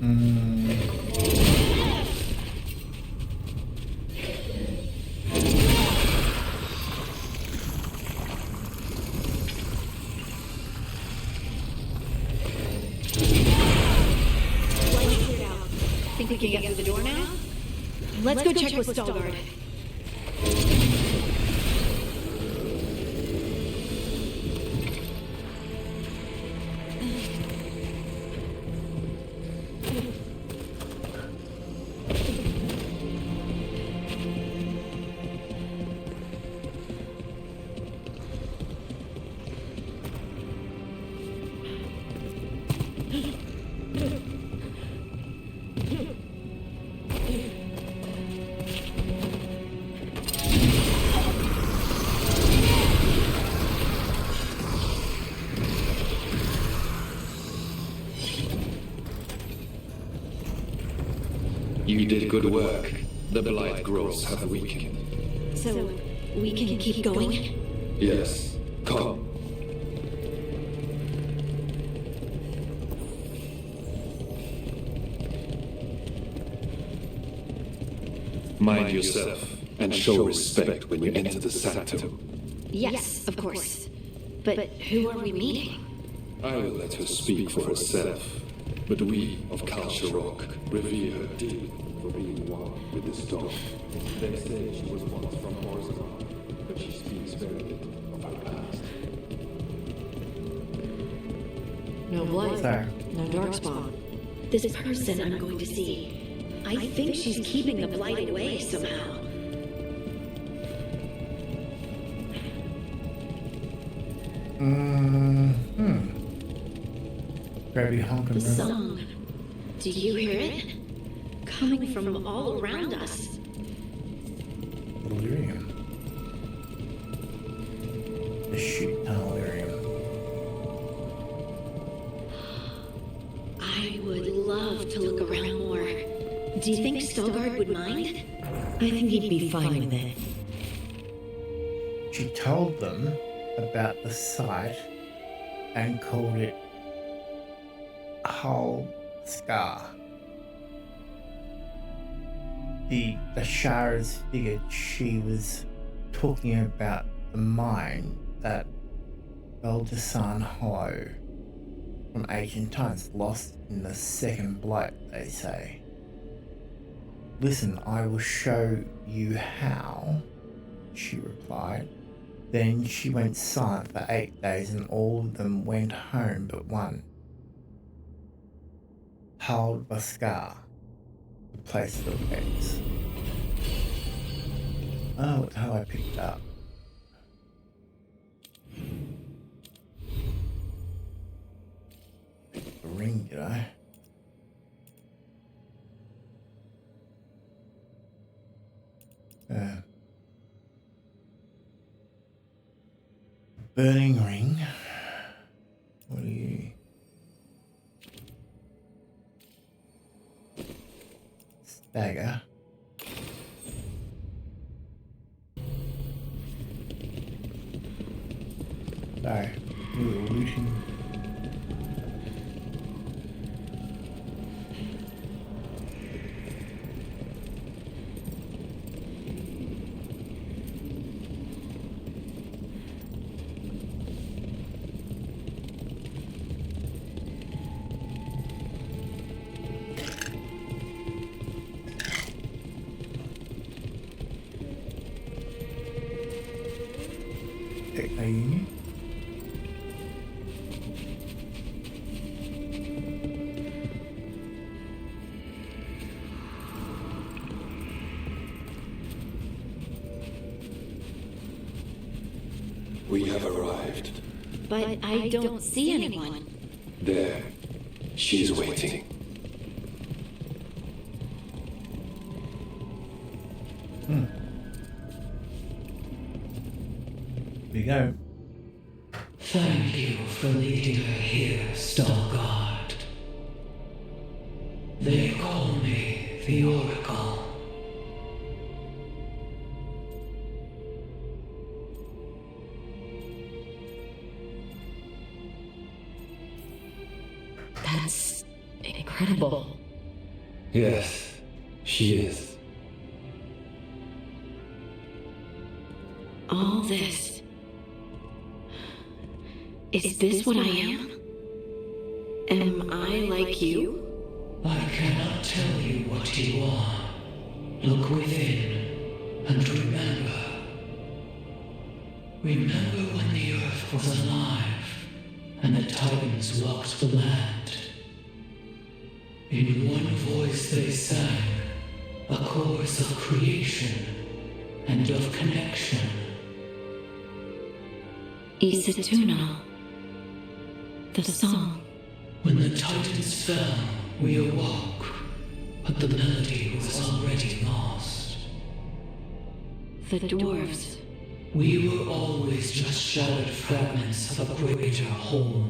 Think we can get through the door now? Let's go check with Veilguard. You did good work. The blight growths have weakened. So, we can keep going? Yes. Come. Mind yourself, and show respect when you enter the sanctum. Yes, of course. But who are we meeting? I will let her speak for herself, but we of Kalsharok revere her deeply for being one with this dog. They say she was once from Orzamar, but she speaks very little of her past. No blight. Sorry. No darkspawn. This person I'm going to see. I think she's keeping the blight away somehow. Very honking. The song. Do you hear it? Coming from all around us. Delirium. The shit ton of delirium. I would love to look around more. Do you think Veilguard would mind? I think he'd be fine with it. She told them about the site and called it Hull Scar. The Sharas figured she was talking about the mine that Beldasan Hollow from ancient times, lost in the second blight, they say. Listen, I will show you how, she replied. Then she went silent for 8 days and all of them went home but one. Hull Baskar, the place of eggs. Oh, what the hell I picked up? Picked the ring, did I? Burning ring. What are you? Stagger. Sorry, we were looting. We have arrived. But I don't see anyone. There. She's waiting. Here we go. Thank you for leading her here, Veilguard. They call me the Oracle. That's incredible. Yes, she is. All this. Is this what I am? Am I like you? I cannot tell you what you are. Look within and remember. Remember when the earth was alive and the Titans walked the land. In one voice they sang a chorus of creation and of connection. Isatuno. The song. When the Titans fell, we awoke, but the melody was already lost. The dwarves. We were always just shattered fragments of a greater whole.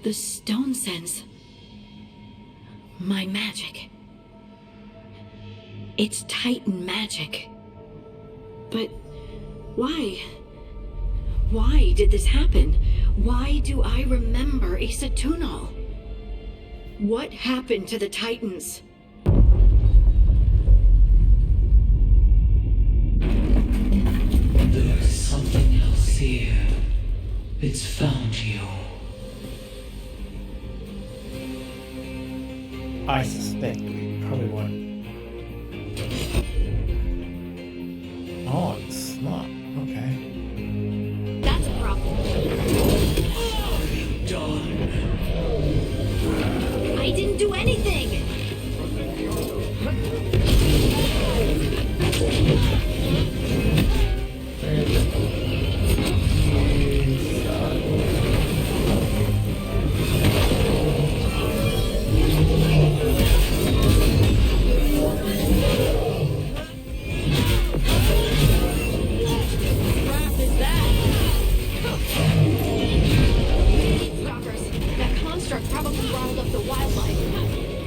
The stone sense. My magic. It's Titan magic. But why? Why did this happen? Why do I remember Isatuno? What happened to the Titans? There is something else here. It's found you. I suspect we probably won't. Oh, it's smart. Okay. That's a problem. I didn't do anything!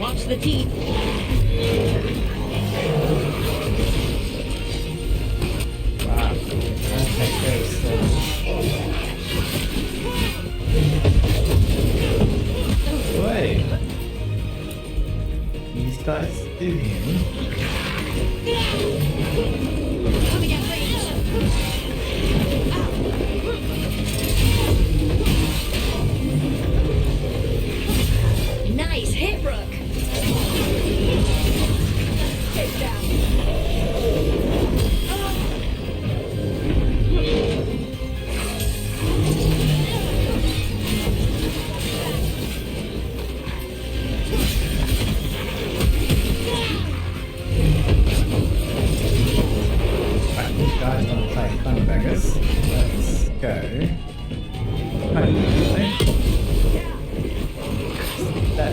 Watch the teeth. Wow. Okay, great. Wait. These guys do him. Coming at range. Nice hit, Rook. Take down. Right, these guys don't play Thunderbeggars. Let's go. That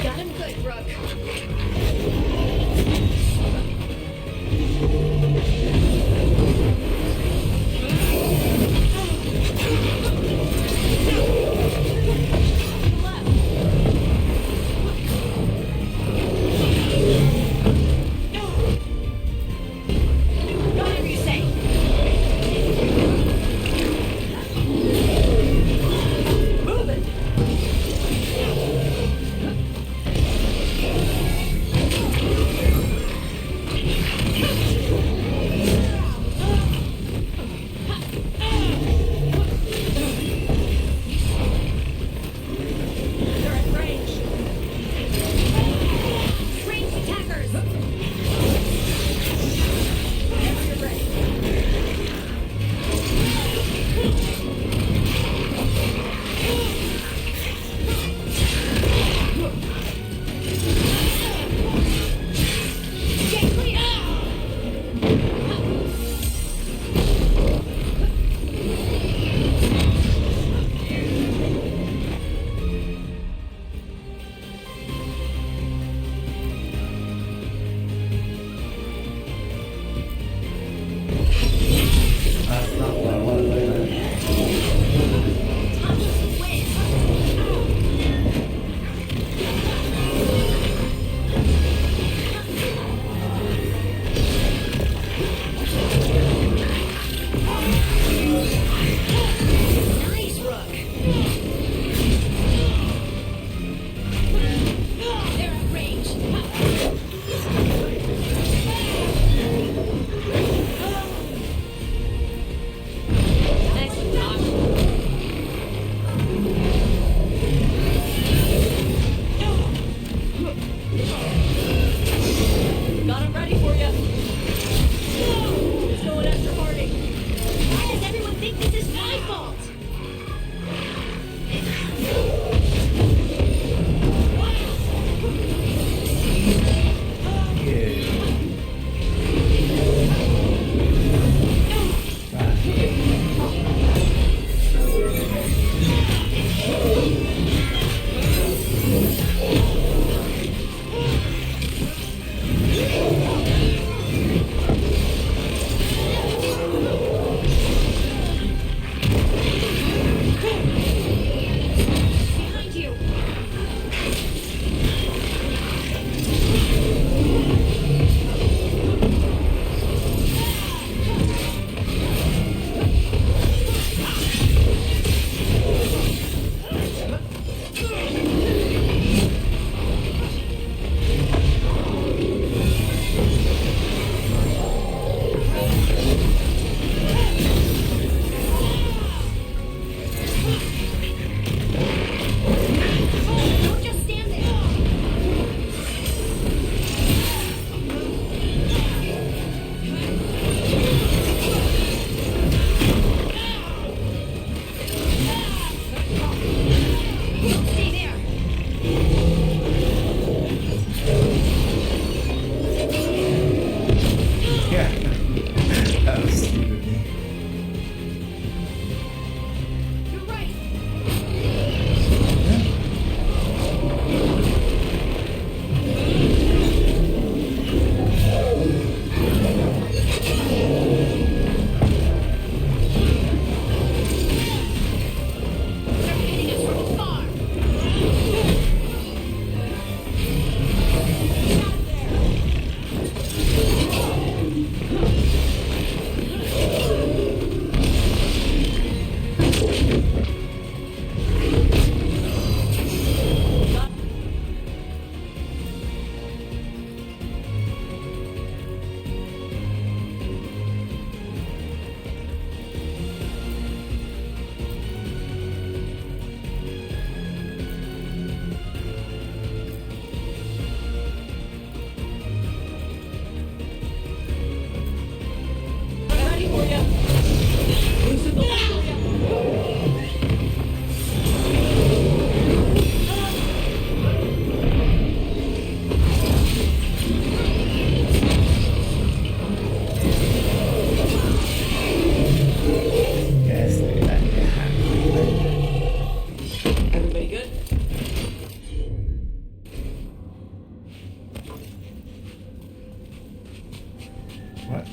Got him good, Rook.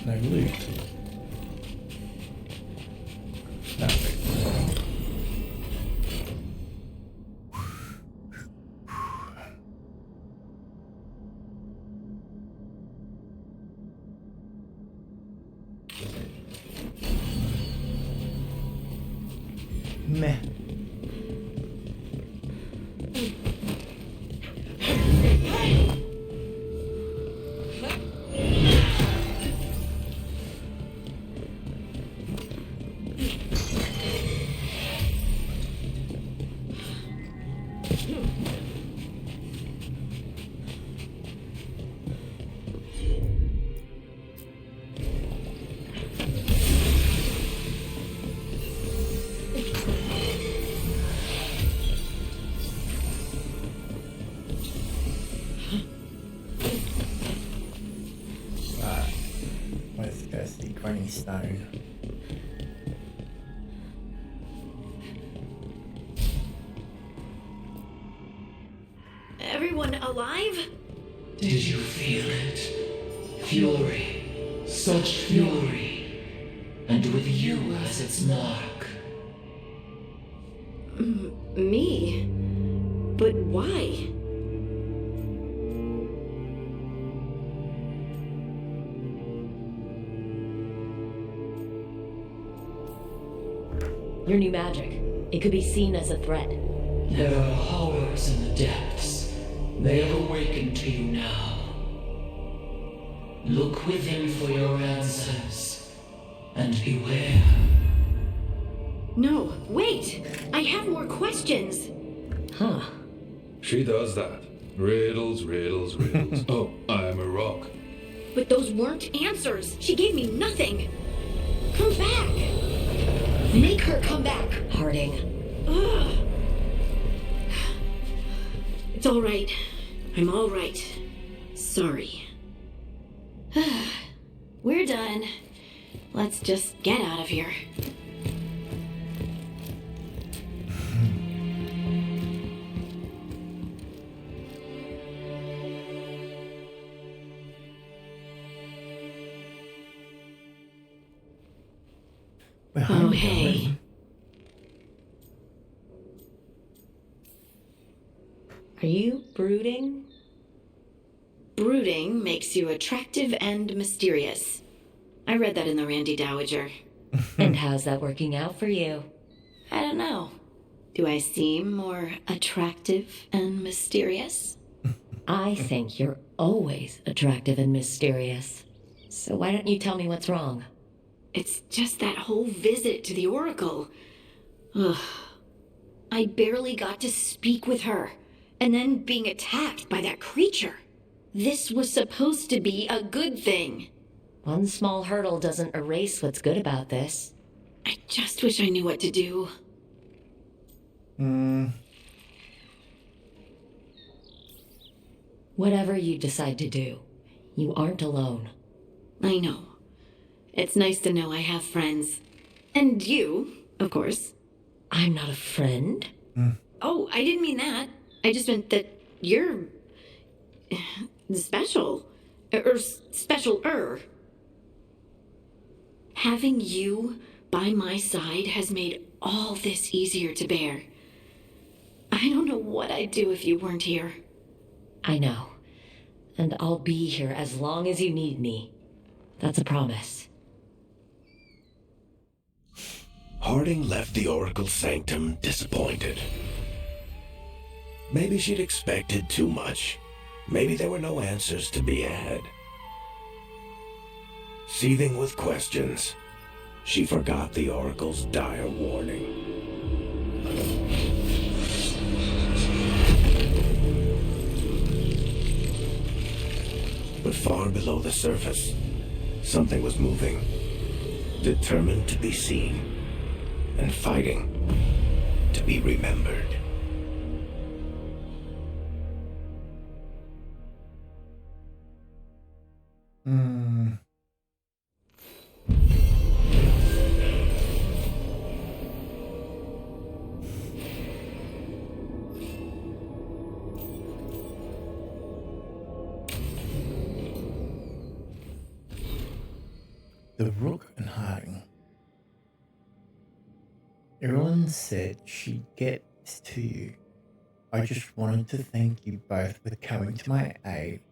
No loot. No. Meh. Let's go see Granny Stone. Everyone alive? Did you feel it? Fury. Such fury. And with you as its mark. Me? But why? Your new magic. It could be seen as a threat. There are horrors in the depths. They have awakened to you now. Look within for your answers. And beware. No, wait! I have more questions! Huh. She does that. Riddles, riddles, riddles. Oh, I am a rock. But those weren't answers! She gave me nothing! Come back! Make her come back! Harding. Ugh. It's all right. I'm all right. Sorry. We're done. Let's just get out of here. Oh, hey. Are you brooding? Brooding makes you attractive and mysterious. I read that in the Randy Dowager. And how's that working out for you? I don't know. Do I seem more attractive and mysterious? I think you're always attractive and mysterious. So why don't you tell me what's wrong? It's just that whole visit to the Oracle. Ugh. I barely got to speak with her, and then being attacked by that creature. This was supposed to be a good thing. One small hurdle doesn't erase what's good about this. I just wish I knew what to do. Whatever you decide to do, you aren't alone. I know. It's nice to know I have friends. And you, of course. I'm not a friend. Oh, I didn't mean that. I just meant that you're... special. Or special-er. Having you by my side has made all this easier to bear. I don't know what I'd do if you weren't here. I know. And I'll be here as long as you need me. That's a promise. Harding left the Oracle Sanctum disappointed. Maybe she'd expected too much. Maybe there were no answers to be had. Seething with questions, she forgot the Oracle's dire warning. But far below the surface, something was moving, determined to be seen, and fighting to be remembered. The Rook and Harding. Everyone said she'd get this to you. I just wanted to thank you both for coming to my aid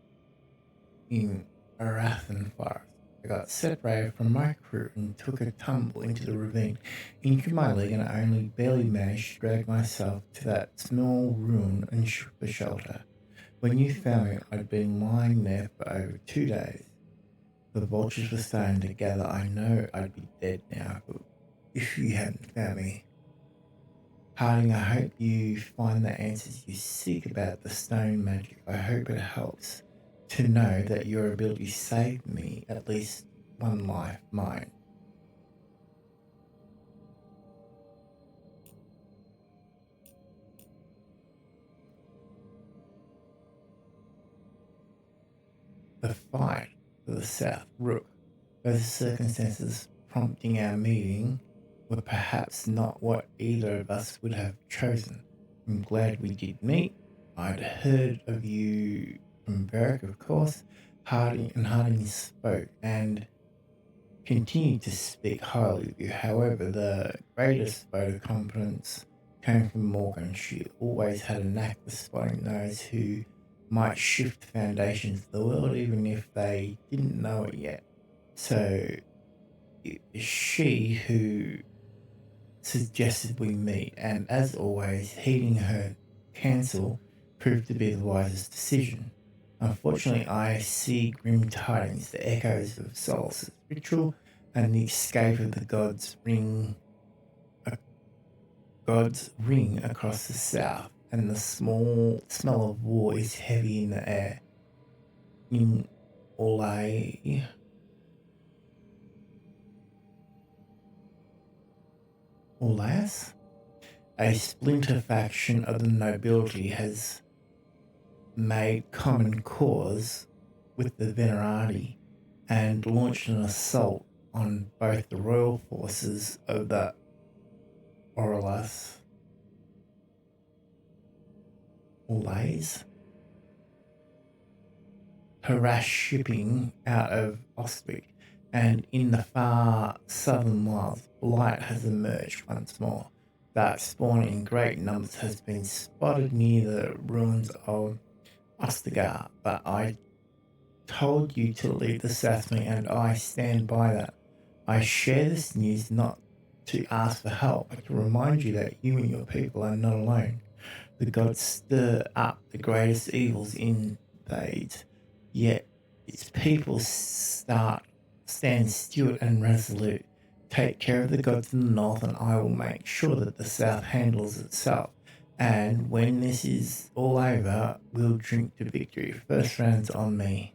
in Arathan Forest. I got separated from my crew and took a tumble into the ravine, injured my leg, and I only barely managed to drag myself to that small ruin and shook for shelter. When you found me, I'd been lying there for over 2 days. The vultures were starting to gather. I know I'd be dead now, but if you hadn't found me. Harding, I hope you find the answers you seek about the stone magic. I hope it helps to know that your ability saved me at least one life, mine. The fight for the South Rook, those circumstances prompting our meeting, were perhaps not what either of us would have chosen. I'm glad we did meet. I'd heard of you from Varric, of course. Harding spoke and continued to speak highly of you. However, the greatest vote of confidence came from Morgan. She always had a knack for spotting those who might shift the foundations of the world, even if they didn't know it yet. So it was she who suggested we meet, and as always, heeding her counsel proved to be the wisest decision. Unfortunately, I see grim tidings, the echoes of Solace's ritual, and the escape of the God's ring across the south, and the small smell of war is heavy in the air. In Orlaeus, a splinter faction of the nobility has made common cause with the Venerati and launched an assault on both the royal forces of the Orlaeus, harass shipping out of Ostwick, and in the far southern wilds, blight has emerged once more. Dark spawn in great numbers has been spotted near the ruins of Ostagar, but I told you to leave the south me, and I stand by that. I share this news not to ask for help, but to remind you that you and your people are not alone. The gods stir up the greatest evils in Thades, yet its people stand still and resolute. Take care of the gods in the north, and I will make sure that the south handles itself. And when this is all over, we'll drink to victory. First round's on me.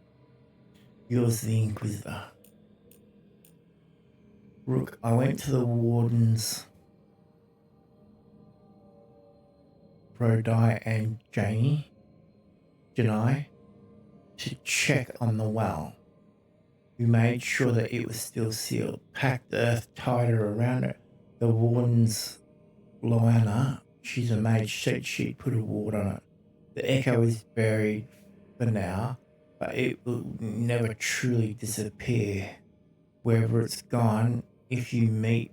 Yours, the Inquisitor. Rook, I went to the wardens, Rodai and Janai, to check on the well. We made sure that it was still sealed, packed the earth tighter around it. The warden's Loana, she's a mage, said she'd put a ward on it. The echo is buried for now, but it will never truly disappear. Wherever it's gone, if you meet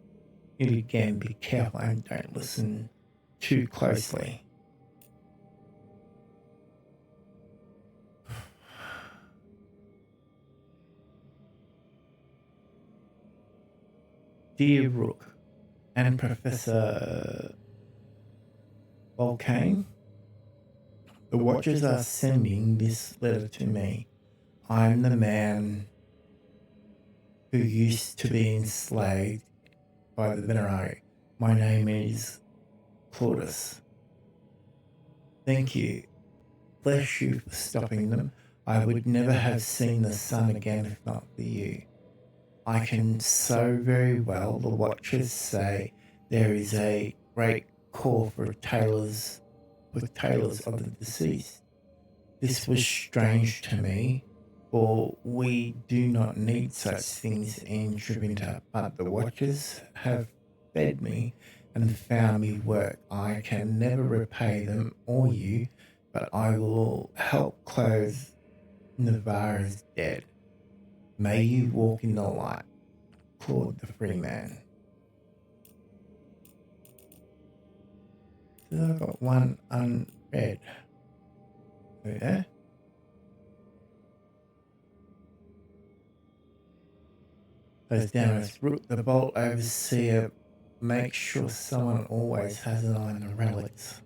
it again, be careful and don't listen too closely. Dear Rook and Professor Volcane, the Watchers are sending this letter to me. I'm the man who used to be enslaved by the Venerati. My name is Claudius. Thank you. Bless you for stopping them. I would never have seen the sun again if not for you. I can so very well, the Watchers say, there is a great call for tailors of the deceased. This was strange to me, for we do not need such things in Tribunta, but the Watchers have fed me and found me work. I can never repay them or you, but I will help clothe Navarra's dead. May you walk in the light. called the free man. So I've got one unread. Yeah. Goes down as Rook the Bolt Overseer. Make sure someone always has an eye on the relics.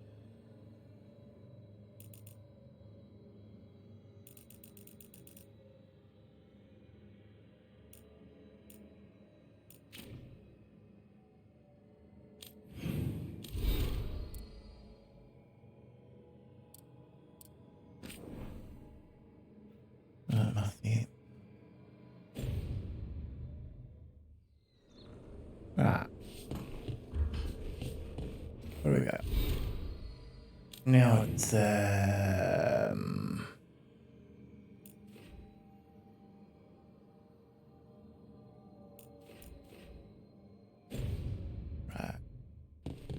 That must be it. Right. Where do we go? Now it's right.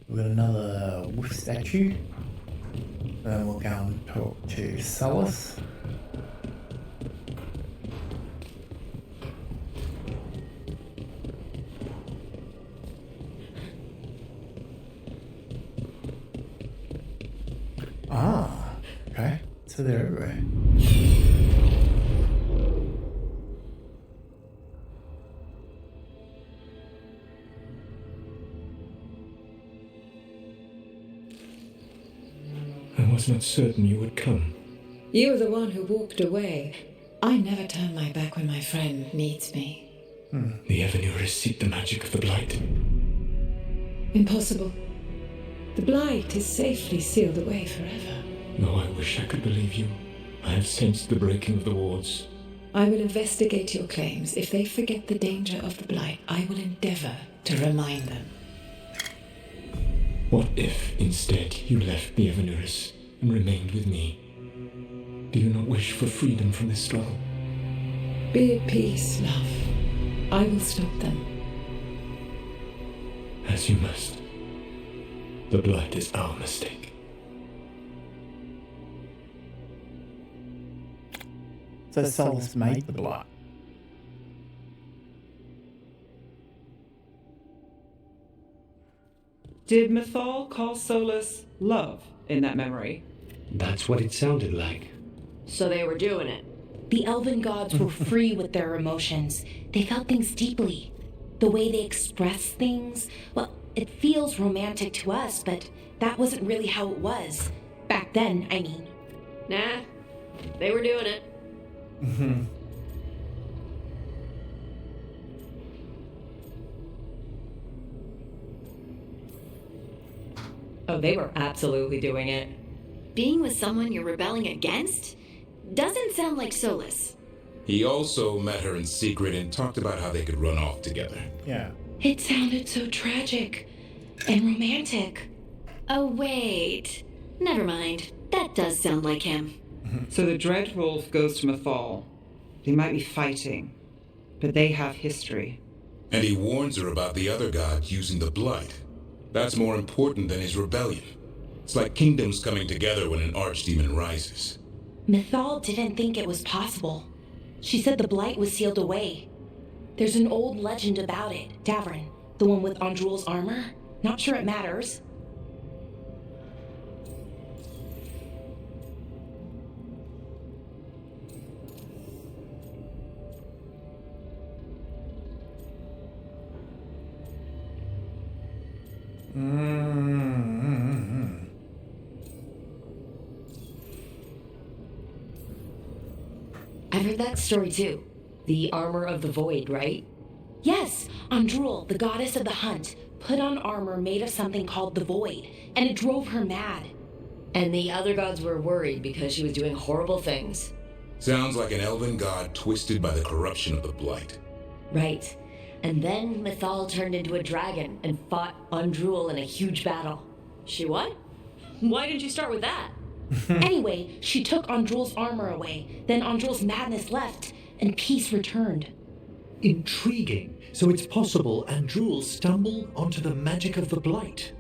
We've got another wolf statue. Then we'll go and talk to Solus. Ah, okay. So they're everywhere. I was not certain you would come. You were the one who walked away. I never turn my back when my friend needs me. The Evanurus seek the magic of the Blight. Impossible. The Blight is safely sealed away forever. Though I wish I could believe you. I have sensed the breaking of the wards. I will investigate your claims. If they forget the danger of the Blight, I will endeavor to remind them. What if, instead, you left the Evanurus and remained with me? Do you not wish for freedom from this struggle? Be at peace, love. I will stop them. As you must. The Blight is our mistake. So Solus made the Blight. Did Mythal call Solus love in that memory? That's what it sounded like. So they were doing it. The elven gods were free with their emotions. They felt things deeply. The way they expressed things, well, it feels romantic to us, but that wasn't really how it was. Back then, I mean. Nah, they were doing it. Oh, they were absolutely doing it. Being with someone you're rebelling against? Doesn't sound like Solus. He also met her in secret and talked about how they could run off together. Yeah. It sounded so tragic and romantic. Oh, wait. Never mind. That does sound like him. So the Dreadwolf goes to Mythal. They might be fighting, but they have history. And he warns her about the other god using the Blight. That's more important than his rebellion. It's like kingdoms coming together when an archdemon rises. Mythal didn't think it was possible. She said the Blight was sealed away. There's an old legend about it. Davrin, the one with Andrul's armor. Not sure it matters. I've heard that story too. The armor of the void, right? Yes, Andrul, the goddess of the hunt, put on armor made of something called the void, and it drove her mad. And the other gods were worried because she was doing horrible things. Sounds like an elven god twisted by the corruption of the Blight. Right. And then Mythal turned into a dragon and fought Andrul in a huge battle. She what? Why didn't you start with that? Anyway, she took Andrul's armor away, then Andrul's madness left, and peace returned. Intriguing. So it's possible Andrul stumbled onto the magic of the Blight.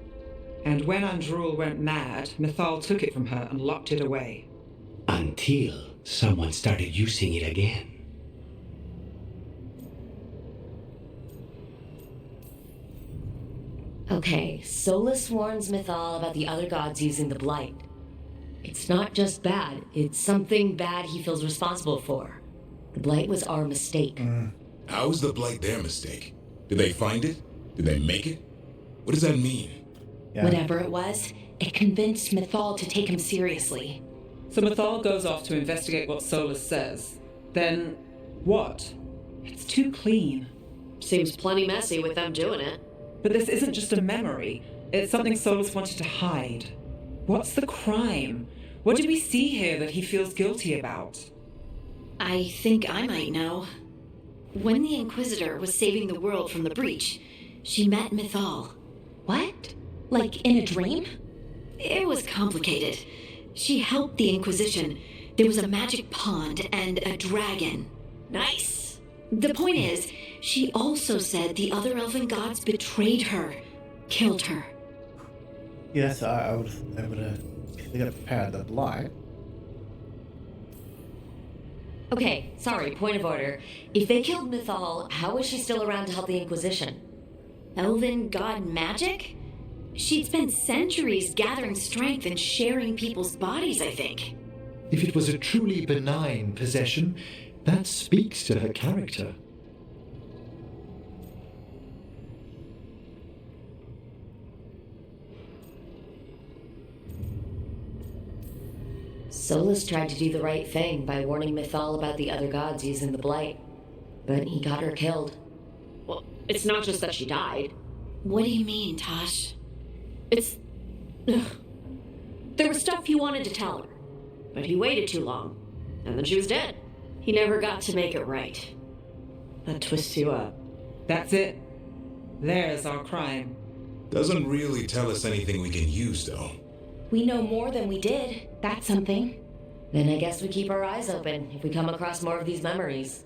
And when Andrul went mad, Mythal took it from her and locked it away. Until someone started using it again. Okay, Solus warns Mythal about the other gods using the Blight. It's not just bad, it's something bad he feels responsible for. The Blight was our mistake. How is the Blight their mistake? Did they find it? Did they make it? What does that mean? Whatever it was, it convinced Mythal to take him seriously. So Mythal goes off to investigate what Solus says. Then, what? It's too clean. Seems plenty messy with them doing it. But this isn't just a memory. It's something Solus wanted to hide. What's the crime? What did we see here that he feels guilty about? I think I might know. When the Inquisitor was saving the world from the breach, she met Mythal. What? Like in a dream? It was complicated. She helped the Inquisition. There was a magic pond and a dragon. Nice. The point is, she also said the other elven gods betrayed her, killed her. Yes, I would have prepared the Blight. Okay, sorry, point of order. If they killed Mythal, how is she still around to help the Inquisition? Elven god magic? She'd spent centuries gathering strength and sharing people's bodies, I think. If it was a truly benign possession, that speaks to her character. Solus tried to do the right thing by warning Mythal about the other gods using the Blight. But he got her killed. Well, it's not just that she died. What do you mean, Tosh? It's... Ugh. There was stuff he wanted to tell her, but he waited too long, and then she was dead. He never got to make it right. That twists you up. That's it. There's our crime. Doesn't really tell us anything we can use, though. We know more than we did. That's something. Then I guess we keep our eyes open if we come across more of these memories.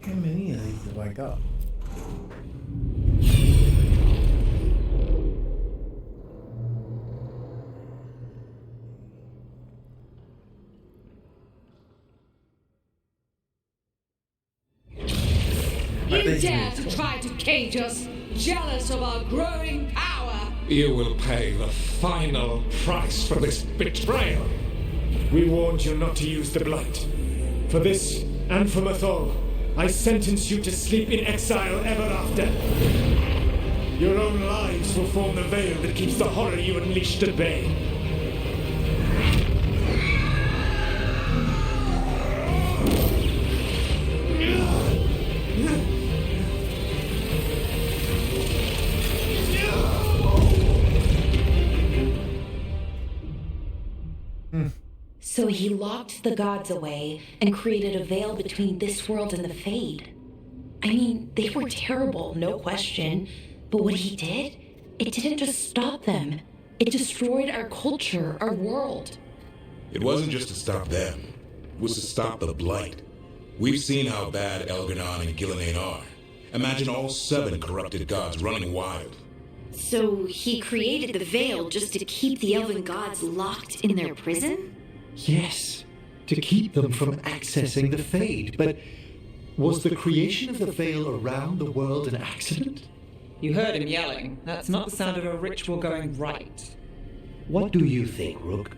How many of these have I got? You dare to try to cage us, jealous of our growing power! You will pay the final price for this betrayal. We warned you not to use the Blight. For this, and for Mythal, I sentence you to sleep in exile ever after. Your own lives will form the veil that keeps the horror you unleashed at bay. So he locked the gods away and created a veil between this world and the Fade. I mean, they were terrible, no question. But what he did, it didn't just stop them. It destroyed our culture, our world. It wasn't just to stop them. It was to stop the Blight. We've seen how bad Elgar'nan and Gillenane are. Imagine all 7 corrupted gods running wild. So he created the veil just to keep the elven gods locked in their prison? Yes, to keep them from accessing the Fade. But was the creation of the veil around the world an accident? You heard him yelling. That's not the sound of a ritual going right. What do you think, Rook?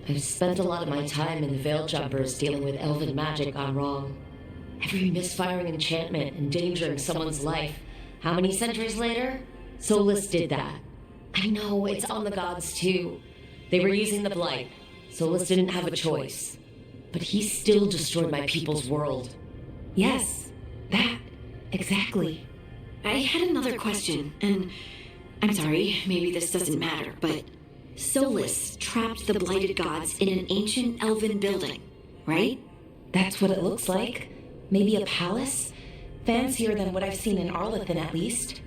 I've spent a lot of my time in the Veil Jumpers dealing with elven magic gone wrong. Every misfiring enchantment endangering someone's life. How many centuries later? Solus did that. I know, it's on the gods too. They were using the Blight. Solus didn't have a choice. But he still destroyed my people's world. Yes, that. Exactly. I had another question, and I'm sorry, maybe this doesn't matter, but Solus trapped the blighted gods in an ancient elven building, right? That's what it looks like. Maybe a palace? Fancier than what I've seen in Arlethan, at least.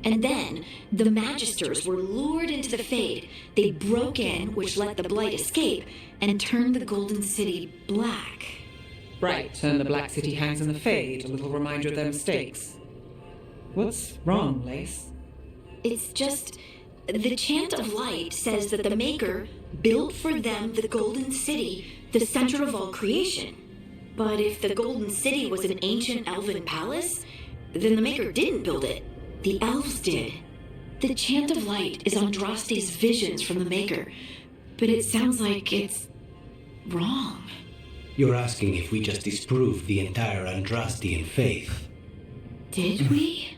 And then, the Magisters were lured into the Fade. They broke in, which let the Blight escape, and turned the Golden City black. Right, and the Black City hangs in the Fade, a little reminder of their mistakes. What's wrong, Lace? It's just... the Chant of Light says that the Maker built for them the Golden City, the center of all creation. But if the Golden City was an ancient elven palace, then the Maker didn't build it. The elves did. The Chant of Light is Andraste's visions from the Maker, but it sounds like it's wrong. You're asking if we just disproved the entire Andrastian faith. Did we?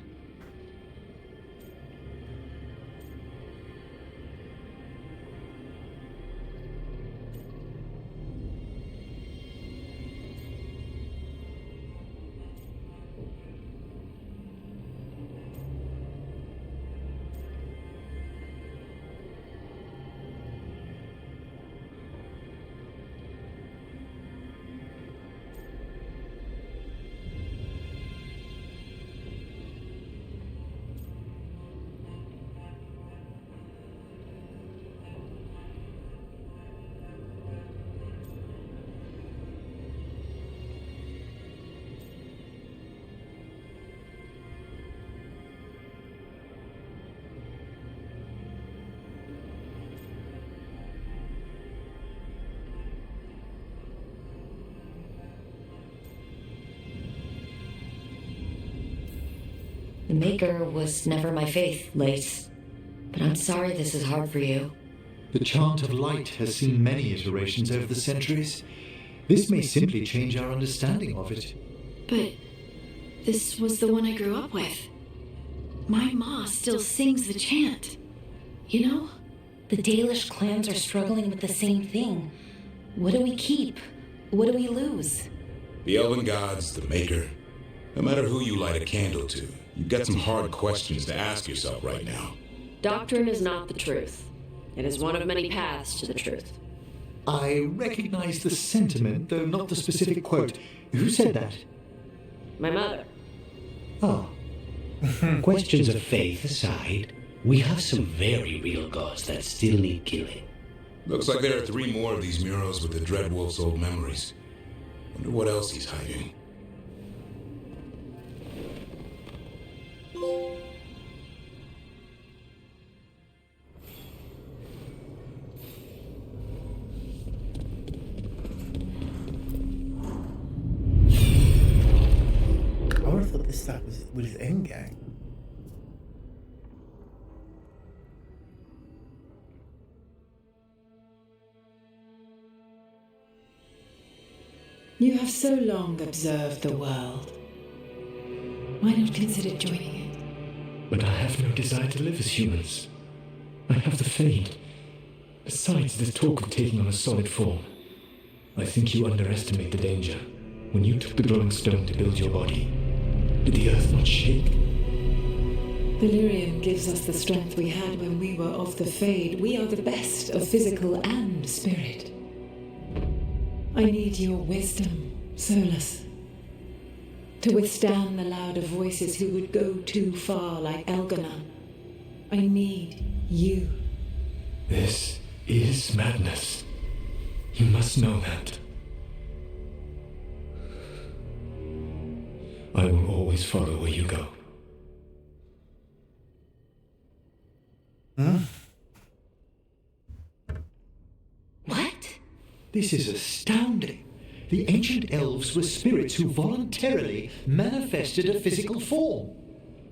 The Maker was never my faith, Lace. But I'm sorry this is hard for you. The Chant of Light has seen many iterations over the centuries. This may simply change our understanding of it. But this was the one I grew up with. My ma still sings the chant. You know? The Dalish clans are struggling with the same thing. What do we keep? What do we lose? The Elven Gods, the Maker. No matter who you light a candle to, you've got some hard questions to ask yourself right now. Doctrine is not the truth. It is one of many paths to the truth. I recognize the sentiment, though not the specific quote. Who said that? My mother. Oh. Questions of faith aside, we have some very real gods that still need killing. Looks like there are 3 more of these murals with the Dreadwolf's old memories. Wonder what else he's hiding. I would have thought this stuff was with his end gang. You have so long observed the world. Why not consider joining it? But I have no desire to live as humans. I have the Fade. Besides, there's talk of taking on a solid form. I think you underestimate the danger. When you took the glowing stone to build your body, did the earth not shake? Valyrian gives us the strength we had when we were of the Fade. We are the best of physical and spirit. I need your wisdom, Solus, to withstand the louder voices who would go too far like Elganon. I need you. This is madness. You must know that. I will always follow where you go. What? This is astounding. The ancient elves were spirits who voluntarily manifested a physical form.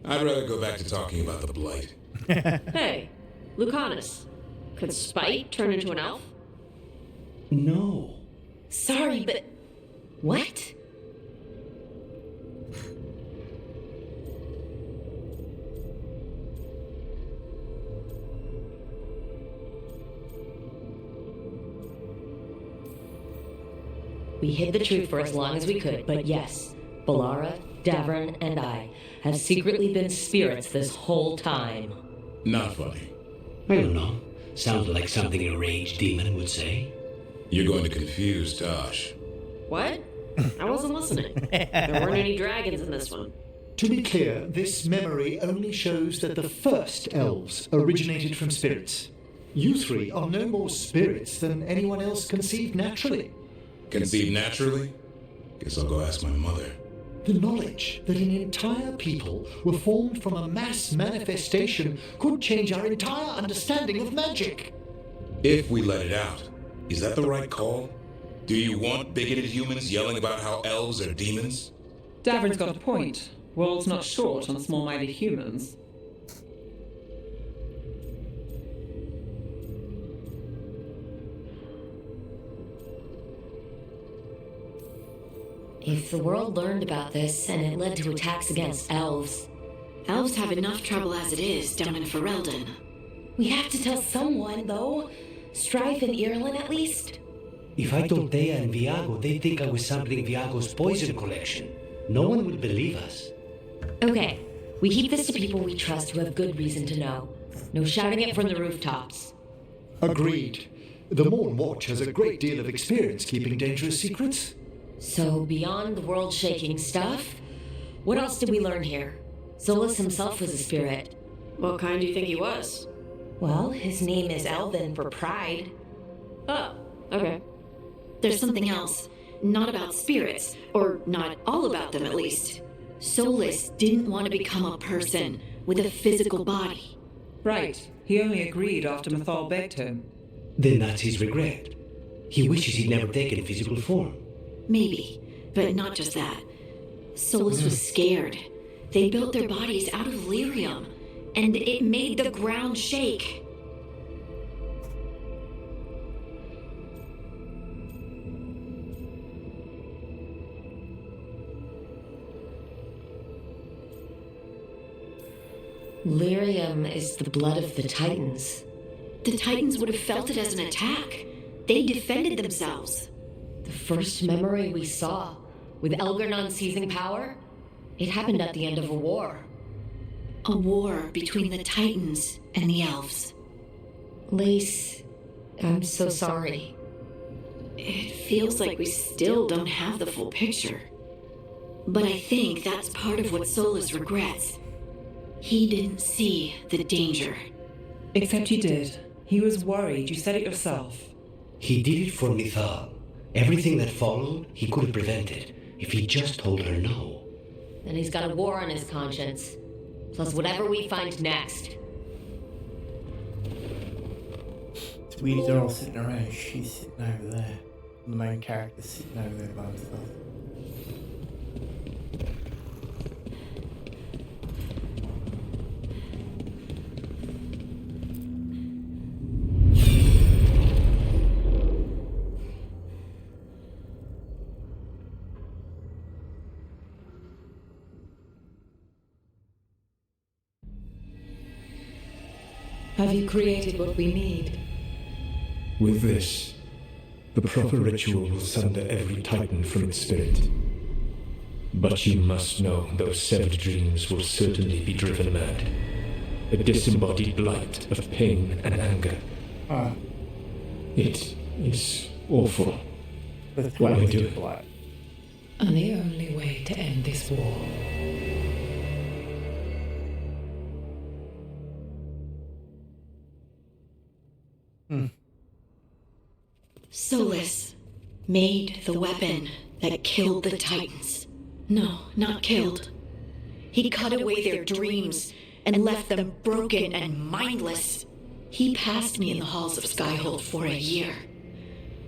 I'd rather go back to talking about the Blight. Hey, Lucanus. Could Spite turn into an elf? No. Sorry, but... What? We hid the truth for as long as we could, but yes, Balara, Davern, and I have secretly been spirits this whole time. Not funny. I don't know. Sounds like something a rage demon would say. You're going to confuse Tosh. What? I wasn't listening. There weren't any dragons in this one. To be clear, this memory only shows that the first elves originated from spirits. You three are no more spirits than anyone else conceived naturally. Conceived naturally? Guess I'll go ask my mother. The knowledge that an entire people were formed from a mass manifestation could change our entire understanding of magic. If we let it out, is that the right call? Do you want bigoted humans yelling about how elves are demons? Davrin's got a point. World's not short on small-minded humans. If the world learned about this and it led to attacks against elves... Elves have enough trouble as it is down in Ferelden. We have to tell someone, though. Strife and Irlin, at least. If I told Thea and Viago, they'd think I was sampling Viago's poison collection. No one would believe us. Okay, we keep this to people we trust who have good reason to know. No shouting it from the rooftops. Agreed. The Morn Watch has a great deal of experience keeping dangerous secrets. So, beyond the world-shaking stuff, what else did we learn here? Solus himself was a spirit. What kind do you think he was? Well, his name is Elven for pride. Oh, okay. There's something else. Not about spirits, or not all about them at least. Solus didn't want to become a person with a physical body. Right. He only agreed after Mathal begged him. Then that's his regret. He wishes he'd never taken physical form. Maybe, but not just that. Solus was scared. They built their bodies out of lyrium, and it made the ground shake. Lyrium is the blood of the Titans. The Titans would have felt it as an attack. They defended themselves. The first memory we saw, with Elgarnon seizing power, it happened at the end of a war. A war between the Titans and the elves. Lace, I'm so sorry. It feels like we still don't have the full picture. But I think that's part of what Solus regrets. He didn't see the danger. Except you did. He was worried. You said it yourself. He did it for Mithal. Everything that followed, he could have prevented if he just told her no. And he's got a war on his conscience. Plus whatever we find next. Sweeties are all sitting around. She's sitting over there. The main character's sitting over there by himself. Have you created what we need? With this, the proper ritual will sunder every titan from its spirit. But you must know those severed dreams will certainly be driven mad. A disembodied blight of pain and anger. It is awful. What I do. And the only way to end this war. Solus made the weapon that killed the Titans. No, not killed. He cut away their dreams and left them broken and mindless. He passed me in the halls of Skyhold for a year.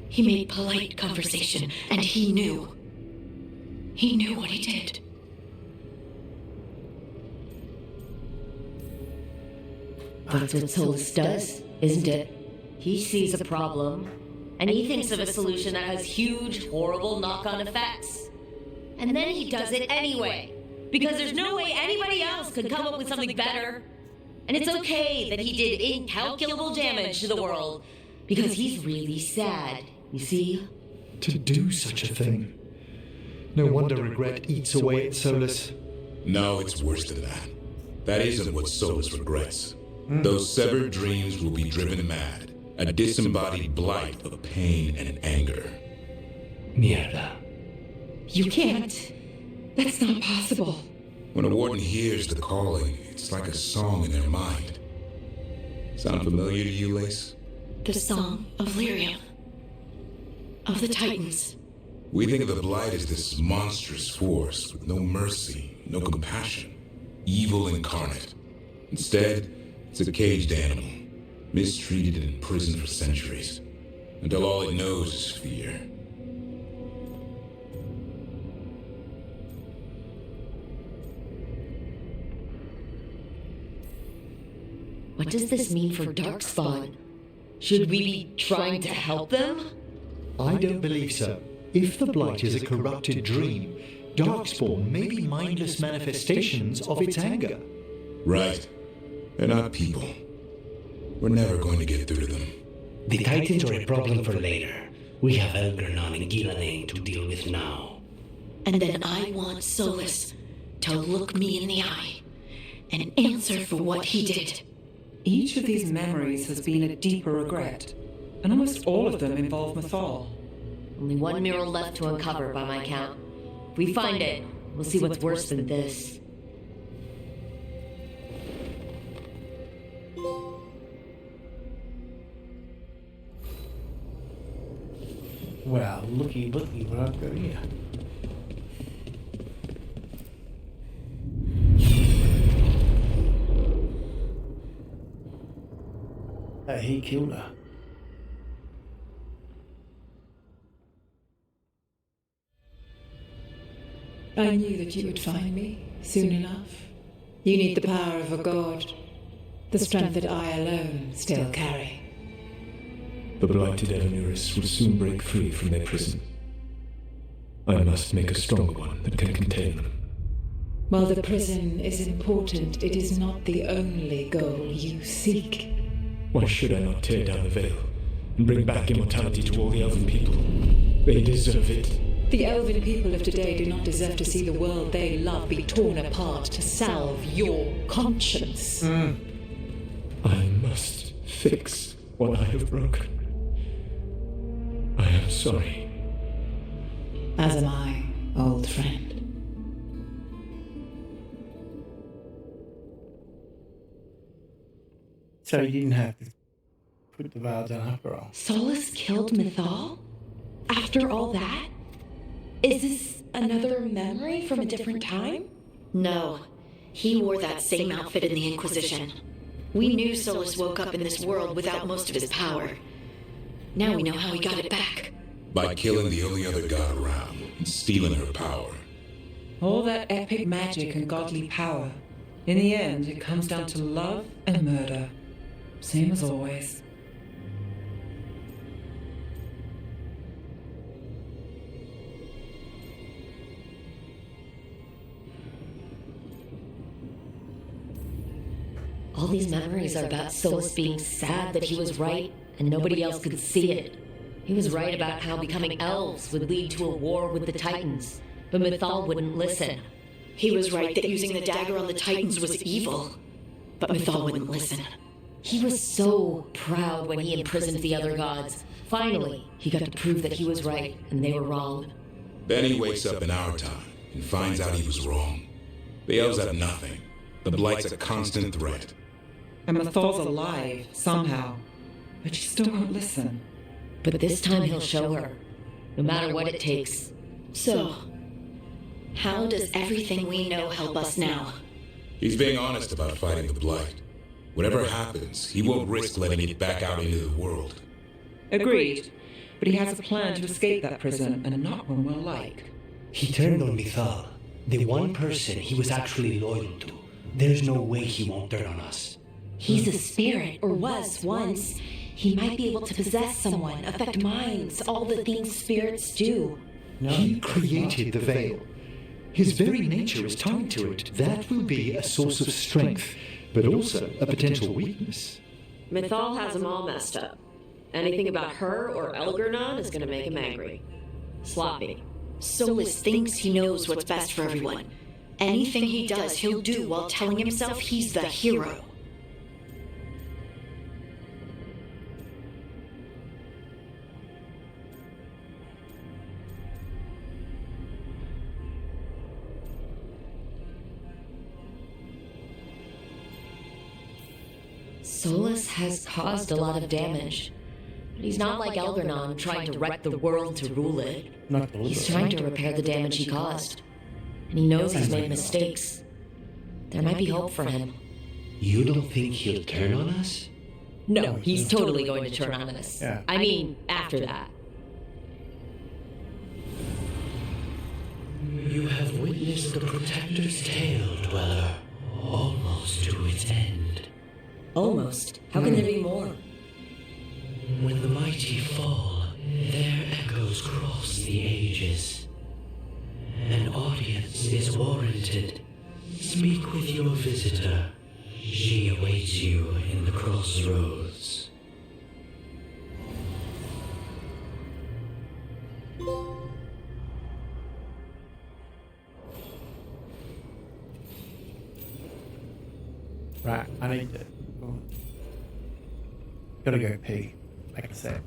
He made polite conversation, and he knew. He knew what he did. That's what Solus does, isn't it? He sees a problem, and he thinks of a solution that has huge, horrible knock-on effects. And then he does it anyway, because there's no way anybody else could come up with something better. And it's okay that he did incalculable damage to the world, because he's really sad, you see? To do such a thing. No wonder regret eats away at Solus. No, it's worse than that. That isn't what Solus regrets. Those severed dreams will be driven mad, a disembodied blight of pain and anger. Mierda. You can't. That's not possible. When a warden hears the calling, it's like a song in their mind. Sound familiar to you, Lace? The song of Lyrium. Of the Titans. We think of the Blight as this monstrous force with no mercy, no compassion, evil incarnate. Instead, it's a caged animal, mistreated and imprisoned for centuries, until all it knows is fear. What does this mean for Darkspawn? Should we be trying to help them? I don't believe so. If the Blight is a corrupted dream, Darkspawn may be mindless manifestations of its anger. Right. They're not people. We're never going to get through to them. The Titans are a problem for later. We have Elgernon and Gillanane to deal with now. And then I want Solus to look me in the eye and answer for what he did. Each of these memories has been a deeper regret, and almost all of them involve Mythal. Only one mural left to uncover by my count. If we find it, we'll see what's worse than this. Well, looky what I've got here. He killed her. I knew that you would find me soon enough. You need the power of a god, the strength that I alone still carry. The blighted Evanuris will soon break free from their prison. I must make a strong one that can contain them. While the prison is important, it is not the only goal you seek. Why should I not tear down the veil and bring back immortality to all the elven people? They deserve it. The elven people of today do not deserve to see the world they love be torn apart to salve your conscience. I must fix what I have broken. I am sorry. As am I, old friend. So you didn't have to put the veil down after all. Solus killed Mythal? After all that? Is this another memory from a different time? No. He wore that same outfit in the Inquisition. We knew Solus woke up in this world without most of his power. Now we know how he got it back. By killing the only other god around and stealing her power. All that epic magic and godly power. In the end, it comes down to love and murder. Same as always. All these memories are about Solus being sad that he was right and nobody else could see it. He was right about how becoming elves would lead to a war with the Titans, but Mythal wouldn't listen. He was right that using the dagger on the Titans was evil, but Mythal wouldn't listen. He was so proud when he imprisoned the other gods. Finally, he got to prove that he was right and they were wrong. Then he wakes up in our time and finds out he was wrong. The elves have nothing. The Blight's a constant threat. And Mythal's alive, somehow. But she still won't listen. But this time he'll show her, no matter what it takes. So, how does everything we know help us now? He's being honest about fighting the Blight. Whatever happens, he won't risk letting it back out into the world. Agreed. But he has a plan to escape that prison, and not one we'll like. He turned on Mythal, the one person he was actually loyal to. There's no way he won't turn on us. He's a spirit, or was once. He might be able to possess someone, affect minds, all the things spirits do. He created the veil. His very nature is tied to it. That will be a source of strength, but also a potential weakness. Mythal has him all messed up. Anything about her or Elgernon is gonna make him angry. Sloppy. Solus thinks he knows what's best for everyone. Anything he does, he'll do while telling himself he's the hero. Solus has caused a lot of damage. But he's not like Algernon trying to wreck the world to rule it. He's trying to repair the damage he caused. And he knows he's made mistakes. There might be hope for him. You don't think he'll turn on us? No, he's totally going to turn on us. Yeah. I mean, after that. You have witnessed the Protector's tale, Dweller, almost to its end. Almost. How can there be more? When the mighty fall, their echoes cross the ages. An audience is warranted. Speak with your visitor. She awaits you in the crossroads. Right, I need to. Gotta go pee, like I said.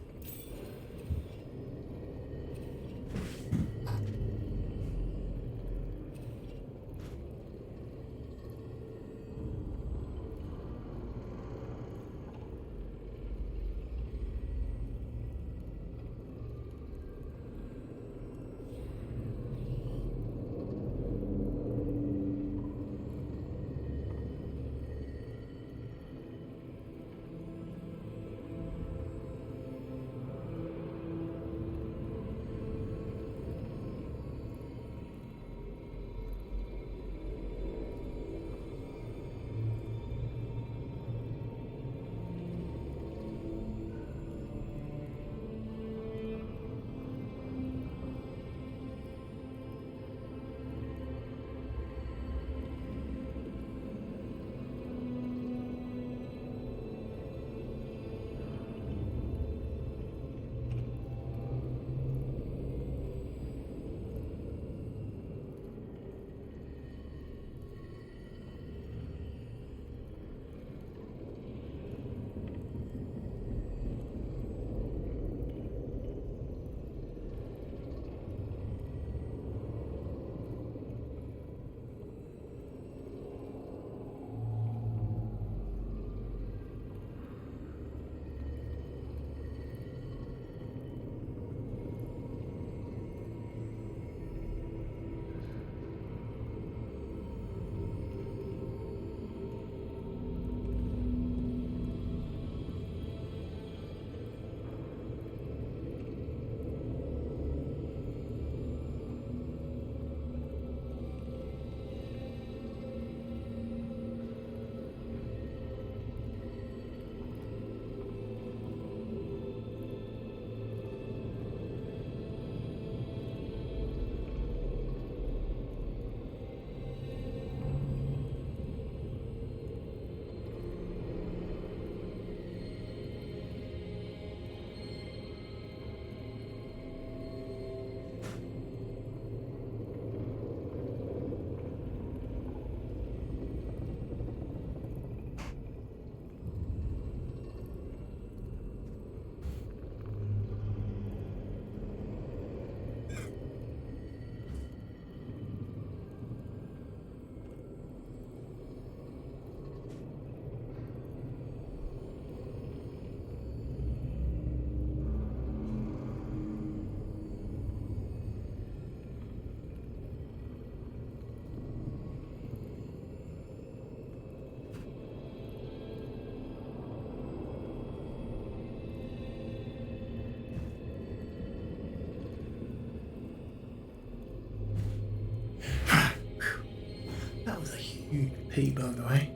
P, by the way.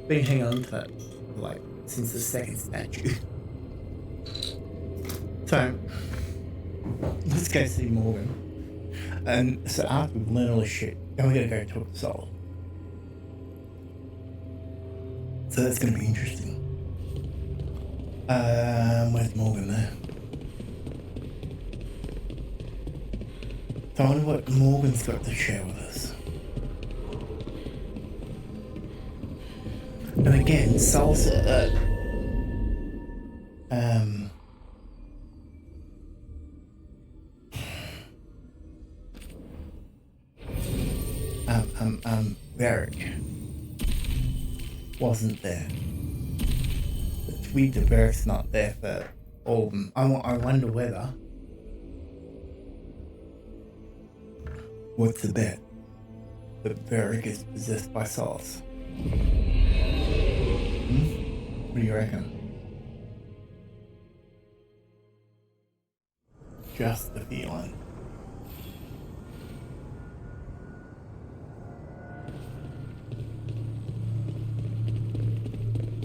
Been hanging on to that, like, since the second statue. So, let's go see Morgan. And so after we've learned all this shit, then we're gonna go talk to Sol. So that's gonna be interesting. Where's Morgan there? So I wonder what Morgan's got to share with us. And again, Salsa, Varric wasn't there. weird the Beric's not there for all of them. I wonder whether... What's the bet? That Beric is possessed by Solus. What do you reckon? Just the feeling.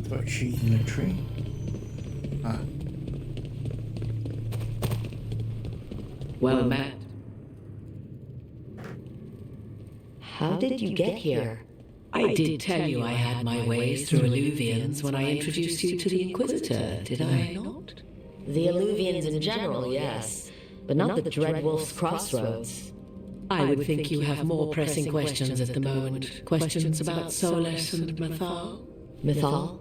But she's in a tree. Huh. Well met. How did you get here? I did tell you I had my ways through Illuvians when I introduced you to the Inquisitor, did I not? The Illuvians in general, yes, but not the Dreadwolf's Crossroads. I would think you have more pressing questions at the moment. Questions about Solus and Mythal? Mythal?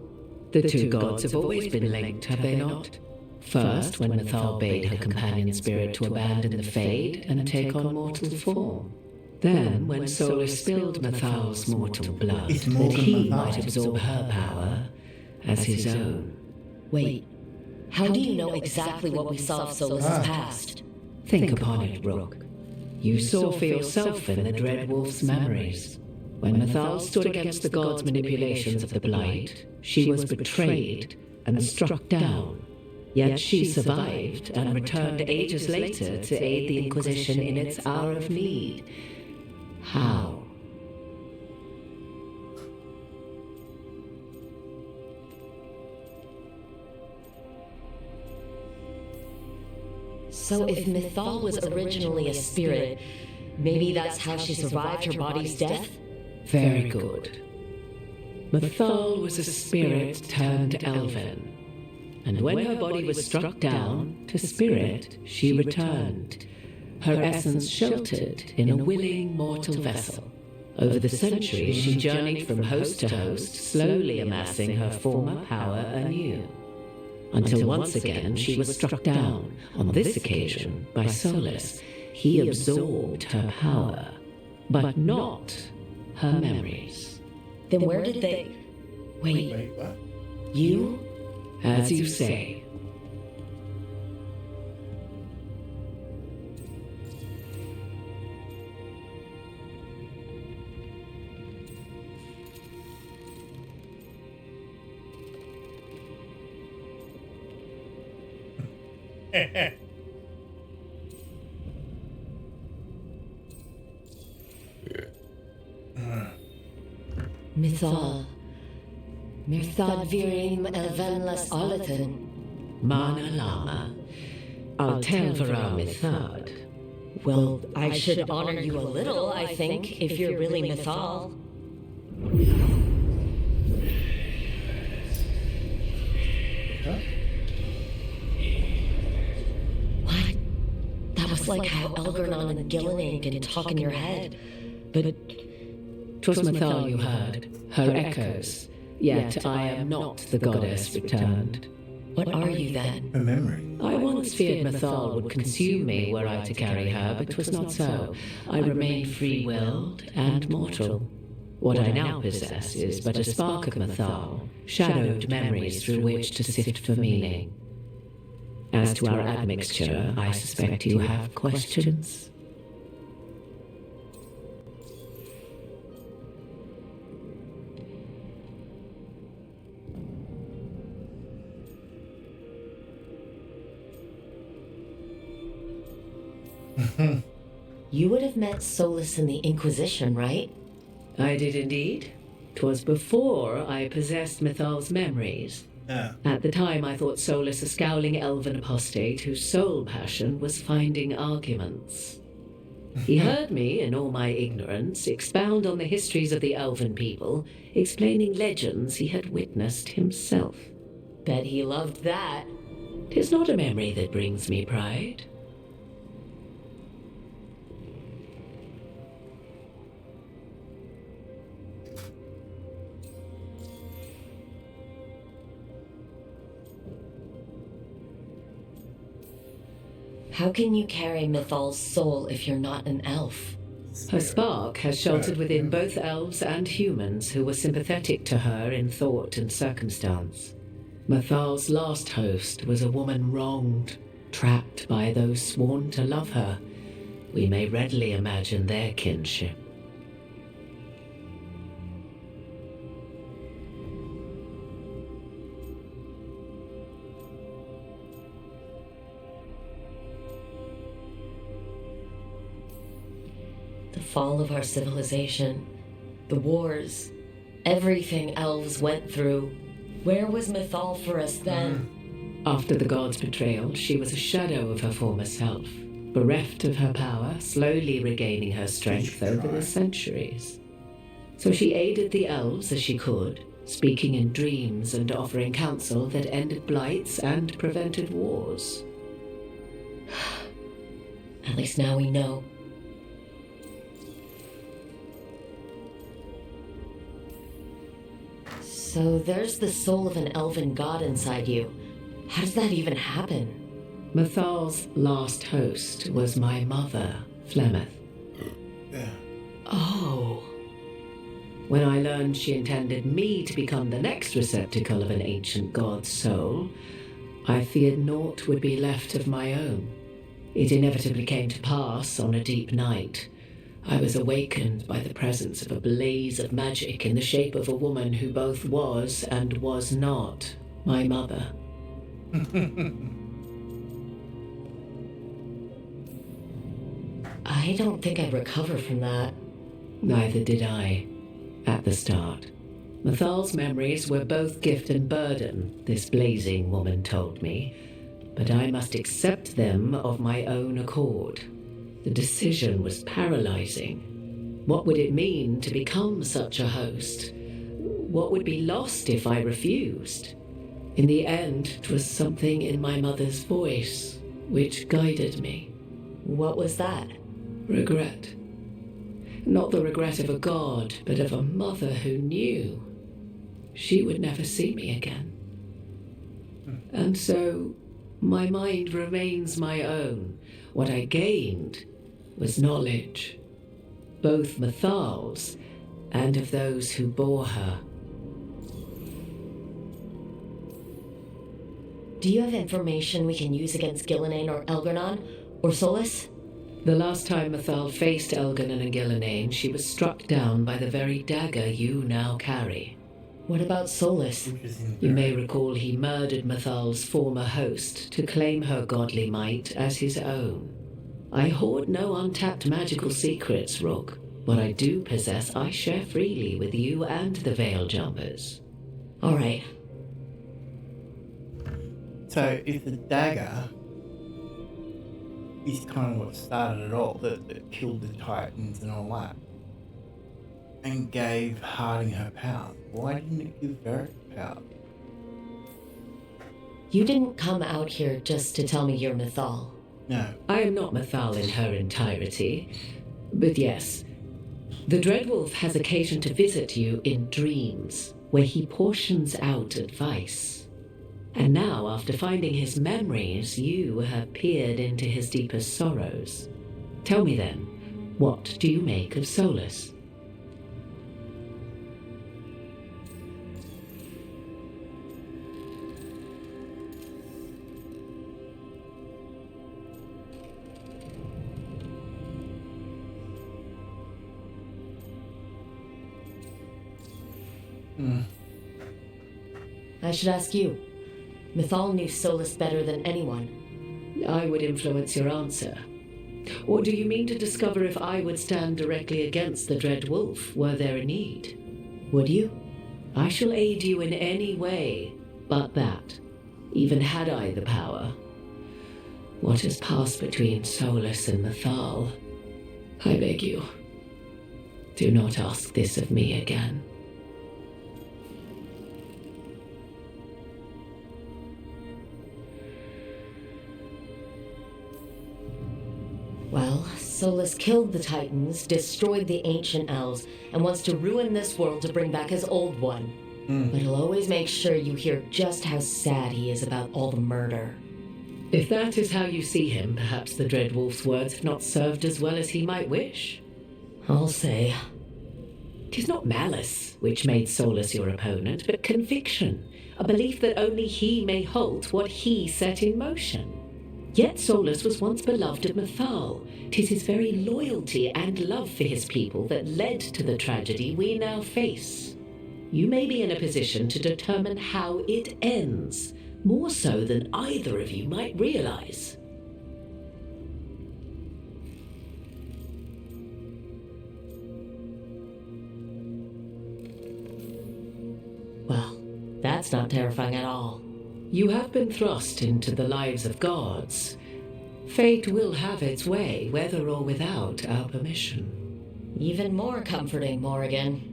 The two gods have always been linked, have they not? First, when Mythal bade her companion spirit to abandon the Fade and take on mortal form. Then, when Solus spilled Mythal's mortal blood, that he might absorb her power as his own. Wait, how do you know exactly what we saw of Solus's past? Think upon it, Rook. You saw for yourself in the Dreadwolf's memories. When Mythal stood against the gods' manipulations of the Blight, she was betrayed and struck down. Yet she survived and returned ages later to aid the Inquisition in its hour of need. How? So if Mythal was originally a spirit, maybe that's how she survived her body's death? Very good. Mythal was a spirit turned elven. And when her body was struck down, to spirit she returned, her essence sheltered in a willing mortal vessel. Over the centuries she journeyed from host to host, slowly amassing her former power anew. Until once again she was struck down, on this occasion by Solus. He absorbed her power, but not her memories. Then where did they... Wait, what? You? As you say. Mythal. Mirthad virim elvenlas alatan. Mana Lama. I'll tell Vara Mythad. Well, I should honor you a little, I think, if you're really Mythal. What? That was like how Elgernon and Gillinan can talk in your head. But... 'Twas Mythal you heard, her echoes. Yet I am not the goddess returned. What are you then? A memory. I once feared Mythal would consume me were I to carry her, but 'twas not so. I remain free-willed and mortal. What I now possess is but a spark of Mythal, shadowed memories through which to sift for meaning. As to our admixture, I suspect you have questions. You would have met Solus in the Inquisition, right? I did indeed. 'Twas before I possessed Mythal's memories. At the time I thought Solus a scowling elven apostate whose sole passion was finding arguments. He heard me, in all my ignorance, expound on the histories of the elven people, explaining legends he had witnessed himself. Bet he loved that. 'Tis not a memory that brings me pride. How can you carry Mythal's soul if you're not an elf? Her spark has sheltered within both elves and humans who were sympathetic to her in thought and circumstance. Mathal's last host was a woman wronged, trapped by those sworn to love her. We may readily imagine their kinship. The fall of our civilization, the wars, everything elves went through. Where was Mythal for us then? After the god's betrayal, she was a shadow of her former self, bereft of her power, slowly regaining her strength over the centuries. So she aided the elves as she could, speaking in dreams and offering counsel that ended blights and prevented wars. At least now we know. So there's the soul of an elven god inside you. How does that even happen? Mathal's last host was my mother, Flemeth. Yeah. Oh. When I learned she intended me to become the next receptacle of an ancient god's soul, I feared naught would be left of my own. It inevitably came to pass on a deep night. I was awakened by the presence of a blaze of magic in the shape of a woman who both was and was not my mother. I don't think I'd recover from that. Neither did I, at the start. Mathal's memories were both gift and burden, this blazing woman told me, but I must accept them of my own accord. The decision was paralyzing. What would it mean to become such a host? What would be lost if I refused? In the end, 'twas something in my mother's voice which guided me. What was that? Regret. Not the regret of a god, but of a mother who knew she would never see me again. And so, my mind remains my own. What I gained was knowledge, both Mathal's and of those who bore her. Do you have information we can use against Gillenane or Elgarnon? Or Solus? The last time Mathal faced Elgarnon and Gillenane, she was struck down by the very dagger you now carry. What about Solus? You may recall he murdered Mathal's former host to claim her godly might as his own. I hoard no untapped magical secrets, Rook. What I do possess, I share freely with you and the Veil Jumpers. All right. So if the dagger is kind of what started it all, that killed the Titans and all that, and gave Harding her power, why didn't it give Varric power? You didn't come out here just to tell me you're Mythal. No. I am not Mathal in her entirety, but yes, the Dreadwolf has occasion to visit you in dreams, where he portions out advice. And now, after finding his memories, you have peered into his deepest sorrows. Tell me then, what do you make of Solus? I should ask you. Mythal knew Solus better than anyone. I would influence your answer. Or do you mean to discover if I would stand directly against the Dread Wolf were there a need? Would you? I shall aid you in any way but that, even had I the power. What has passed between Solus and Mythal? I beg you, do not ask this of me again. Well, Solus killed the Titans, destroyed the ancient elves, and wants to ruin this world to bring back his old one. But he'll always make sure you hear just how sad he is about all the murder. If that is how you see him, perhaps the Dread Wolf's words have not served as well as he might wish. I'll say. 'Tis not malice which made Solus your opponent, but conviction, a belief that only he may halt what he set in motion. Yet Solus was once beloved of Mythal. 'Tis his very loyalty and love for his people that led to the tragedy we now face. You may be in a position to determine how it ends, more so than either of you might realize. Well, that's not terrifying at all. You have been thrust into the lives of gods. Fate will have its way, whether or without our permission. Even more comforting, Morrigan.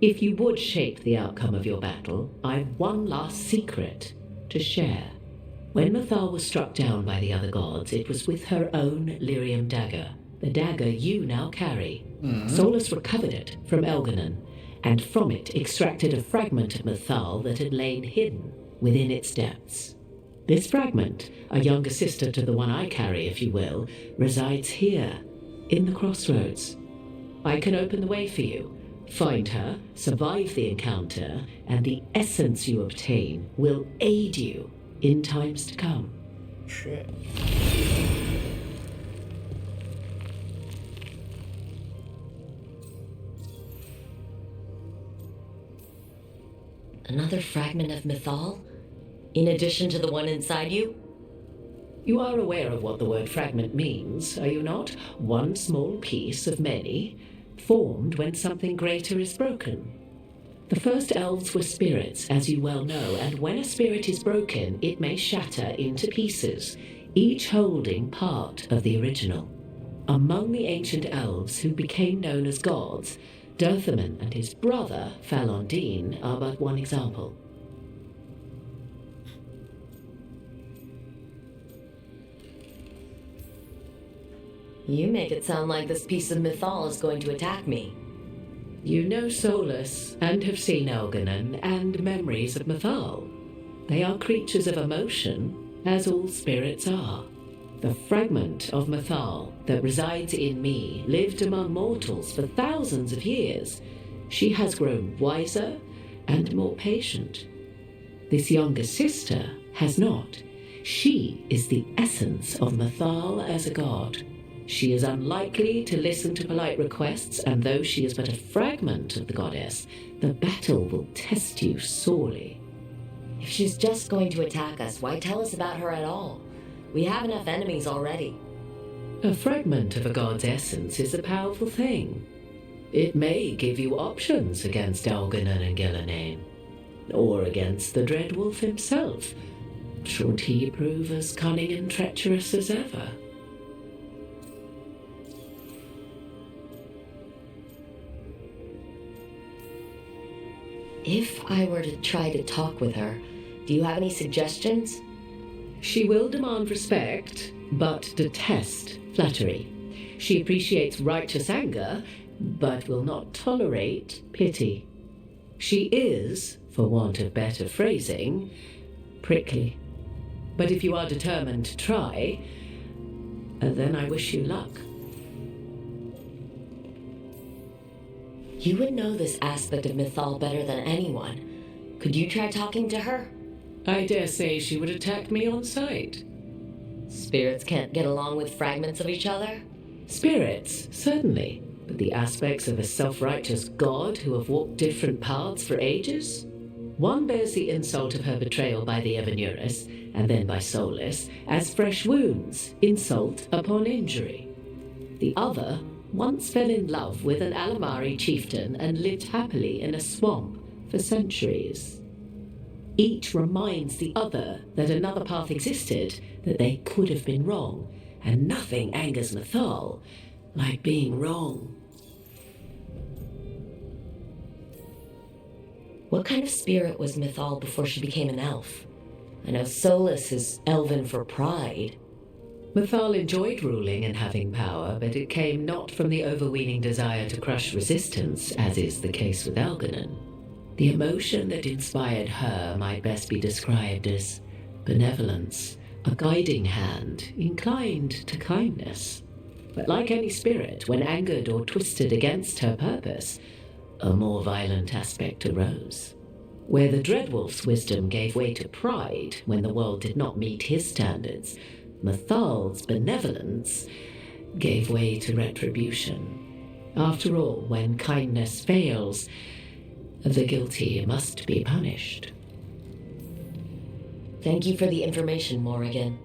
If you would shape the outcome of your battle, I've one last secret to share. When Mythal was struck down by the other gods, it was with her own lyrium dagger, the dagger you now carry. Solus recovered it from Elganon, and from it extracted a fragment of Mythal that had lain hidden within its depths. This fragment, a younger sister to the one I carry, if you will, resides here, in the crossroads. I can open the way for you. Find her, survive the encounter, and the essence you obtain will aid you in times to come. Shit. Another fragment of Mythal? In addition to the one inside you? You are aware of what the word fragment means, are you not? One small piece of many, formed when something greater is broken. The first elves were spirits, as you well know, and when a spirit is broken, it may shatter into pieces, each holding part of the original. Among the ancient elves who became known as gods, Dothaman and his brother, Falondine, are but one example. You make it sound like this piece of Mythal is going to attack me. You know Solus, and have seen Elganon, and memories of Mythal. They are creatures of emotion, as all spirits are. The fragment of Mythal that resides in me lived among mortals for thousands of years. She has grown wiser and more patient. This younger sister has not. She is the essence of Mythal as a god. She is unlikely to listen to polite requests, and though she is but a fragment of the goddess, the battle will test you sorely. If she's just going to attack us, why tell us about her at all? We have enough enemies already. A fragment of a god's essence is a powerful thing. It may give you options against Elganon and Gillenane, or against the Dread Wolf himself, should he prove as cunning and treacherous as ever. If I were to try to talk with her, do you have any suggestions? She will demand respect, but detest flattery. She appreciates righteous anger, but will not tolerate pity. She is, for want of better phrasing, prickly. But if you are determined to try, then I wish you luck. You would know this aspect of Mythal better than anyone. Could you try talking to her? I dare say she would attack me on sight. Spirits can't get along with fragments of each other? Spirits, certainly. But the aspects of a self-righteous god who have walked different paths for ages? One bears the insult of her betrayal by the Evanuris, and then by Solus, as fresh wounds, insult upon injury. The other once fell in love with an Alamari chieftain and lived happily in a swamp for centuries. Each reminds the other that another path existed, that they could have been wrong, and nothing angers Mythal like being wrong. What kind of spirit was Mythal before she became an elf? I know Solus is elven for pride. Mythal enjoyed ruling and having power, but it came not from the overweening desire to crush resistance, as is the case with Elganon. The emotion that inspired her might best be described as benevolence, a guiding hand inclined to kindness. But like any spirit, when angered or twisted against her purpose, a more violent aspect arose. Where the Dreadwolf's wisdom gave way to pride when the world did not meet his standards, Mathal's benevolence gave way to retribution. After all, when kindness fails, the guilty must be punished. Thank you for the information, Morrigan.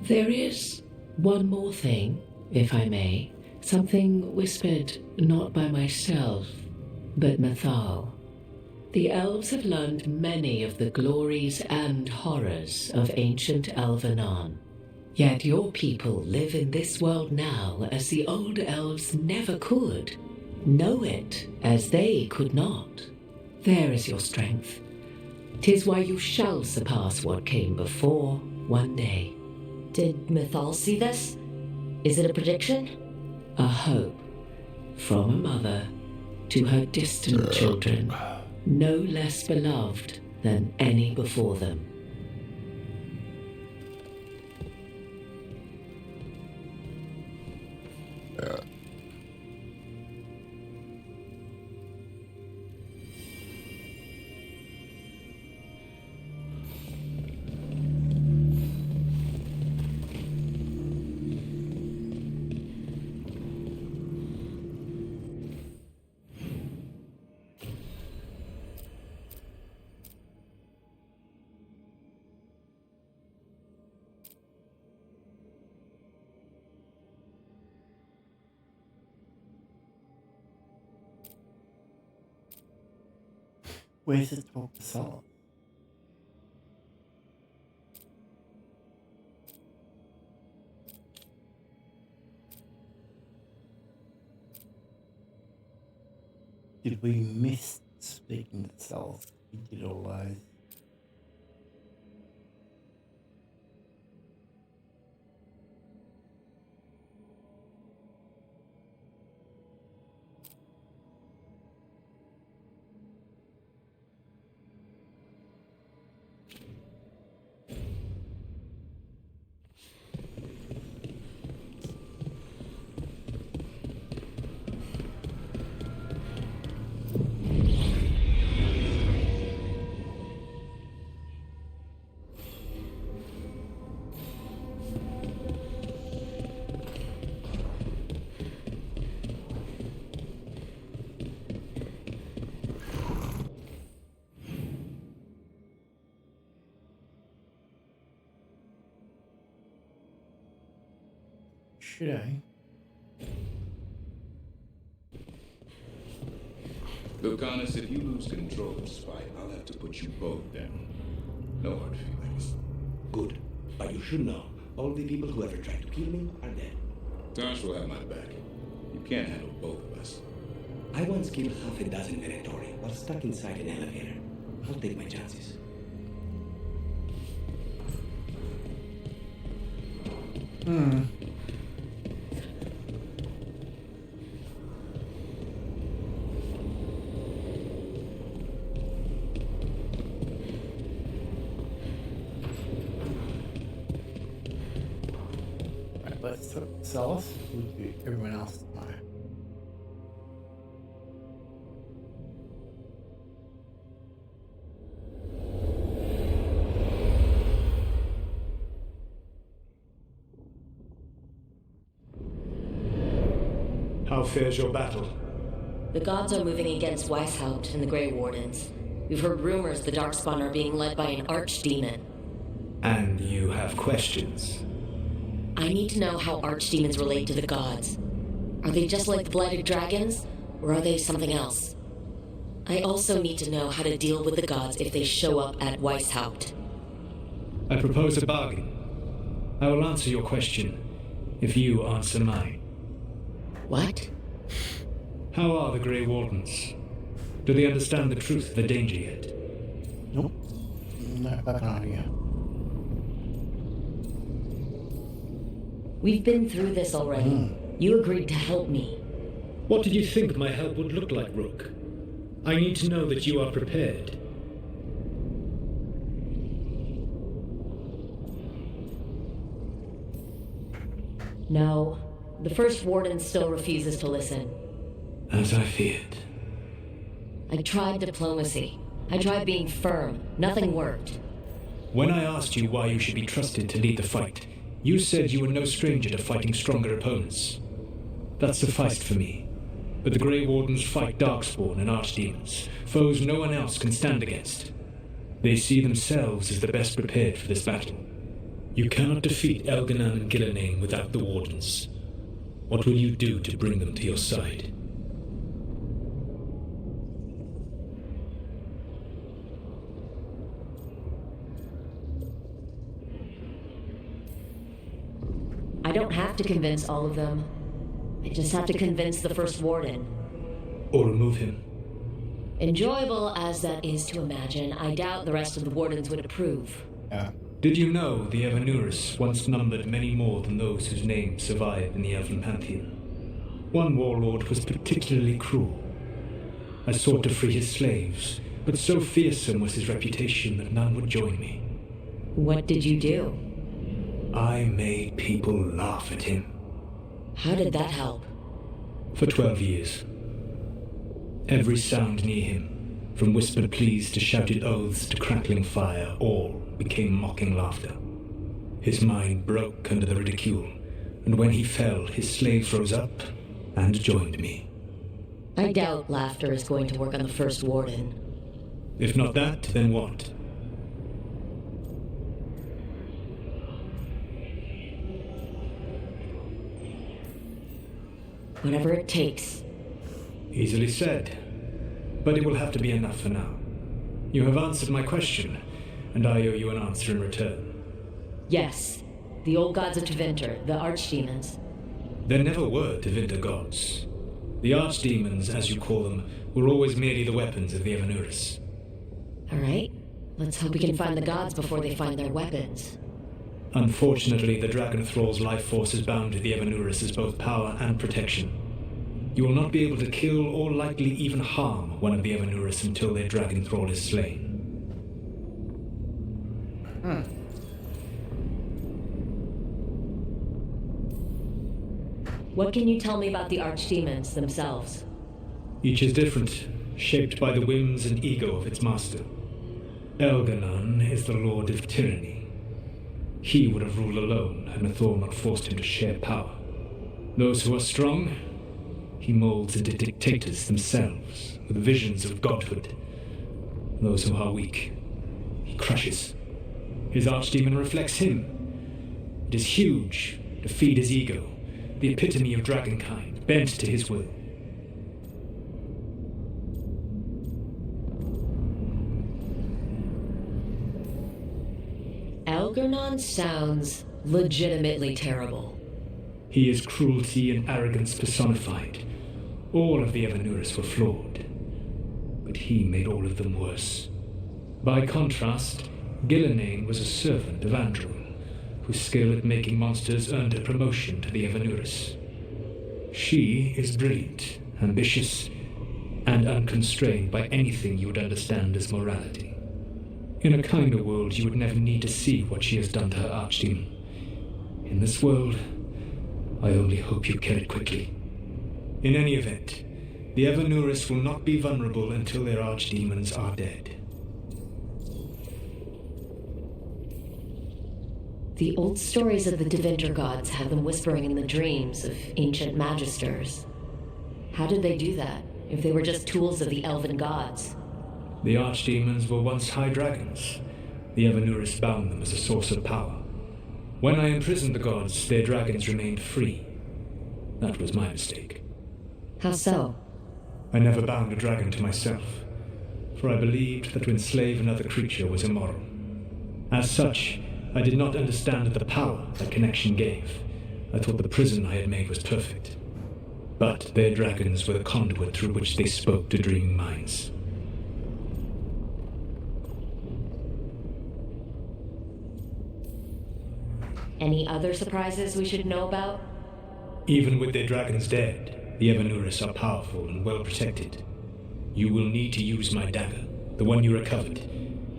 There is one more thing, if I may. Something whispered not by myself, but Mathal. The elves have learned many of the glories and horrors of ancient Elvenon. Yet your people live in this world now as the old elves never could. Know it as they could not. There is your strength. 'Tis why you shall surpass what came before one day. Did Mathal see this? Is it a prediction? A hope. From a mother to her distant children, no less beloved than any before them. Where's the talk to Sol? Did we miss speaking to Sol? We did all those. Should I? Lucanus, if you lose control of Spike, I'll have to put you both down. No hard feelings. Good. But you should know, all the people who ever tried to kill me are dead. Tosh will have my back. You can't handle both of us. I once killed half a dozen Venatori while stuck inside an elevator. I'll take my chances. Let's talk to Sol. We'll do everyone else tomorrow. How fares your battle? The gods are moving against Weishaupt and the Grey Wardens. We've heard rumors the Darkspawn are being led by an archdemon. And you have questions? I need to know how archdemons relate to the gods. Are they just like the Blighted Dragons, or are they something else? I also need to know how to deal with the gods if they show up at Weishaupt. I propose a bargain. I will answer your question if you answer mine. What? How are the Grey Wardens? Do they understand the truth of the danger yet? Nope. Not back on idea. We've been through this already. You agreed to help me. What did you think my help would look like, Rook? I need to know that you are prepared. No. The First Warden still refuses to listen. As I feared. I tried diplomacy. I tried being firm. Nothing worked. When I asked you why you should be trusted to lead the fight, you said you were no stranger to fighting stronger opponents. That sufficed for me. But the Grey Wardens fight Darkspawn and Archdemons, foes no one else can stand against. They see themselves as the best prepared for this battle. You cannot defeat Elganan and Gillenane without the Wardens. What will you do to bring them to your side? I don't have to convince all of them. I just have to convince the First Warden. Or remove him. Enjoyable as that is to imagine, I doubt the rest of the Wardens would approve. Did you know the Evanurus once numbered many more than those whose names survive in the Elven Pantheon? One warlord was particularly cruel. I sought to free his slaves, but so fearsome was his reputation that none would join me. What did you do? I made people laugh at him. How did that help? For 12 years. Every sound near him, from whispered pleas to shouted oaths to crackling fire, all became mocking laughter. His mind broke under the ridicule, and when he fell, his slaves rose up and joined me. I doubt laughter is going to work on the First Warden. If not that, then what? Whatever it takes. Easily said, but it will have to be enough for now. You have answered my question, and I owe you an answer in return. Yes, the old gods of Tevinter, the archdemons. There never were Tevinter gods. The archdemons, as you call them, were always merely the weapons of the Evanurus. All right, let's hope we can find the gods before they find their weapons. Unfortunately, the Dragon Thrall's life force is bound to the Evanurus as both power and protection. You will not be able to kill or likely even harm one of the Evanurus until their Dragon Thrall is slain. What can you tell me about the archdemons themselves? Each is different, shaped by the whims and ego of its master. Elganan is the Lord of Tyranny. He would have ruled alone had Nathor not forced him to share power. Those who are strong, he molds into dictators themselves, with visions of godhood. Those who are weak, he crushes. His archdemon reflects him. It is huge, to feed his ego, the epitome of dragonkind, bent to his will. Elganan sounds legitimately terrible. He is cruelty and arrogance personified. All of the Evanurus were flawed, but he made all of them worse. By contrast, Gillenane was a servant of Andrul, whose skill at making monsters earned her promotion to the Evanurus. She is brilliant, ambitious, and unconstrained by anything you would understand as morality. In a kinder world, you would never need to see what she has done to her archdemon. In this world, I only hope you kill it quickly. In any event, the Evanurus will not be vulnerable until their archdemons are dead. The old stories of the Tevinter gods have them whispering in the dreams of ancient magisters. How did they do that, if they were just tools of the elven gods? The archdemons were once high dragons. The Evanurus bound them as a source of power. When I imprisoned the gods, their dragons remained free. That was my mistake. How so? I never bound a dragon to myself, for I believed that to enslave another creature was immoral. As such, I did not understand the power that connection gave. I thought the prison I had made was perfect. But their dragons were the conduit through which they spoke to dreaming minds. Any other surprises we should know about? Even with their dragons dead, the Evanurus are powerful and well protected. You will need to use my dagger, the one you recovered.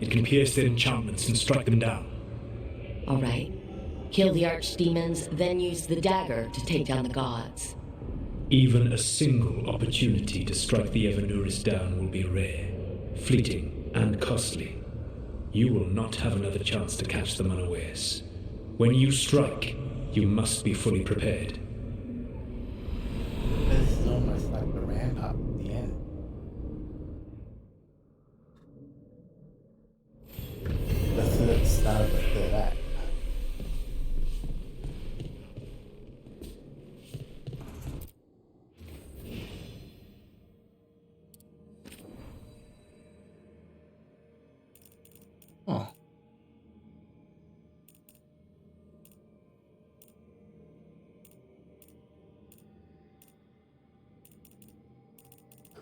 It can pierce their enchantments and strike them down. All right. Kill the archdemons, then use the dagger to take down the gods. Even a single opportunity to strike the Evanuris down will be rare, fleeting, and costly. You will not have another chance to catch them unawares. When you strike, you must be fully prepared. This is almost like the ramp up at the end. The start of the third act. Oh.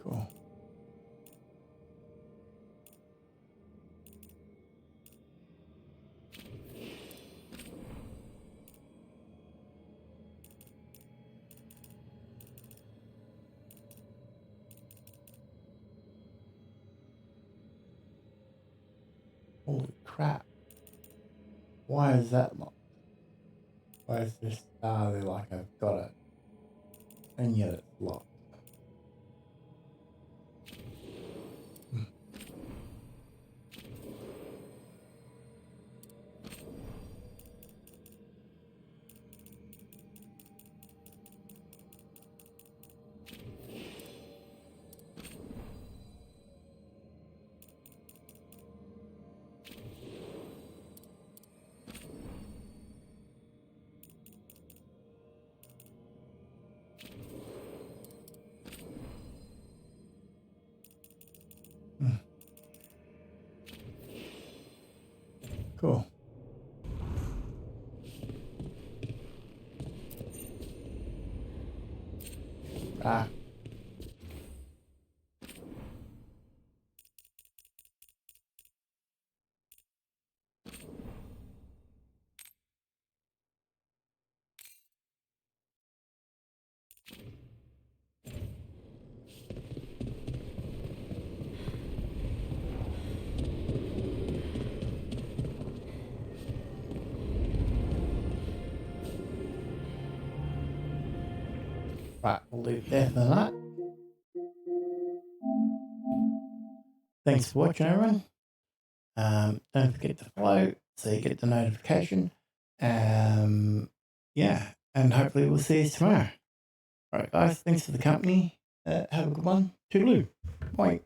Cool. Holy crap. Why is that locked? Why is this star there like I've got it? And yet it's locked. Cool. Ah. Right, we'll leave it there for that. Thanks for watching, everyone. Don't forget to follow so you get the notification. Yeah, and hopefully we'll see you tomorrow. Alright guys, thanks for the company. Have a good one. Toodaloo. Bye.